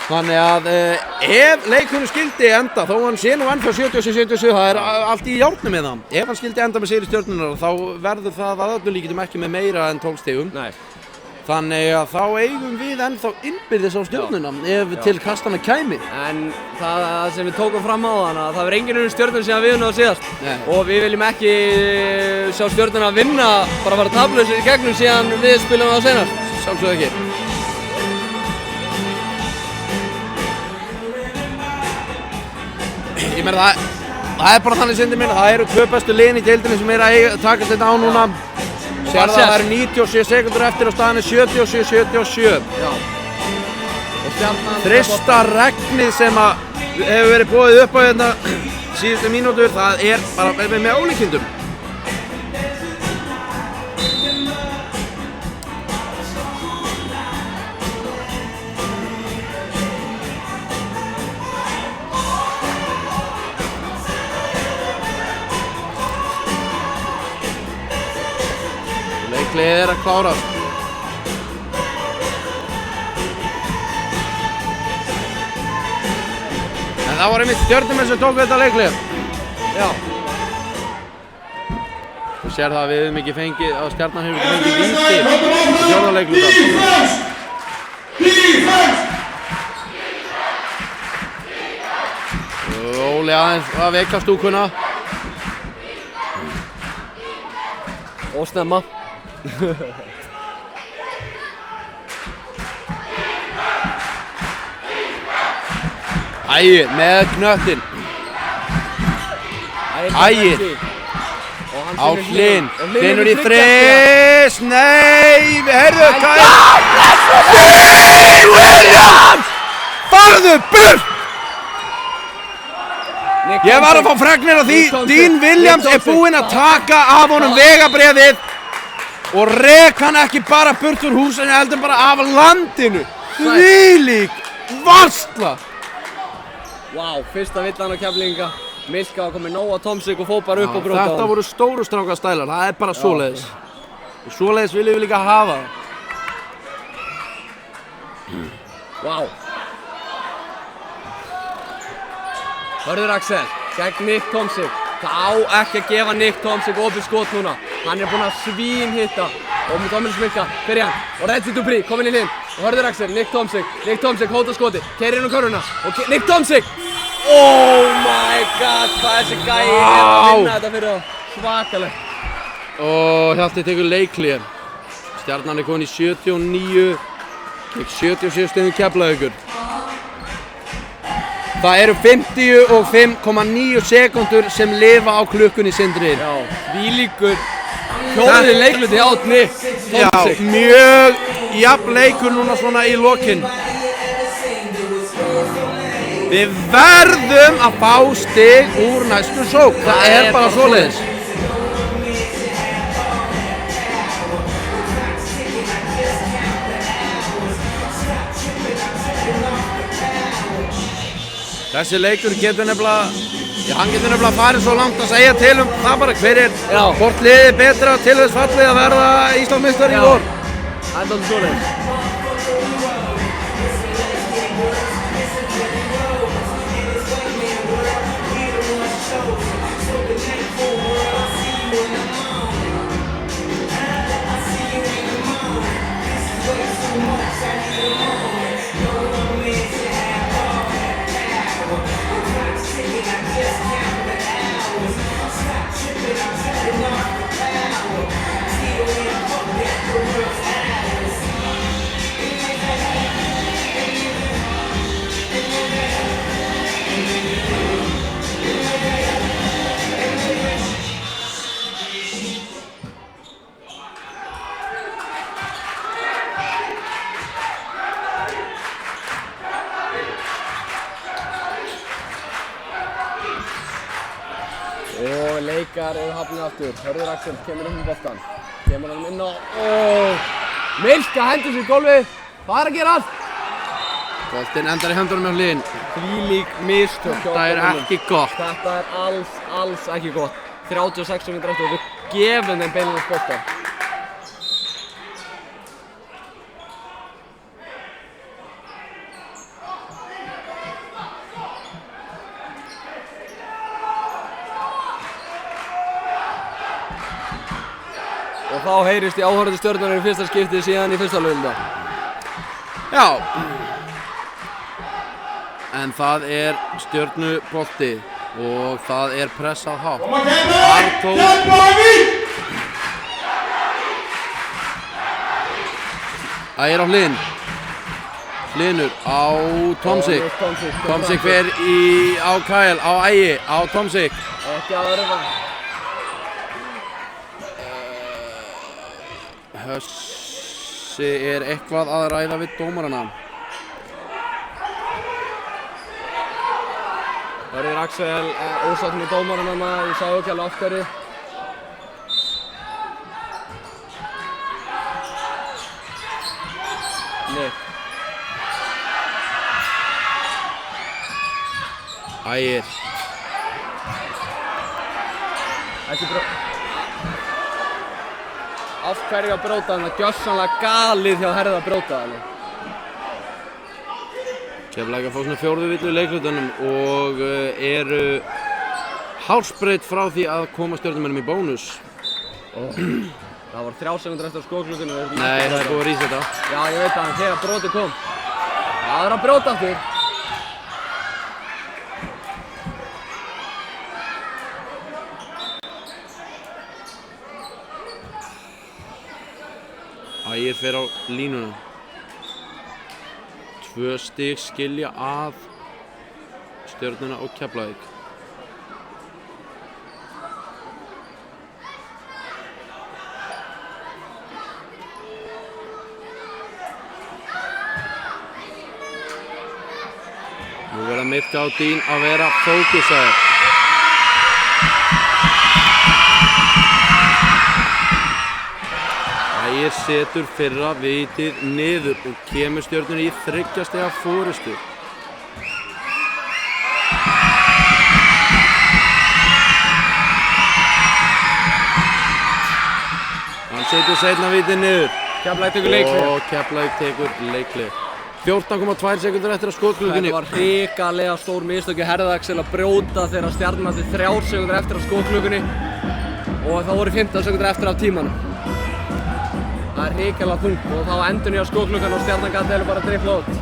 Þannig að ef leikurinn skildi enda, þó hann sé nú ennþá 77-77, það er allt í járnum með það. Ef hann skildi enda með sigri Stjörnunnar, þá verður það að öllu líkindum ekki með meira en 12 stigum. Nei. Þannig að þá eigum við ennþá innbyrðis á Stjörnuna ef til kastana kæmi. En það sem við tókum fram á þannig að það var enginn unnið Stjörnuna síðan við unnið á síðast. Nei. Og við viljum ekki sjá Stjörnuna vinna, bara fara taflausir í gegnum síðan við spilum það seinast. Sjálfsögðu ekki. Ég meina það er bara þannig Sindri minn, það eru 2 bestu liðin í deildinni sem að takast þetta á núna. Sér það eru 97 sekundur eftir og staðan er 77-77. Já. Og Stjarnan... Þrista regnið sem að hefur verið boðið upp á hérna síðustu mínútur, það er bara með ólíkindum. Leikliðið er að klárast. En það var einmitt Stjörnumenn sem tók þetta leiklið. Já. sér það að við hefum ekki fengið, að Stjarnan hefur ekki fengið víti í fjórða leikluta. Óli aðeins að vekja stúkuna. Og snemma. Ægir með knöttinn. Ægir á Hlyn. Hlynur í þris. Nei, heyrðu, hvað Dean Williams! Farðu burt! Ég var að fá fregnir af því. Dean Williams er búinn að taka af honum vegabréfið og rek hann ekki bara burt úr húsinu, heldur bara af landinu. Þvílík varsla! Vá, fyrsta villan á Keflvíkinga. Milka var komið nóg á Tomsik og fór bara upp og bróta á hann. Þetta voru stóru strákar stælar, það er bara svoleiðis. Og svoleiðis viljum við líka hafa. Vá. Hörður Axel, gegn Nick Tomsik. Það á ekki að gefa Nick Tomsik opið skot núna. Hann er búinn að svínhitta. Og með Dominik Milka, fyrir hann. Og Redzi Dupri, kominn í hlinn. Og Hörður Axel, Nick Tomsik hóta skoti. Keyrir inn á körfuna. Og Nick Tomsik. Oh my god, hvað þessi gæi er að vinna þetta fyrir þá. Svakalegt. Og Hjalti tekur leikhlé. Stjarnan er komin í 79 gegn 77 stigum Keflavíkur. Það eru 55,9 sekúndur sem lifa á klukkunni, Sindri. Já, þvílíkur fjórði leikluti á Nick Tomsik. Já, mjög jafn leikur núna svona í lokin. Við verðum að fá stig úr næstu sókn. Það er bara svoleiðis. Þessi leikur getur nefnilega, hann getur nefnilega farið svo langt að segja til það bara hver er hvort liðið betra til þess fallið að verða Íslandsmeistari í vor. Það er alveg svoleiðis. Og leikar eru hafnið aftur. Hörður Axel kemur með boltan. Kemur hann inn á... Milka hendur sér í gólfið. Hvað er að gera allt? Boltinn endar í höndunum á Hlyn. Þvílík mistök. Þetta er ekki gott. Þetta er alls ekki gott. 36 sekúndur eftir og við gefum þeim beinlega boltan. Og þá heyrist í áhorfandi Stjörnunnar í fyrsta skipti síðan í fyrsta lögumda. Já. En það er Stjörnubolti og það er pressað hátt. Arnþór. Ægir á Hlyn. Hlynur á Tomsik. Tomsik fer á Kyle, á Ægi, á Tomsik. Ekki að örfa. Hössi er eitthvað að ræða við dómarana. Hörður Axel ósátt með dómarana, ég sá ekki alveg af hverju. Nick. Ægir. Af hverju að bróta hann? Það er gjörsamlega galið hjá Herða að bróta hann. Keflavík að fá svona fjórðu villu í leiklutanum og eru hársbreytt frá því að koma Stjörnumönnum í bónus. Það var 3 sekúndur eftir skóklukkunni. Nei, það er búið að resetta. Já, ég veit það, þegar brotið kom. Já, það er að brjóta aftur. Ægir fer á línuna. 2 stig skilja að Stjörnuna og Keflavík. Nú verða Mirka og Dín að vera fókusaðir. Ægir setur fyrra vitið niður og kemur Stjörnunni í 3 stiga forystu. Hann setur seinna vitið niður. Keflavík tekur leikhlé. Og Keflavík tekur leikhlé. 14,2 sekúndur eftir að skotklukkunni. Þetta var hrikalega stór mistök hjá Herðaxel að brjóta þegar Stjarnan átti 3 sekúndur eftir að skotklukkunni og það voru 15 sekúndur eftir af tímanum. Það er hrikalega þungt og þá endurnýjar skotklukkan og Stjarnan gat eiginlega bara drifla út.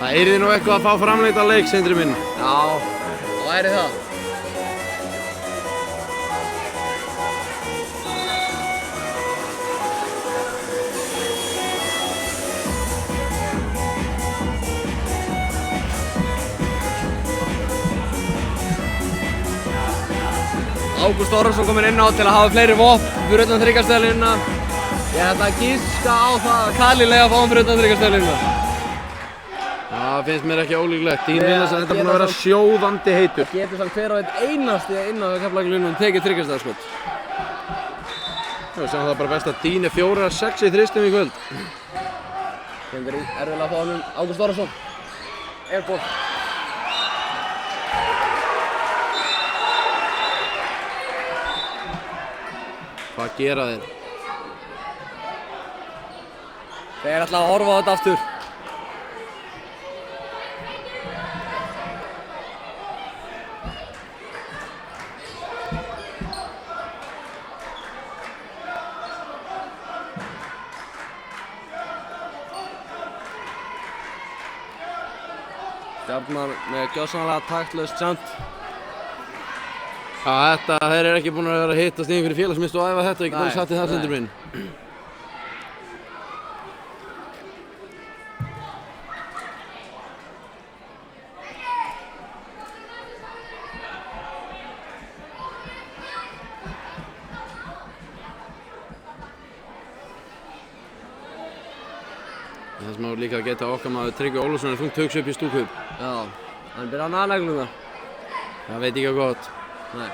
Það yrði nú eitthvað að fá framleita leik, Sindri minn. Já, það væri það. Ágúst Orrason kominn inn á til að hafa fleiri vopn fyrir utan þriggjarstöðlínuna. Ég ætla að giska á það að Kali lega fá hann fyrir utan þriggjarstöðlínuna. Það finnst mér ekki ólíklegt. Dín Vilhelmsson er búinn að vera sjóðandi heitur. Það getur samt hver og einn einasti inn á Keflavíkurlínunum tekið þriggjarstöðarskot. Við sjáum það bara best að Dín er 4-6 í þristum í kvöld. Gengur erfiðlega að fá hann Ágúst Orrason. Airball. Hvað gera þeir? Þeir ætla að horfa á þetta aftur. Stjarnan með gjörsamlega taktlaust samt. Já, þeir eru ekki búin að vera að hittast í einhverju félagsmiðstöð og æfa þetta og ekki bara satt í það, Sindri minn. Það sem á líka að geta okkar maður Tryggvi Ólafsson er þungt hugsa upp í stúku. Já, hann byrjar að naglum það. Það veit ekki á gott. Nei.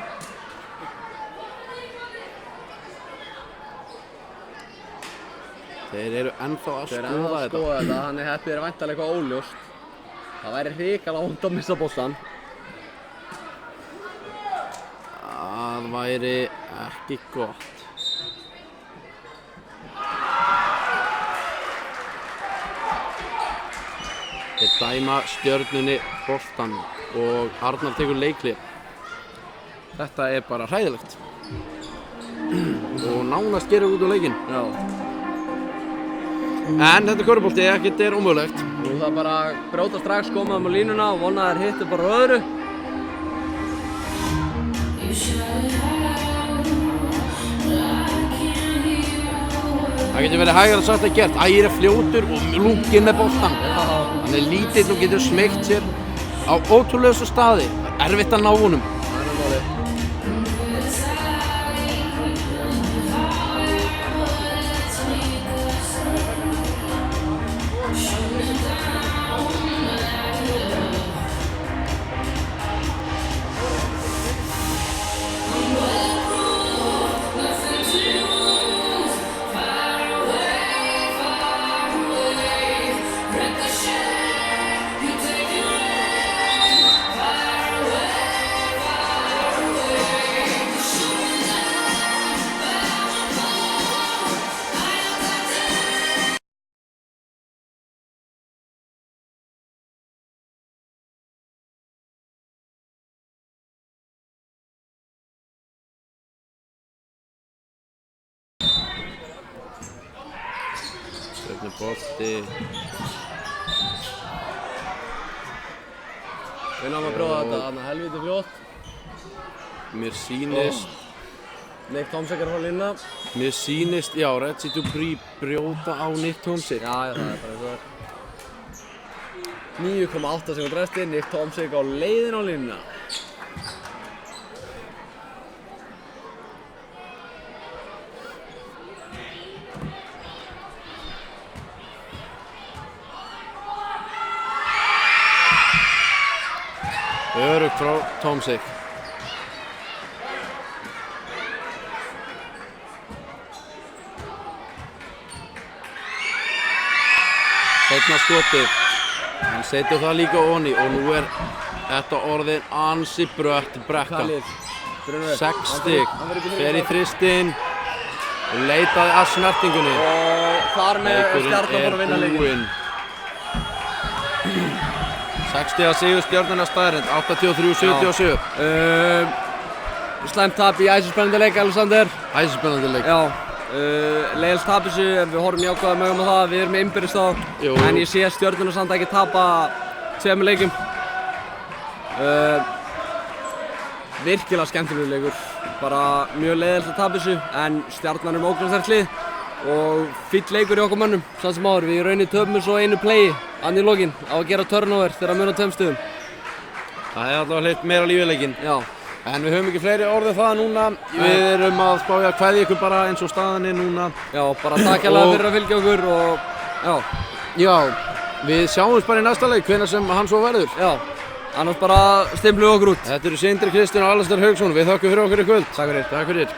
Þeir eru ennþá að Þeir eru ennþá að skoða þetta, þannig heppið er væntanlega eitthvað óljóst. Það væri hrikalega vont að missa boltann. Það væri ekki gott. Þeir dæma Stjörnunni boltann og Arnar tekur leikhlé. Þetta er bara hræðilegt. Og nánast gerir út úr leikinn. Já. En þetta er körfubolti, ekkert er ómögulegt. Nú það bara að brjóta strax, koma þeim á línuna og vona að þeir hittu bara öðru. Það getur verið hægara sagt að gert. Ægir er fljótur og lunginn með boltann. Hann er lítill og getur smeygt sér á ótrúlegustu staði. Það er erfitt að ná honum. Það er málið. Bolti. Við náum að bróða þetta þarna helviti fljótt. Mér sýnist... Nick Tomsik að fá línuna. Mér sýnist, já, Reggie Dupree brjóta á Nick Tomsik. Já, það er bara eins og það er. 9,8 sekúndur eftir, Nick Tomsik á leiðin á línuna. Öruggt frá Tomsik. Seinna skotið. Hann setur það líka onni og nú er þetta orðin ansi brött brekka. Khalid. 6 stig. Fer í þristinn og leitaði að snertingunni. Og þar með Stjarnan búin að vinna leikinn. 6 stiga sigur Stjörnunnar staðreynd, 83-77. Slæmt tap í æsispennandi leik, Alexander. Æsispennandi leik. Já. Leiðilegt tap þessu, en við horfum jákvæða mögum á það, við erum með innbyrðis þá. En ég sé Stjörnuna samt ekki tapa 2 leikjum. Virkilega skemmtilegur leikur. Bara mjög leiðilegt að tapa þessu, en Stjarnan er með ógnarsterkt lið og fínn leikur í okkur mönnum, samt sem áður. Við í rauninni töpum svo einu playi annað í lokin á að gera turnover þegar að muna 2 stigum. Það er allavega hlitt meira lífið Já. En við höfum ekki fleiri orðið það núna. Við erum að spája að kveðja ykkur bara eins og staðan er núna. Já, bara takk hérlega fyrir að fylgja okkur og já, við sjáumst bara í næsta leik, hvenær sem hann svo verður. Já, annars bara stimpluðu okkur út. Þetta eru Sindri Kristinn og Alistair Hauksson. Við þökkum fyrir okkur í kvöld. Takk fyrir. Takk fyrir.